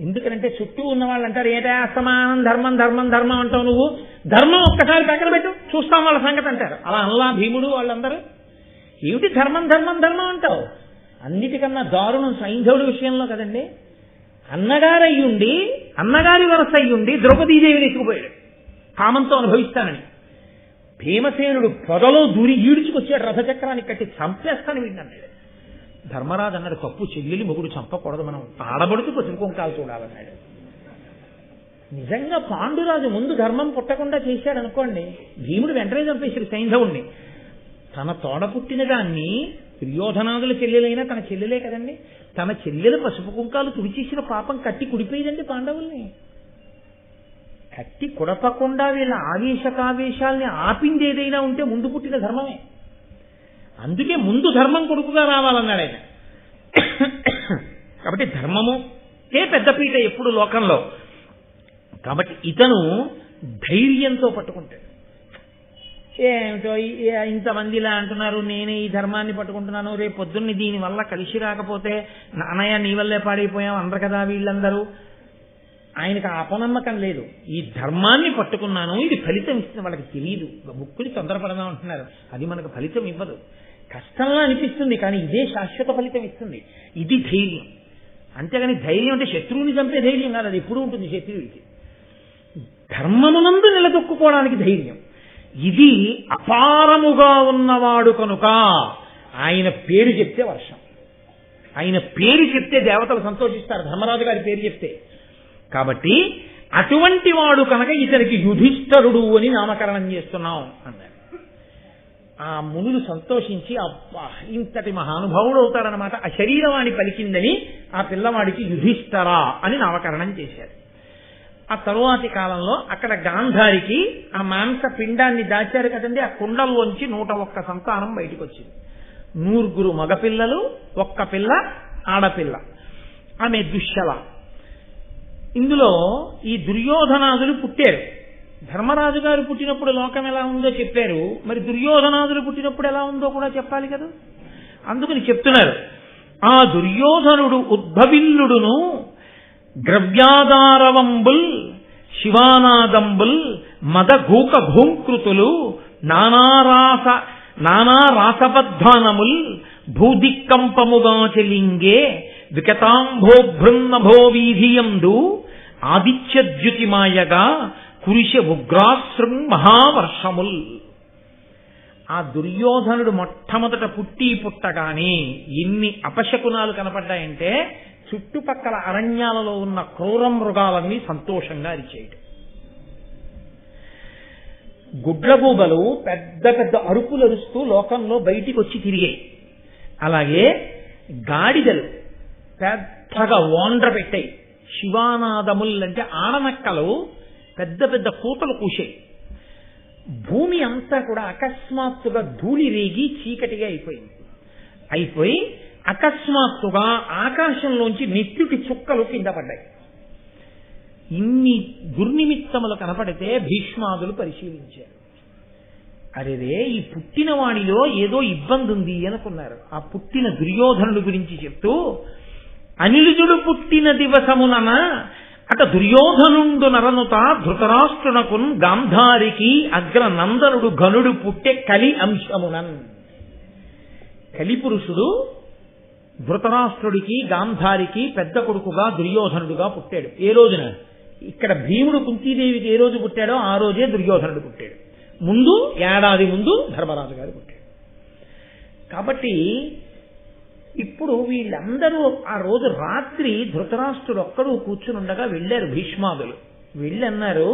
A: ఎందుకంటే చుట్టూ ఉన్న వాళ్ళు అంటారు, ఏటా అసమానం ధర్మం ధర్మం ధర్మం అంటావు, నువ్వు ధర్మం ఒక్కసారి పక్కన పెట్టు చూస్తాం వాళ్ళ సంగతి అంటారు. అలా అల్లా భీముడు వాళ్ళందరూ ఏమిటి ధర్మం ధర్మం ధర్మం అంటావు? అన్నిటికన్నా దారుణం సైంధవుడి విషయంలో కదండి. అన్నగారయ్యుండి అన్నగారి వరస అయ్యుండి ద్రౌపదీదేవిని ఎత్తుకుపోయాడు కామంతో అనుభవిస్తానని. భీమసేనుడు పొదలో దూరి ఈడ్చుకొచ్చాడు, రథచక్రానికి కట్టి చంపేస్తాను వీడిని అన్నాడు. ధర్మరాజు అన్నాడు, తప్పు చెల్లెలి మొగుడు చంపకూడదు, మనం ఆడబడుతూ పసుపు కుంకాలు చూడాలన్నాడు. నిజంగా పాండురాజు ముందు ధర్మం పుట్టకుండా చేశాడు అనుకోండి, భీముడు వెంటనే చంపేశాడు సైంధవుణ్ణి. తన తోడ పుట్టిన దాన్ని, దుర్యోధనాదుల చెల్లెలైనా తన చెల్లెలే కదండి, తన చెల్లెలు పసుపు కుంకాలు తుడిచేసిన పాపం కట్టి కుడిపోయిందండి పాండవుల్ని. కట్టి కుడపకుండా వీళ్ళ ఆవేశకావేశాల్ని ఆపింది ఏదైనా ఉంటే ముందు పుట్టిన ధర్మమే. అందుకే ముందు ధర్మం కొడుకుగా రావాలన్నాడు ఆయన. కాబట్టి ధర్మముకే పెద్దపీట ఎప్పుడు లోకంలో. కాబట్టి ఇతను ధైర్యంతో పట్టుకుంటాడు. ఏమిటో ఇంతమంది ఇలా అంటున్నారు, నేనే ఈ ధర్మాన్ని పట్టుకుంటున్నాను, రేపు పొద్దున్నే దీనివల్ల కలిసి రాకపోతే నాన్నయ్య నీ వల్లే పాడైపోయాం అందరు కదా వీళ్ళందరూ ఆయనకు ఆ అపనమ్మకం లేదు. ఈ ధర్మాన్ని పట్టుకున్నాను, ఇది ఫలితం ఇస్తుంది. వాళ్ళకి తెలియదు, ముక్కుని తొందరపడదాం అంటున్నారు, అది మనకు ఫలితం ఇవ్వదు. కష్టంగా అనిపిస్తుంది, కానీ ఇదే శాశ్వత ఫలితం ఇస్తుంది. ఇది ధైర్యం. అంతేగాని ధైర్యం అంటే శత్రువుని చంపే ధైర్యం కాదు, అది ఎప్పుడూ ఉంటుంది శత్రువుడికి. ధర్మమునందు నిలదొక్కుకోవడానికి ధైర్యం. ఇది అపారముగా ఉన్నవాడు కనుక ఆయన పేరు చెప్తే వర్షం, ఆయన పేరు చెప్తే దేవతలు సంతోషిస్తారు, ధర్మరాజు గారి పేరు చెప్తే. కాబట్టి అటువంటి వాడు కనుక ఇతనికి యుధిష్ఠరుడు అని నామకరణం చేస్తున్నాం అన్నారు. ఆ మునులు సంతోషించి, అబ్బా ఇంతటి మహానుభావుడు అవుతారనమాట, ఆ శరీరవాణి పలికిందని ఆ పిల్లవాడికి యుధిష్ఠరా అని నామకరణం చేశారు. ఆ తరువాతి కాలంలో అక్కడ గాంధారికి ఆ మాంస పిండాన్ని దాచారు కదండి, ఆ కుండల్లోంచి 101 సంతానం బయటకు వచ్చింది. 100 మగపిల్లలు, 1 పిల్ల ఆడపిల్ల, ఆమె దుశ్శల. ఇందులో ఈ దుర్యోధనాదులు పుట్టారు. ధర్మరాజు గారు పుట్టినప్పుడు లోకం ఎలా ఉందో చెప్పారు, మరి దుర్యోధనాదులు పుట్టినప్పుడు ఎలా ఉందో కూడా చెప్పాలి కదా. అందుకని చెప్తున్నారు, ఆ దుర్యోధనుడు ఉద్భవిల్లుడును ద్రవ్యాధారవంబుల్ శివానాదంబుల్ మదఘూక భూంకృతులు నానారాసబద్ధానముల్ భూదిక్కంపముగా చెలింగే వికతాంభోభృన్నభో వీధియందు ఆదిత్యద్యుతిమాయగా కురిశ ఉగ్రాశ్రం మహావర్షముల్. ఆ దుర్యోధనుడు మొట్టమొదట పుట్టగానే ఎన్ని అపశకునాలు కనపడ్డాయంటే, చుట్టుపక్కల అరణ్యాలలో ఉన్న క్రూర మృగాలన్నీ సంతోషంగా అరిచేయటం. గుడ్లగూబలు పెద్ద పెద్ద అరుపులు అరుస్తూ లోకంలో బయటికి వచ్చి తిరిగాయి. అలాగే గాడిదలు పెద్దగా ఓండ్ర పెట్టాయి. శివానాదముల్ అంటే ఆడనక్కలు పెద్ద పెద్ద కూతలు కూశాయి. భూమి అంతా కూడా అకస్మాత్తుగా ధూళి రేగి చీకటిగా అయిపోయి అకస్మాత్తుగా ఆకాశంలోంచి నెత్తుటి చుక్కలు కింద పడ్డాయి. ఇన్ని దుర్నిమిత్తములు కనపడితే భీష్మాదులు పరిశీలించారు. అరేరే, ఈ పుట్టిన వాడిలో ఏదో ఇబ్బంది ఉంది అనుకున్నారు. ఆ పుట్టిన దుర్యోధనుడు గురించి చెప్తూ, అనిలుజుడు పుట్టిన దివసమునన అట దుర్యోధనుండు నరనుత ధృతరాష్ట్రునకున్ గాంధారికి అగ్రనందనుడు ఘనుడు పుట్టే కలి అంశమునన్. కలిపురుషుడు ధృతరాష్ట్రుడికి గాంధారికి పెద్ద కొడుకుగా దుర్యోధనుడుగా పుట్టాడు. ఏ రోజున? ఇక్కడ భీముడు కుంతీదేవికి ఏ రోజు పుట్టాడో ఆ రోజే దుర్యోధనుడు పుట్టాడు. ముందు ఏడాది ముందు ధర్మరాజు గారు పుట్టాడు. కాబట్టి ఇప్పుడు వీళ్ళందరూ ఆ రోజు రాత్రి ధృతరాష్ట్రుడు ఒక్కడూ కూర్చుని ఉండగా వెళ్ళారు భీష్మాదులు. వెళ్ళన్నారు,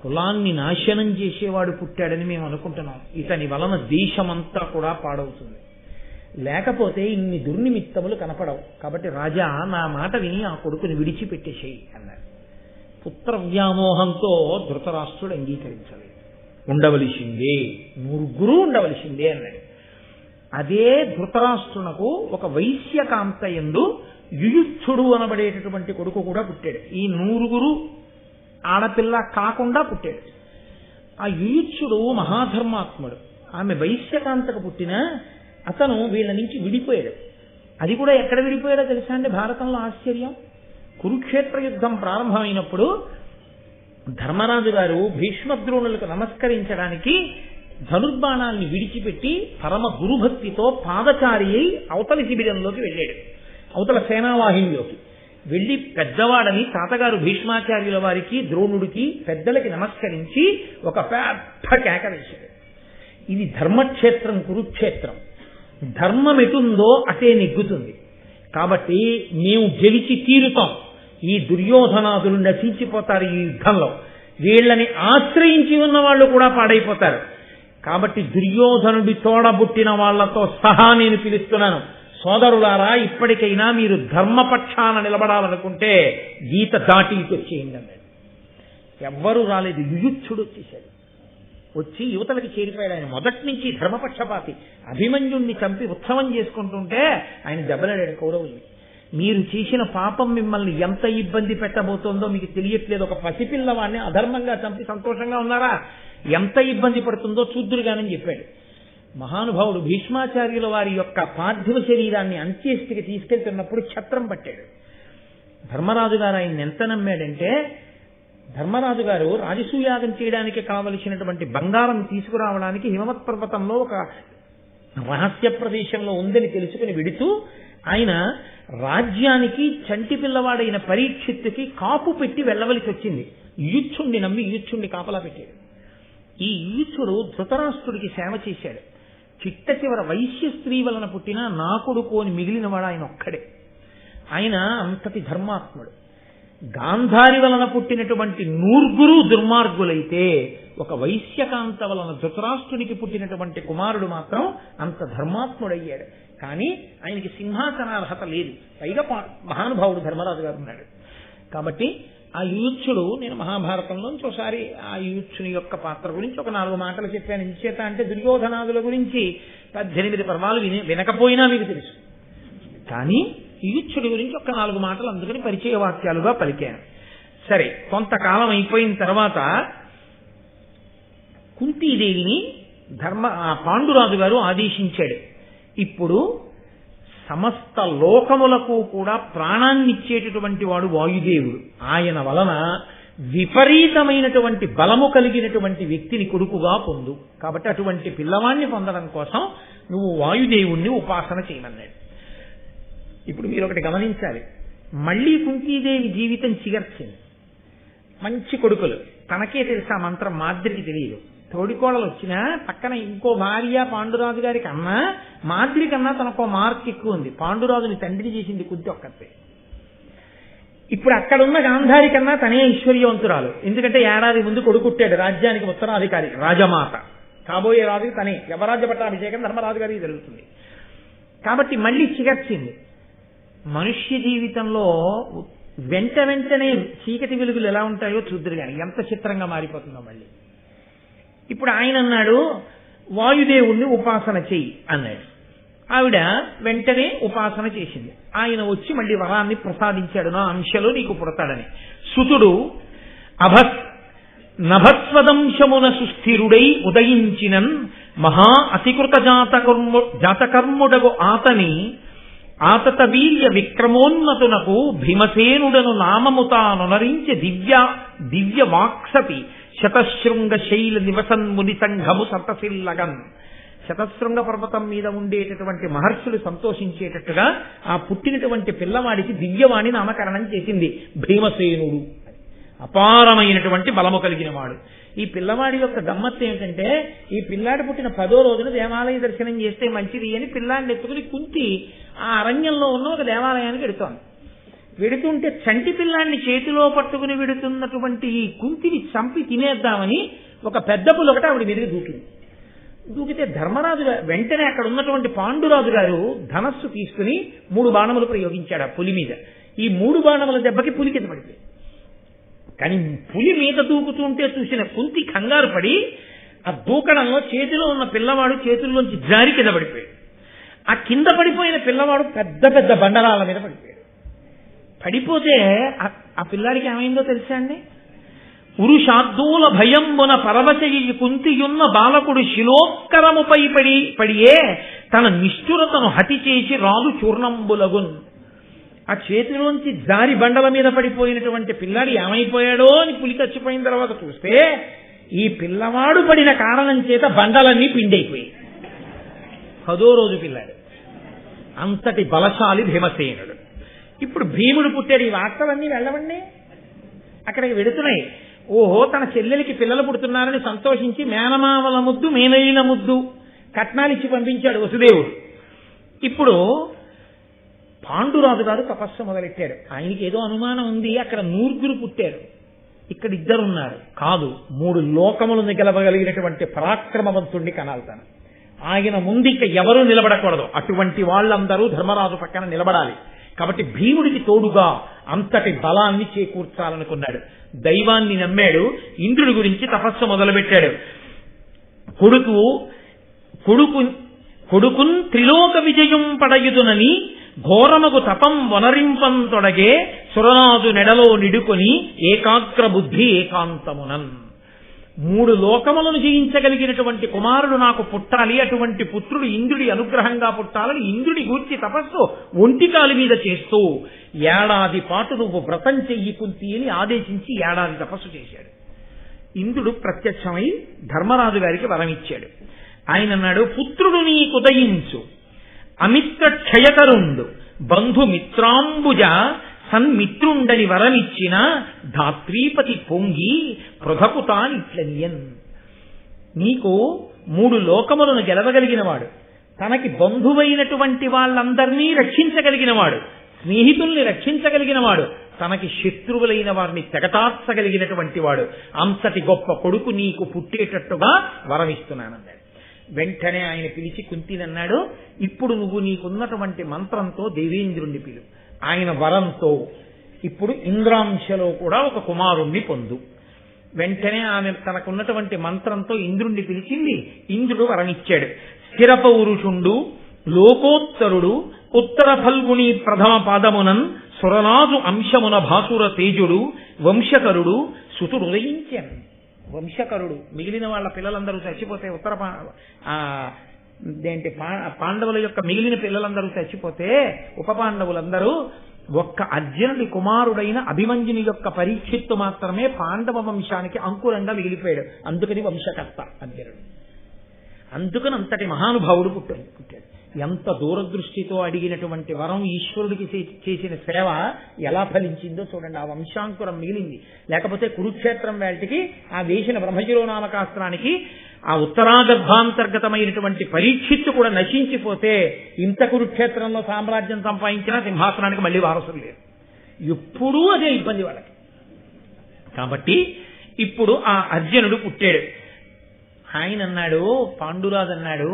A: కులాన్ని నాశనం చేసేవాడు పుట్టాడని మేము అనుకుంటున్నాం, ఇతని వలన దేశమంతా కూడా పాడవుతుంది, లేకపోతే ఇన్ని దుర్నిమిత్తములు కనపడవు. కాబట్టి రాజా, నా మాట విని ఆ కొడుకుని విడిచిపెట్టేసేయి అన్నారు. పుత్ర వ్యామోహంతో ధృతరాష్ట్రుడు అంగీకరించలేదు. ఉండవలసిందే, 100 ఉండవలసిందే అన్నాడు. అదే ధృతరాష్ట్రునకు ఒక వైశ్యకాంతయందు యుయుత్సుడు అనబడేటటువంటి కొడుకు కూడా పుట్టాడు. ఈ 100 ఆడపిల్ల కాకుండా పుట్టాడు. ఆ యుయుత్సుడు మహాధర్మాత్ముడు. ఆమె వైశ్యకాంతకు పుట్టిన అతను వీళ్ళ నుంచి విడిపోయాడు. అది కూడా ఎక్కడ విడిపోయాడో తెలుసా అండి? భారతంలో ఆశ్చర్యం. కురుక్షేత్ర యుద్ధం ప్రారంభమైనప్పుడు ధర్మరాజు గారు భీష్మద్రోణులకు నమస్కరించడానికి ధనుర్బాణాన్ని విడిచిపెట్టి పరమ గురుభక్తితో పాదచారి అయి అవతలి శిబిరంలోకి వెళ్ళాడు, అవతల సేనావాహినిలోకి వెళ్ళి పెద్దవాడని తాతగారు భీష్మాచార్యుల వారికి, ద్రోణుడికి, పెద్దలకి నమస్కరించి ఒక పెద్ద కేక వేశాడు. ఇది ధర్మక్షేత్రం, కురుక్షేత్రం. ధర్మం ఎటుందో అటే నెగ్గుతుంది. కాబట్టి మేము గెలిచి తీరుతాం. ఈ దుర్యోధనాదులు నశించిపోతారు ఈ యుద్ధంలో. వీళ్ళని ఆశ్రయించి ఉన్న వాళ్ళు కూడా పాడైపోతారు. కాబట్టి దుర్యోధనుడి తోడబుట్టిన వాళ్లతో సహా నేను పిలుస్తున్నాను, సోదరులారా, ఇప్పటికైనా మీరు ధర్మపక్షాన నిలబడాలనుకుంటే గీత దాటి వచ్చేయండి అన్నాడు. ఎవ్వరూ రాలేదు. యుయుత్సుడు వచ్చేశాడు. వచ్చి యువతలకి చేరిపోయాడు. ఆయన మొదటి నుంచి ధర్మపక్షపాతి. అభిమన్యుణ్ణి చంపి ఉత్సవం చేసుకుంటుంటే ఆయన దెబ్బలాడాడు కౌరవుల్ని. మీరు చేసిన పాపం మిమ్మల్ని ఎంత ఇబ్బంది పెట్టబోతోందో మీకు తెలియట్లేదు. ఒక పసిపిల్లవాడిని అధర్మంగా చంపి సంతోషంగా ఉన్నారా? ఎంత ఇబ్బంది పడుతుందో చూద్దురుగానని చెప్పాడు. మహానుభావుడు భీష్మాచార్యుల వారి యొక్క పార్థివ శరీరాన్ని అంత్యేష్టికి తీసుకెళ్తున్నప్పుడు ఛత్రం పట్టాడు. ధర్మరాజు గారు ఆయన ఎంత నమ్మాడంటే, ధర్మరాజు గారు రాజసూయాగం చేయడానికి కావలసినటువంటి బంగారం తీసుకురావడానికి హిమవత్ పర్వతంలో ఒక రహస్య ప్రదేశంలో ఉందని తెలుసుకుని వెడుతూ ఆయన రాజ్యానికి చంటి పిల్లవాడైన పరీక్షిత్తుకి కాపు పెట్టి వెళ్ళవలసి వచ్చింది. యూచ్చుణ్ణి నమ్మి యూచ్చుణ్ణి కాపలా పెట్టాడు. ఈ యూచ్చుడు ధృతరాష్ట్రుడికి సేవ చేశాడు. చిట్ట చివర వైశ్య స్త్రీ వలన పుట్టిన నా కొడుకు అని మిగిలినవాడు ఆయన ఒక్కడే. ఆయన అంతటి ధర్మాత్ముడు. గాంధారి వలన పుట్టినటువంటి నూర్గురు దుర్మార్గులైతే ఒక వైశ్యకాంత వలన ధృతరాష్ట్రునికి పుట్టినటువంటి కుమారుడు మాత్రం అంత ధర్మాత్ముడయ్యాడు. కానీ ఆయనకి సింహాసనార్హత లేదు. పైగా మహానుభావుడు ధర్మరాజు గారు ఉన్నాడు. కాబట్టి ఆ యూచ్చుడు, నేను మహాభారతంలోంచి ఒకసారి ఆ యూచ్చుని యొక్క పాత్ర గురించి ఒక 4 మాటలు చెప్పాను. ఇంచేత అంటే దుర్యోధనాదుల గురించి 18 పర్వాలు వినకపోయినా మీకు తెలుసు. కానీ యూచ్చుడి గురించి ఒక 4 మాటలు అందుకని పరిచయ వాక్యాలుగా పలికాను. సరే, కొంతకాలం అయిపోయిన తర్వాత కుంతీదేవిని పాండురాజు గారు ఆదేశించాడు. ఇప్పుడు సమస్త లోకములకు కూడా ప్రాణాన్నిచ్చేటటువంటి వాడు వాయుదేవుడు. ఆయన వలన విపరీతమైనటువంటి బలము కలిగినటువంటి వ్యక్తిని కొడుకుగా పొందు. కాబట్టి అటువంటి పిల్లవాణ్ణి పొందడం కోసం నువ్వు వాయుదేవుణ్ణి ఉపాసన చేయమన్నాడు. ఇప్పుడు మీరు ఒకటి గమనించాలి. మళ్లీ కుంతీదేవి జీవితం చిగర్చింది. మంచి కొడుకులు. తనకే తెలుసా మంత్రం, మాద్రికి తెలియదు. తోడికోడలు వచ్చినా పక్కన ఇంకో భార్య పాండురాజు గారి కన్నా మాద్రి కన్నా తనకో మార్క్ ఎక్కువ ఉంది. పాండురాజుని తండ్రి చేసింది కుంతి ఒక్కతే. ఇప్పుడు అక్కడున్న గాంధారి కన్నా తనే ఐశ్వర్యవంతురాలు. ఎందుకంటే ఏడాది ముందు కొడుకుట్టాడు రాజ్యానికి ఉత్తరాధికారి, రాజమాత. కాబోయే రాజుకి తనే యవరాజ్య పట్టాభిషేకం ధర్మరాజు గారికి జరుగుతుంది. కాబట్టి మళ్ళీ చిగర్చింది. మనుష్య జీవితంలో వెంటనే చీకటి వెలుగులు ఎలా ఉంటాయో చూద్దరు కానీ ఎంత చిత్రంగా మారిపోతుందో మళ్ళీ. ఇప్పుడు ఆయన అన్నాడు వాయుదేవుణ్ణి ఉపాసన చెయ్యి అన్నాడు. ఆవిడ వెంటనే ఉపాసన చేసింది. ఆయన వచ్చి మళ్ళీ వరాన్ని ప్రసాదించాడు, నా అంశలో నీకు పుడతాడని. సుతుడు నభస్వదంశమున సుస్థిరుడై ఉదయించినన్ మహా అతికృత జాతకర్ముడగు ఆతత వీర్య విక్రమోన్నతునకు భీమసేనుడను నామముతానునరించి దివ్య వాక్సతి శతశృంగ శైల నివసన్ముని సంఘము సతశిల్లగన్. శతశృంగ పర్వతం మీద ఉండేటటువంటి మహర్షులు సంతోషించేటట్టుగా ఆ పుట్టినటువంటి పిల్లవాడికి దివ్యవాణి నామకరణం చేసింది. భీమసేనుడు అపారమైనటువంటి బలము కలిగిన వాడు. ఈ పిల్లవాడి యొక్క గమ్మత్తు ఏమిటంటే, ఈ పిల్లాడు పుట్టిన 10వ రోజున దేవాలయ దర్శనం చేస్తే మంచిది అని పిల్లాడిని ఎత్తుకుని కుంతి ఆ అరణ్యంలో ఉన్న ఒక దేవాలయానికి వెడుతోంది. వెడుతుంటే చంటి పిల్లాడిని చేతిలో పట్టుకుని వెడుతున్నటువంటి ఈ కుంతిని చంపి తినేద్దామని ఒక పెద్ద పులి ఆవిడ మీదకి దూకితే ధర్మరాజు వెంటనే అక్కడ ఉన్నటువంటి పాండురాజు గారు ధనస్సు తీసుకుని 3 బాణములు ప్రయోగించాడు ఆ పులి మీద. ఈ 3 బాణముల దెబ్బకి పులి కింద పడిపోయింది. కానీ పులి మీద దూకుతుంటే చూసిన కుంతి కంగారు పడి ఆ దూకడంలో చేతిలో ఉన్న పిల్లవాడు చేతుల్లోంచి జారి కింద పడిపోయాడు. ఆ కింద పడిపోయిన పిల్లవాడు పెద్ద పెద్ద బండరాల మీద పడిపోయాడు. పడిపోతే ఆ పిల్లాడికి ఏమైందో తెలుసా అండి? ఉరుషార్దూల భయంబున పరవశయి కుంతియున్న బాలకుడు శిలోక్కరముపై పడియే తన నిష్ఠురతను హతి చేసి రాదు చూర్ణంబులగున్. ఆ చేతిలోంచి జారి బండల మీద పడిపోయినటువంటి పిల్లాడు ఏమైపోయాడో అని పులి చచ్చిపోయిన తర్వాత చూస్తే ఈ పిల్లవాడు పడిన కారణం చేత బండలన్నీ పిండైపోయాయి. 10వ రోజు పిల్లాడు. అంతటి బలశాలి భీమసేనుడు. ఇప్పుడు భీముడు పుట్టాడు. ఈ వార్తలన్నీ వెళ్ళవండి, అక్కడికి వెడుతున్నాయి. ఓహో, తన చెల్లెలికి పిల్లలు పుడుతున్నారని సంతోషించి మేనమావల ముద్దు మేనైన ముద్దు కట్నాలిచ్చి పంపించాడు వసుదేవుడు. ఇప్పుడు పాండురాజు గారు తపస్సు మొదలెట్టాడు. ఆయనకి ఏదో అనుమానం ఉంది, అక్కడ 9 పుట్టారు, ఇక్కడ 2 ఉన్నారు. కాదు, 3 లోకములను గెలవగలిగినటువంటి పరాక్రమవంతుణ్ణి కనాల్తాను. ఆయన ముందు ఇక ఎవరూ నిలబడకూడదు. అటువంటి వాళ్ళందరూ ధర్మరాజు పక్కన నిలబడాలి. కాబట్టి భీముడికి తోడుగా అంతటి బలాన్ని చేకూర్చాలనుకున్నాడు. దైవాన్ని నమ్మాడు. ఇంద్రుడి గురించి తపస్సు మొదలుపెట్టాడు. కొడుకున్ త్రిలోక విజయం పడయుదునని ఘోరమగు తపం వనరింపంతొడగే సురనాథు నెడలో నిడుకొని ఏకాగ్ర బుద్ధి ఏకాంతమునన్. 3 లోకములను జయించగలిగినటువంటి కుమారుడు నాకు పుట్టాలి, అటువంటి పుత్రుడు ఇంద్రుడి అనుగ్రహంగా పుట్టాలని ఇంద్రుడి గూర్చి తపస్సు ఒంటికాలి మీద చేస్తూ 1 ఏడాది పాటు నువ్వు వ్రతం చెయ్యి కుంతి అని ఆదేశించి 1 ఏడాది తపస్సు చేశాడు. ఇంద్రుడు ప్రత్యక్షమై ధర్మరాజు గారికి వరం ఇచ్చాడు. ఆయన అన్నాడు, పుత్రుడు నీకు ఉదయించు, అమిత్ర క్షయకరుండు, బంధుమిత్రాంబుజ సన్మిత్రుండని వరమిచ్చిన ధాత్రీపతి పొంగి పృథకుతానిట్లనియన్. నీకు 3 లోకములను గెలవగలిగినవాడు, తనకి బంధువైనటువంటి వాళ్ళందరినీ రక్షించగలిగినవాడు, స్నేహితుల్ని రక్షించగలిగినవాడు, తనకి శత్రువులైన వారిని తెగటార్చగలిగినటువంటి వాడు, అంతటి గొప్ప కొడుకు నీకు పుట్టేటట్టుగా వరమిస్తున్నానన్నాడు. వెంటనే ఆయన పిలిచి కుంతినన్నాడు, ఇప్పుడు నువ్వు నీకున్నటువంటి మంత్రంతో దేవేంద్రుణ్ణి పిలు, ఆయన వరంతో ఇప్పుడు ఇంద్రాంశలో కూడా ఒక కుమారుణ్ణి పొందు. వెంటనే ఆమె తనకున్నటువంటి మంత్రంతో ఇంద్రుణ్ణి పిలిచింది. ఇంద్రుడు వరమిచ్చాడు. స్థిర పౌరుషుండు, లోకోత్తరుడు, ఉత్తర ఫల్గుని ప్రథమ పాదమునన్ సురనాజు అంశమున భాసుర తేజుడు, వంశకరుడు సుతుడు ఉదయించాను. వంశకరుడు మిగిలిన వాళ్ళ పిల్లలందరూ చచ్చిపోతే పాండవుల యొక్క మిగిలిన పిల్లలందరూ చచ్చిపోతే ఉప పాండవులందరూ ఒక్క అర్జునుడి కుమారుడైన అభిమన్యుని యొక్క పరీక్షిత్తు మాత్రమే పాండవ వంశానికి అంకురంగా మిగిలిపోయాడు. అందుకని వంశకర్త అర్జునుడు. అందుకని అంతటి మహానుభావుడు పుట్టాడు. ఎంత దూరదృష్టితో అడిగినటువంటి వరం ఈశ్వరుడికి చేసిన సేవ ఎలా ఫలించిందో చూడండి. ఆ వంశాంకురం మిగిలింది. లేకపోతే కురుక్షేత్రం వేటికి ఆ వేసిన బ్రహ్మశిరో నామకాస్త్రానికి ఆ ఉత్తరాగర్భాంతర్గతమైనటువంటి పరీక్షిత్తు కూడా నశించిపోతే ఇంత కురుక్షేత్రంలో సామ్రాజ్యం సంపాదించినా సింహాసనానికి మళ్ళీ వారసులు లేరు. ఎప్పుడూ అదే ఇబ్బంది వాళ్ళకి. కాబట్టి ఇప్పుడు ఆ అర్జునుడు పుట్టాడు. ఆయన అన్నాడు, పాండురాజు అన్నాడు,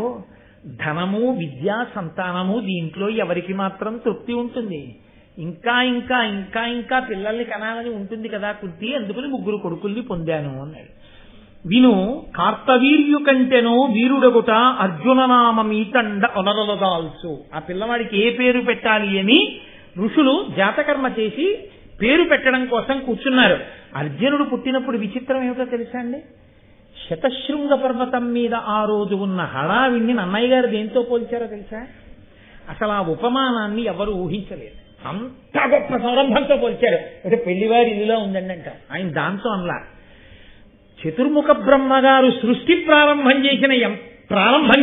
A: ధనము విద్యా సంతానము దీంట్లో ఎవరికి మాత్రం తృప్తి ఉంటుంది? ఇంకా ఇంకా ఇంకా ఇంకా పిల్లల్ని కనాలని ఉంటుంది కదా కుంతి, అందుకని 3 కొడుకుల్ని పొందాను అన్నాడు. విను, కార్తవీర్యు కంటెను వీరుడగుట అర్జుననామీతండ ఒనరలదాల్సు. ఆ పిల్లవాడికి ఏ పేరు పెట్టాలి అని ఋషులు జాతకర్మ చేసి పేరు పెట్టడం కోసం కూర్చున్నారు. అర్జునుడు పుట్టినప్పుడు విచిత్రం ఏమిటో తెలుసా అండి? శతశృంగ పర్వతం మీద ఆ రోజు ఉన్న హడావిడిని నన్నయ్య గారు దేంతో పోల్చారో తెలుసా? అసలు ఆ ఉపమానాన్ని ఎవరు ఊహించలేదు. అంత గొప్ప సంరంభంతో పోల్చాడు. అంటే పెళ్లివారి ఇల్లులో ఉందండి అంట. ఆయన దాంతో అనలా. చతుర్ముఖ బ్రహ్మగారు సృష్టి ప్రారంభం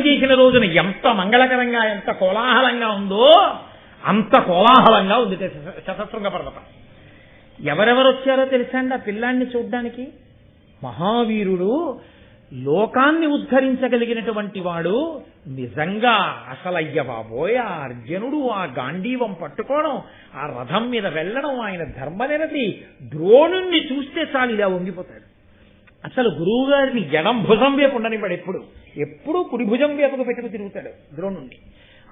A: చేసిన రోజున ఎంత మంగళకరంగా ఎంత కోలాహలంగా ఉందో అంత కోలాహలంగా ఉంది శతశృంగ పర్వతం. ఎవరెవరు వచ్చారో తెలుసా అండి ఆ పిల్లాన్ని చూడ్డానికి? మహావీరుడు, లోకాన్ని ఉద్ధరించగలిగినటువంటి వాడు. నిజంగా అసలయ్య బాబోయ్, ఆ అర్జునుడు ఆ గాంధీవం పట్టుకోవడం, ఆ రథం మీద వెళ్ళడం, ఆయన ధర్మనిరతి, ద్రోణుణ్ణి చూస్తే చాలు ఇలా వంగిపోతాడు. అసలు గురువు గారిని ఎడం భుజం వైపు ఉండనివాడు, ఎప్పుడూ కుడి భుజం వైపుకు పెట్టుకు తిరుగుతాడు ద్రోణుణ్ణి.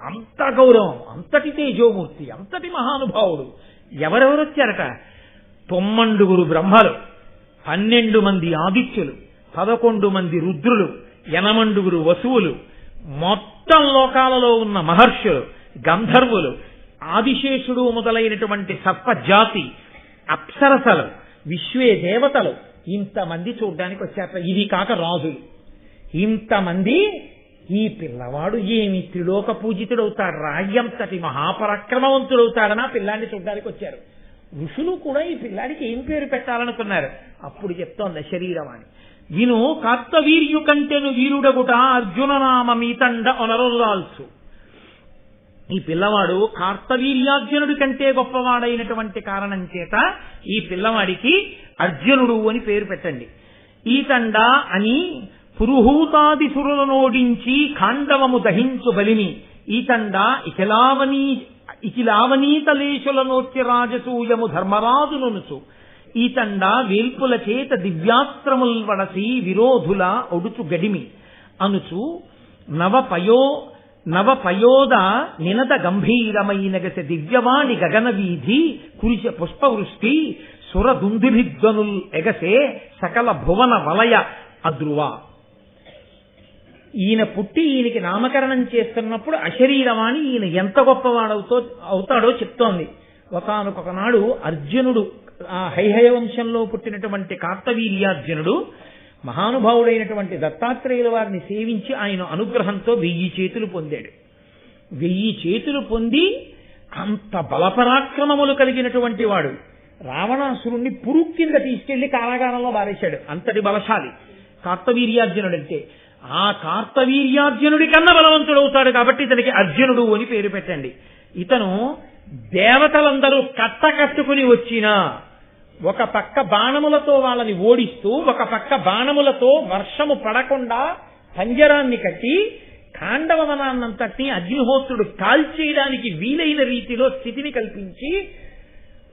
A: అంత గౌరవం, అంతటి తేజోమూర్తి, అంతటి మహానుభావుడు. ఎవరెవరు వచ్చారట? 9 బ్రహ్మలు, 12 మంది ఆదిత్యులు, 11 మంది రుద్రులు, 8 వసువులు, మొత్తం లోకాలలో ఉన్న మహర్షులు, గంధర్వులు, ఆదిశేషుడు మొదలైనటువంటి సర్పజాతి, అప్సరసలు, విశ్వే దేవతలు, ఇంతమంది చూడ్డానికి వచ్చారట. ఇది కాక రాజులు ఇంతమంది. ఈ పిల్లవాడు ఏమి త్రిలోక పూజితుడవుతాడు, ఎంతటి మహాపరాక్రమవంతుడవుతాడని ఆ పిల్లాన్ని చూడ్డానికి వచ్చారు. ఋషులు కూడా ఈ పిల్లాడికి ఏం పేరు పెట్టాలనుకున్నారు. అప్పుడు చెప్తోంది శరీరవాణి. విను, కార్తవీర్యు కంటెను వీరుడగుట అర్జుననామీతండ ఒనరొల్లాల్సు. ఈ పిల్లవాడు కార్తవీర్యార్జునుడి కంటే గొప్పవాడైనటువంటి కారణం చేత ఈ పిల్లవాడికి అర్జునుడు అని పేరు పెట్టండి. ఈతండ అని పురుహూతాది సురులనోడించి ఖాండవము దహించు బలిని ఈతండ ఇకిలావనీతలేశులనోచ్య రాజసూయము ధర్మరాజునునుచు ఈతండ వేల్పుల చేత దివ్యాస్త్రముల్ వడసి విరోధుల ఒడుచు గడిమి అనుచు నవపయోద నినద గంభీరమైనగస దివ్యవాణి గగన వీధి కురిస పుష్పవృష్టి సురదుందుభిధ్వనుల్ ఎగసే సకల భువన వలయ అద్రువ. ఈయన పుట్టి ఈయనకి నామకరణం చేస్తున్నప్పుడు అశరీరవాణి ఈయన ఎంత అవుతాడో చెప్తోంది. ఒకానొక నాడు అర్జునుడు, ఆ హైహయ వంశంలో పుట్టినటువంటి కార్తవీర్యార్జునుడు మహానుభావుడైనటువంటి దత్తాత్రేయుల వారిని సేవించి ఆయన అనుగ్రహంతో 1000 చేతులు పొందాడు. 1000 చేతులు పొంది అంత బలపరాక్రమములు కలిగినటువంటి వాడు రావణాసురుణ్ణి పురుగు కింద తీసుకెళ్లి కారాగారంలో బారేశాడు. అంతటి బలశాలి కార్తవీర్యార్జునుడంటే. ఆ కార్తవీర్యార్జునుడి కన్నా బలవంతుడవుతాడు కాబట్టి ఇతనికి అర్జునుడు అని పేరు పెట్టండి. ఇతను దేవతలందరూ కట్టకట్టుకుని వచ్చినా ఒక పక్క బాణములతో వాళ్ళని ఓడిస్తూ, ఒక పక్క బాణములతో వర్షము పడకుండా పంజరాన్ని కట్టి ఖాండవనాన్నంతటి అగ్నిహోత్రుడు కాల్చేయడానికి వీలైన రీతిలో స్థితిని కల్పించి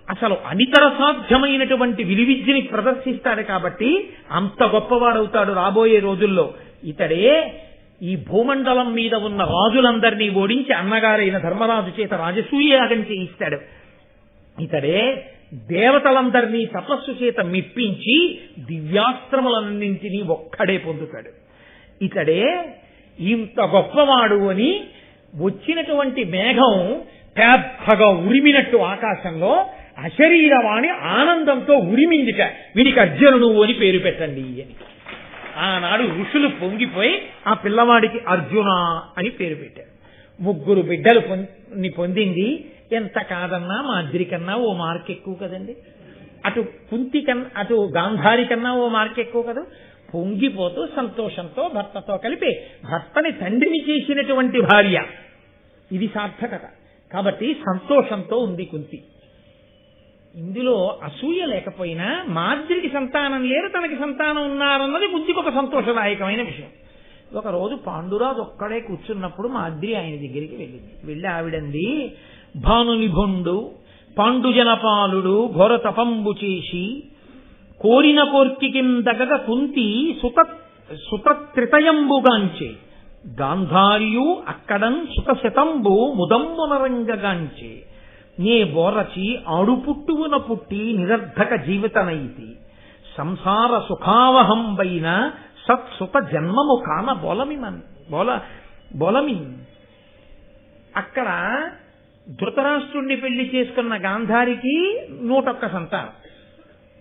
A: అసలు అనితర సాధ్యమైనటువంటి విలువిద్యని ప్రదర్శిస్తాడు కాబట్టి అంత గొప్పవాడవుతాడు రాబోయే రోజుల్లో. ఇతడే ఈ భూమండలం మీద ఉన్న రాజులందరినీ ఓడించి అన్నగారైన ధర్మరాజు చేత రాజసూయాగం చేయిస్తాడు. ఇతడే దేవతలందరినీ తపస్సు చేత మెప్పించి దివ్యాస్త్రములన్నింటినీ ఒక్కడే పొందుతాడు. ఇతడే ఇంత గొప్పవాడు అని వచ్చినటువంటి మేఘం పెద్దగా ఉరిమినట్టు ఆకాశంలో అశరీరవాణి ఆనందంతో ఉరిమిందిట. వీడికి అర్జునుడు అని పేరు పెట్టండి అని. ఆనాడు ఋషులు పొంగిపోయి ఆ పిల్లవాడికి అర్జున అని పేరు పెట్టారు. 3 బిడ్డలు పొందింది. ఎంత కాదన్నా మాద్రి కన్నా ఓ మార్క్ ఎక్కువ కదండి. అటు కుంతి కన్నా అటు గాంధారి కన్నా ఓ మార్క్ ఎక్కువ కదా. పొంగిపోతూ సంతోషంతో భర్తతో కలిపి భర్తని తండ్రిని చేసినటువంటి భార్య, ఇది సార్థకత. కాబట్టి సంతోషంతో ఉంది కుంతి. ఇందులో అసూయ లేకపోయినా మాద్రికి సంతానం లేరు, తనకి సంతానం ఉన్నారన్నది కుంతికి ఒక సంతోషదాయకమైన విషయం. ఒకరోజు పాండురాజు ఒక్కడే కూర్చున్నప్పుడు మాద్రి ఆయన దగ్గరికి వెళ్ళింది. వెళ్ళి ఆవిడంది, భానునిభుండు పాండుజనపాలుడు ఘోర తపంబు చేసి కోరిన కోర్కికిందగ కుంతి సుతత్రితయంబుగాంచే గాంధారియు అక్కడం సుతశతంబు ముదంబునరంగగాంచే నే బోరచి ఆడుపుట్టువున పుట్టి నిరర్ధక జీవితనైతి సంసార సుఖావహంబైన సత్సుత జన్మము కాన బోలమిన్. అక్కడ ధృతరాష్ట్రుణ్ణి పెళ్లి చేసుకున్న గాంధారికి 101 సంతానం.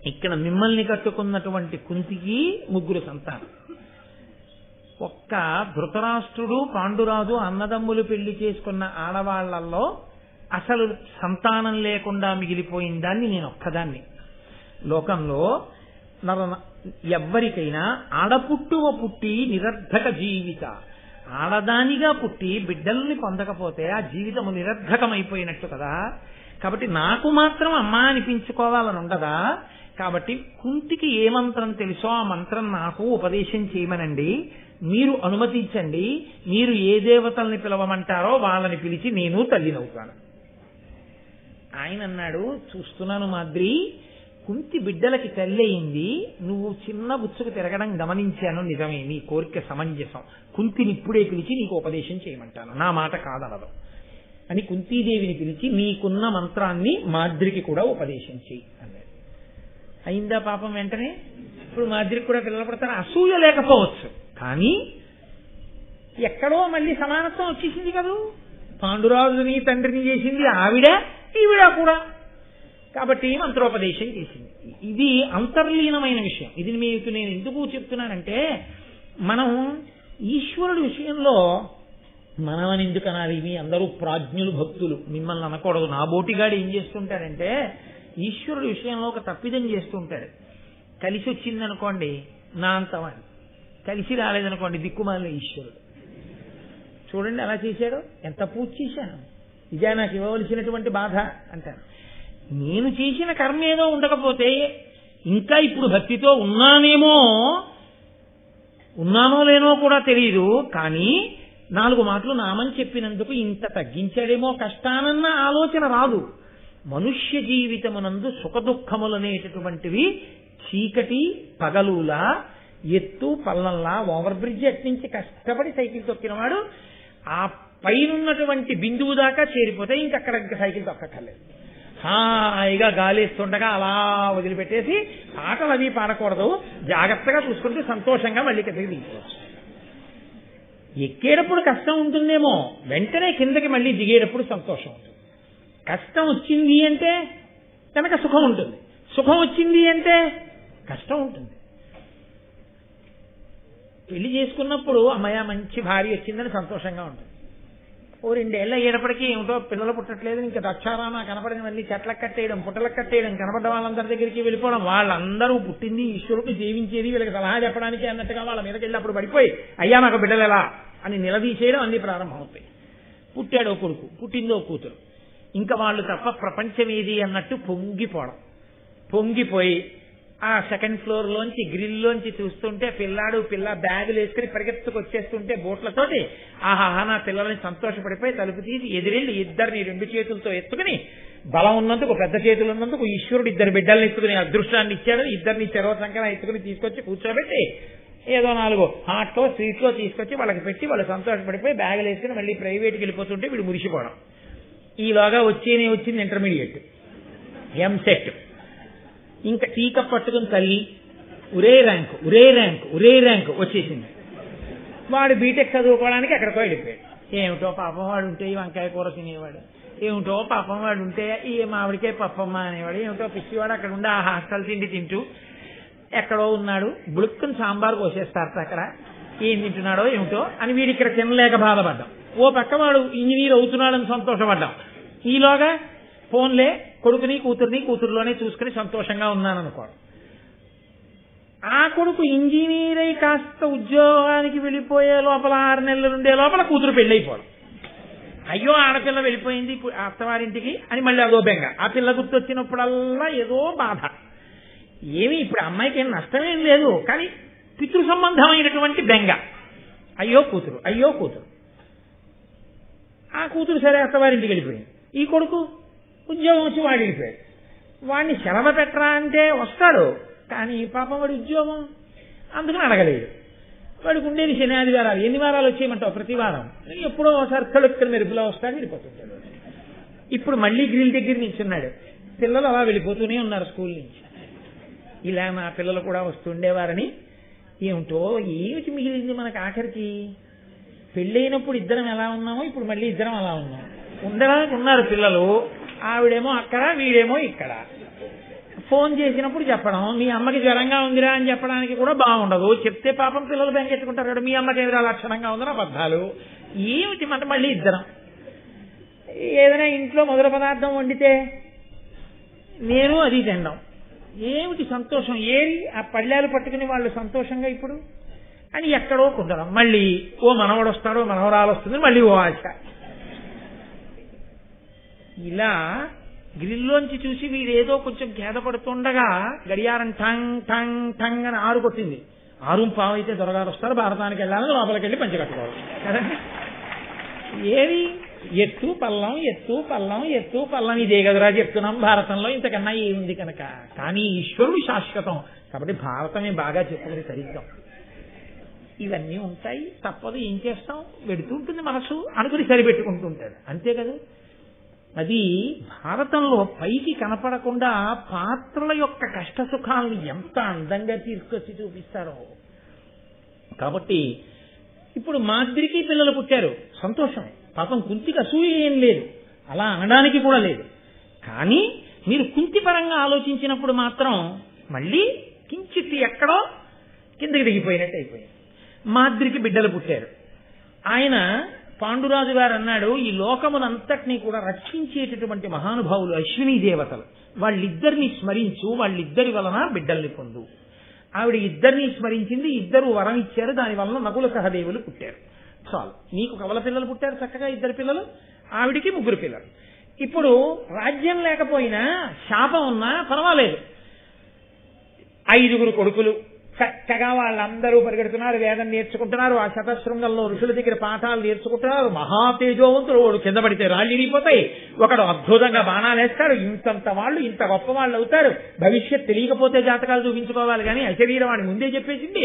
A: ఇక్కడ మిమ్మల్ని కట్టుకున్నటువంటి కుంతికి 3 సంతానం. ఒక్క ధృతరాష్ట్రుడు పాండురాజు అన్నదమ్ములు పెళ్లి చేసుకున్న ఆడవాళ్లలో అసలు సంతానం లేకుండా మిగిలిపోయిన దాన్ని నేను ఒక్కదాన్ని. లోకంలో ఎవ్వరికైనా ఆడపుట్టువ పుట్టి నిరర్ధక జీవిత, ఆడదానిగా పుట్టి బిడ్డల్ని పొందకపోతే ఆ జీవితము నిరర్ధకమైపోయినట్టు కదా. కాబట్టి నాకు మాత్రం అమ్మా అనిపించుకోవాలని ఉండదా. కాబట్టి కుంతికి ఏ మంత్రం తెలుసో ఆ మంత్రం నాకు ఉపదేశం చేయమనండి, మీరు అనుమతించండి, మీరు ఏ దేవతల్ని పిలవమంటారో వాళ్ళని పిలిచి నేను తల్లినవుతాను. ఆయన అన్నాడు, చూస్తున్నాను మాద్రి, కుంతి బిడ్డలకి తల్లి అయింది, నువ్వు చిన్న బుచ్చుకు తిరగడం గమనించాను, నిజమే, నీ కోరిక సమంజసం. కుంతిని ఇప్పుడే పిలిచి నీకు ఉపదేశం చేయమంటాను, నా మాట కాదనదు అని కుంతీదేవిని పిలిచి నీకున్న మంత్రాన్ని మాద్రికి కూడా ఉపదేశం చేయి అన్నాడు. అయిందా పాపం వెంటనే. ఇప్పుడు మాద్రికి కూడా పిల్లలు పడతారు. అసూయ లేకపోవచ్చు కానీ ఎక్కడో మళ్ళీ సమానత్వం వచ్చేసింది కదూ. పాండురాజుని తండ్రిని చేసింది ఆవిడ, ఈవిడ కూడా. కాబట్టి మంత్రోపదేశం చేసింది. ఇది అంతర్లీనమైన విషయం. ఇది మీకు నేను ఎందుకు చెప్తున్నానంటే, మనం ఈశ్వరుడి విషయంలో మనమని ఎందుకు అనాలి? మీ అందరూ ప్రాజ్ఞులు, భక్తులు, మిమ్మల్ని అనకూడదు. నా బోటిగాడు ఏం చేస్తుంటాడంటే ఈశ్వరుడి విషయంలో ఒక తప్పిదం చేస్తుంటాడు. కలిసి వచ్చిందనుకోండి నా అంతవాడి, కలిసి రాలేదనుకోండి దిక్కుమాలిన ఈశ్వరుడు. చూడండి అలా చేశాడు, ఎంత పూజ చేశాను, ఇదే నాకు ఇవ్వవలసినటువంటి బాధ అంటాను. నేను చేసిన కర్మ ఏదో ఉండకపోతే ఇంకా ఇప్పుడు భక్తితో ఉన్నానో లేనో కూడా తెలియదు, కానీ 4 మాటలు నామని చెప్పినందుకు ఇంత తగ్గించాడేమో కష్టానన్న ఆలోచన రాదు. మనుష్య జీవితమునందు సుఖదుఖములనేటటువంటివి చీకటి పగలులా, ఎత్తు పల్లంలా, ఓవర్ బ్రిడ్జ్ అట్నుంచి కష్టపడి సైకిల్ తొక్కినవాడు ఆ పైనున్నటువంటి బిందువు దాకా చేరిపోతే ఇంకక్కడ సైకిల్ తొక్కక్కర్లేదు. హాయిగా గాలేస్తుండగా అలా వదిలిపెట్టేసి పాటలు అవి పాడకూడదు, జాగ్రత్తగా చూసుకుంటూ సంతోషంగా మళ్ళీ కిందకి దిగిపోవచ్చు. ఎక్కేటప్పుడు కష్టం ఉంటుందేమో, వెంటనే కిందకి మళ్ళీ దిగేటప్పుడు సంతోషం ఉంటుంది. కష్టం వచ్చింది అంటే కనుక సుఖం ఉంటుంది, సుఖం వచ్చింది అంటే కష్టం ఉంటుంది. పెళ్లి చేసుకున్నప్పుడు అమ్మాయ మంచి భార్య వచ్చిందని సంతోషంగా ఉంటుంది. ఓ 2 ఏళ్ళు అయ్యేటప్పటికీ ఏమిటో పిల్లలు పుట్టట్లేదు, ఇంకా దక్షారాన కనపడిన మళ్ళీ చెట్లకు కట్టేయడం, పుట్టలకు కట్టేయడం, కనపడ్డ వాళ్ళందరి దగ్గరికి వెళ్ళిపోవడం, వాళ్ళందరూ పుట్టింది ఈశ్వరుడు జీవించేది వీళ్ళకి సలహా చెప్పడానికి అన్నట్టుగా వాళ్ళ మీదకి వెళ్ళి అప్పుడు పడిపోయి అయ్యా నాకు బిడ్డలు ఎలా అని నిలదీసేయడం అన్ని ప్రారంభమవుతాయి. పుట్టాడో కొడుకు, పుట్టిందో కూతురు, ఇంకా వాళ్ళు తప్ప ప్రపంచం ఏది అన్నట్టు పొంగిపోయి ఆ సెకండ్ ఫ్లోర్ లోంచి గ్రిల్లోంచి చూస్తుంటే పిల్ల బ్యాగులు వేసుకుని పరిగెత్తుకు వచ్చేస్తుంటే బోట్లతోటి ఆహాహా నా పిల్లల్ని సంతోషపడిపోయి తలుపు తీసి ఎదిరెళ్ళి ఇద్దరిని 2 చేతులతో ఎత్తుకుని, బలం ఉన్నందుకు పెద్ద చేతులు ఉన్నందుకు ఈశ్వరుడు 2 బిడ్డల్ని ఎత్తుకుని అదృష్టాన్ని ఇచ్చాడు, ఇద్దరిని చెరవ సంఖ్య ఎత్తుకుని తీసుకొచ్చి కూర్చోబెట్టి ఏదో 4 హాట్లో స్వీట్లో తీసుకొచ్చి వాళ్ళకి పెట్టి వాళ్ళు సంతోషపడిపోయి బ్యాగులు వేసుకుని మళ్ళీ ప్రైవేట్కి వెళ్ళిపోతుంటే వీడు మురిసిపోవడం. ఈలోగా వచ్చింది ఇంటర్మీడియట్, ఎంసెట్. ఇంకా టీక పట్టుకుని తల్లి ఒరే ర్యాంకు వచ్చేసింది. వాడు బీటెక్ చదువుకోవడానికి ఎక్కడికో వెళ్ళిపోయాడు. ఏమిటో పాపం వాడు ఉంటే ఈ వంకాయ కూర తినేవాడు, ఏమిటో పాపం వాడు ఉంటే ఈ మామిడికాయ పప్పమ్మ అనేవాడు, ఏమిటో పిచ్చివాడు అక్కడ ఉండి ఆ హాస్టల్ తిండి తింటూ ఎక్కడో ఉన్నాడు. బుడుక్కుని సాంబార్ పోసేస్తారు అక్కడ, ఏం తింటున్నాడో ఏమిటో అని వీడి ఇక్కడ తినలేక బాధపడ్డాం. ఓ పక్క వాడు ఇంజనీర్ అవుతున్నాడని సంతోషపడ్డాం. ఈలోగా ఫోన్లే కొడుకుని కూతురులోనే చూసుకుని సంతోషంగా ఉన్నాననుకోవడం. ఆ కొడుకు ఇంజనీర్ అయి కాస్త ఉద్యోగానికి వెళ్ళిపోయే లోపల 6 నెలలు ఉండే లోపల కూతురు పెళ్ళైపోవడం. అయ్యో ఆడపిల్ల వెళ్ళిపోయింది అత్తవారింటికి అని మళ్ళీ అదో బెంగ. ఆ పిల్ల గుర్తొచ్చినప్పుడల్లా ఏదో బాధ. ఏమి ఇప్పుడు అమ్మాయికి ఏం నష్టమేం లేదు, కానీ పితృ సంబంధమైనటువంటి బెంగ. అయ్యో కూతురు. ఆ కూతురు సరే అత్తవారింటికి వెళ్ళిపోయింది. ఈ కొడుకు ఉద్యోగం వచ్చి వాడు వెళ్ళిపోయాడు. వాడిని సెలవు పెట్టరా అంటే వస్తాడు, కానీ పాపం వాడి ఉద్యోగం అందుకని అడగలేదు. వాడికి ఉండేది శని ఆదివారాలు. ఎన్ని వారాలు వచ్చేయమంటావు? ప్రతి వారం ఎప్పుడో ఒకసారి కలుక్కలు మెరుపులో వస్తాడు, వెళ్ళిపోతుంటాడు. ఇప్పుడు మళ్ళీ గ్రిల్ దగ్గర నిల్చున్నాడు. పిల్లలు అలా వెళ్ళిపోతూనే ఉన్నారు స్కూల్ నుంచి. ఇలా మా పిల్లలు కూడా వస్తుండేవారని ఏమిటో ఏమిటి మిగిలింది మనకు ఆఖరికి. పెళ్ళైనప్పుడు ఇద్దరం ఎలా ఉన్నామో ఇప్పుడు మళ్ళీ ఇద్దరం అలా ఉన్నాం. ఉండడానికి ఉన్నారు పిల్లలు, ఆవిడేమో అక్కడ వీడేమో ఇక్కడ. ఫోన్ చేసినప్పుడు చెప్పడం మీ అమ్మకి జ్వరంగా ఉందిరా అని చెప్పడానికి కూడా బాగుండదు. చెప్తే పాపం పిల్లలు బెంగెట్టుకుంటారు కదా, మీ అమ్మకి ఎదురా లక్షణంగా ఉందని అబద్ధాలు. ఏమిటి అంటే మళ్ళీ ఇద్దరం. ఏదైనా ఇంట్లో మొదటి పదార్థం వండితే నేను అది తినడం. ఏమిటి సంతోషం? ఏరి ఆ పళ్ళాలు పట్టుకుని వాళ్ళు సంతోషంగా ఇప్పుడు అని ఎక్కడో కుదరం. మళ్ళీ ఓ మనవడు వస్తాడో మనవరాలు వస్తుంది, మళ్ళీ ఓ ఆశ. ఇలా గ్రిల్లోంచి చూసి వీడేదో కొంచెం ఖేదపడుతుండగా గడియారం టంగ్ టంగ్ టంగ్ అని 6 కొట్టింది. 6:15 అయితే దొరగారు వస్తారు, భారతానికి వెళ్ళాలని లోపలికి వెళ్ళి పంచి కట్టుకోవాలి కదండి. ఏది ఎత్తు పల్లం ఇదే కదరా చెప్తున్నాం భారతంలో, ఇంతకన్నా ఏముంది కనుక. కానీ ఈశ్వరుడు శాశ్వతం కాబట్టి భారతమే బాగా చెప్పుకుని సరిద్దాం. ఇవన్నీ ఉంటాయి, తప్పదు, ఏం చేస్తాం, వెడుతూ ఉంటుంది మనసు అనుకుని సరిపెట్టుకుంటుంటాడు, అంతే కదా. అది భారతంలో పైకి కనపడకుండా పాత్రల యొక్క కష్ట సుఖాలను ఎంత అందంగా తీసుకొచ్చి చూపిస్తారో. కాబట్టి ఇప్పుడు మాద్రికి పిల్లలు పుట్టారు, సంతోషం. పాపం కుంతికి అసూయ ఏం లేదు, అలా అనడానికి కూడా లేదు. కానీ మీరు కుంతి పరంగా ఆలోచించినప్పుడు మాత్రం మళ్ళీ కించిత్ ఎక్కడో కిందకి దిగిపోయినట్టు అయిపోయింది. మాద్రికి బిడ్డలు పుట్టారు. ఆయన పాండురాజు గారు అన్నాడు, ఈ లోకమునంతటినీ కూడా రక్షించేటటువంటి మహానుభావులు అశ్విని దేవతలు, వాళ్ళిద్దరిని స్మరించు, వాళ్ళిద్దరి వలన బిడ్డల్ని పొందు. ఆవిడ ఇద్దరిని స్మరించింది, ఇద్దరు వరం ఇచ్చారు, దాని వలన నకుల సహదేవులు పుట్టారు. చాలు, నీకు కవల పిల్లలు పుట్టారు చక్కగా 2 పిల్లలు, ఆవిడికి 3 పిల్లలు. ఇప్పుడు రాజ్యం లేకపోయినా శాపం ఉన్నా పర్వాలేదు, 5 కొడుకులు చక్కగా వాళ్ళందరూ పరిగెడుతున్నారు, వేదం నేర్చుకుంటున్నారు, ఆ శతశృంగంలో ఋషుల దగ్గర పాఠాలు నేర్చుకుంటున్నారు. మహాతేజోవంతుడు, వాడు కింద పడితే రాళ్ళు ఇరిగిపోతాయి, ఒకడు అద్భుతంగా బాణాలు వేస్తాడు. ఇంతంత వాళ్ళు ఇంత గొప్ప వాళ్ళు అవుతారు. భవిష్యత్ తెలియకపోతే జాతకాలు చూపించుకోవాలి కానీ అశరీరం వాడిని ముందే చెప్పేసింది,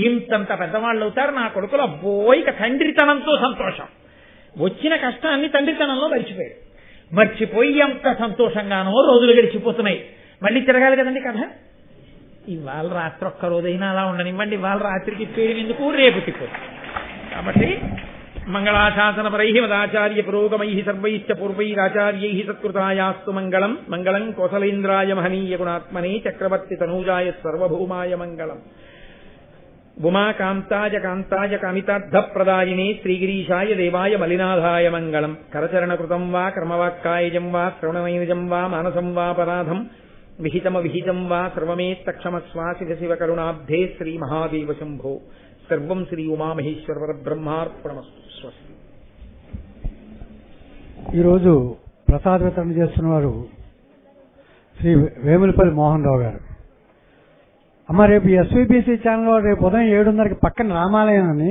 A: ఇంతంత పెద్దవాళ్ళు అవుతారు నా కొడుకులు. అబ్బోయిక తండ్రితనంతో సంతోషం, వచ్చిన కష్టాన్ని తండ్రితనంలో మర్చిపోయి ఎంత సంతోషంగానో రోజులు గడిచిపోతున్నాయి. మళ్ళీ తిరగాలి కదండి కథ. ఇవాళ రాత్రి ఒక్క రోజైనా అలా ఉండనివ్వండి, ఇవాళ రాత్రికి పేరు ఎందుకు, రేపు తిప్పు. కాబట్టి మంగళాశాసనపరై మదాచార్య పురోగమై సర్వైశ్చ పూర్వైరాచార్యై సత్కృతాయాస్తు మంగళం. మంగళం కోసలేంద్రాయ మహనీయ గుణాత్మనే చక్రవర్తి తనూజాయ సర్వభౌమాయ మంగళం. ఉమాకాంతాయ కాంతాయ కామితార్థప్రదాయినే శ్రీగిరీశాయ దేవాయ మలినాథాయ మంగళం. కరచరణకృతం వా కర్మవాక్కాయజం వా శ్రవణనైజం వా మానసం వా పరాధం విహితం వా సర్వమేత్తక్షమస్వ శివ శివ కరుణాబ్ధే శ్రీ మహాదేవ శంభో. సర్వం శ్రీ ఉమామహేశ్వర పరబ్రహ్మార్పణమస్తు. స్వస్తి.
B: ఈరోజు ప్రసాద వితరణ చేస్తున్నవారు శ్రీ వేములపల్లి మోహన్ రావు గారు. అమ్మ రేపు ఎస్వీబీసీ ఛానల్లో రేపు ఉదయం 7:30కి పక్కన రామాలయం అని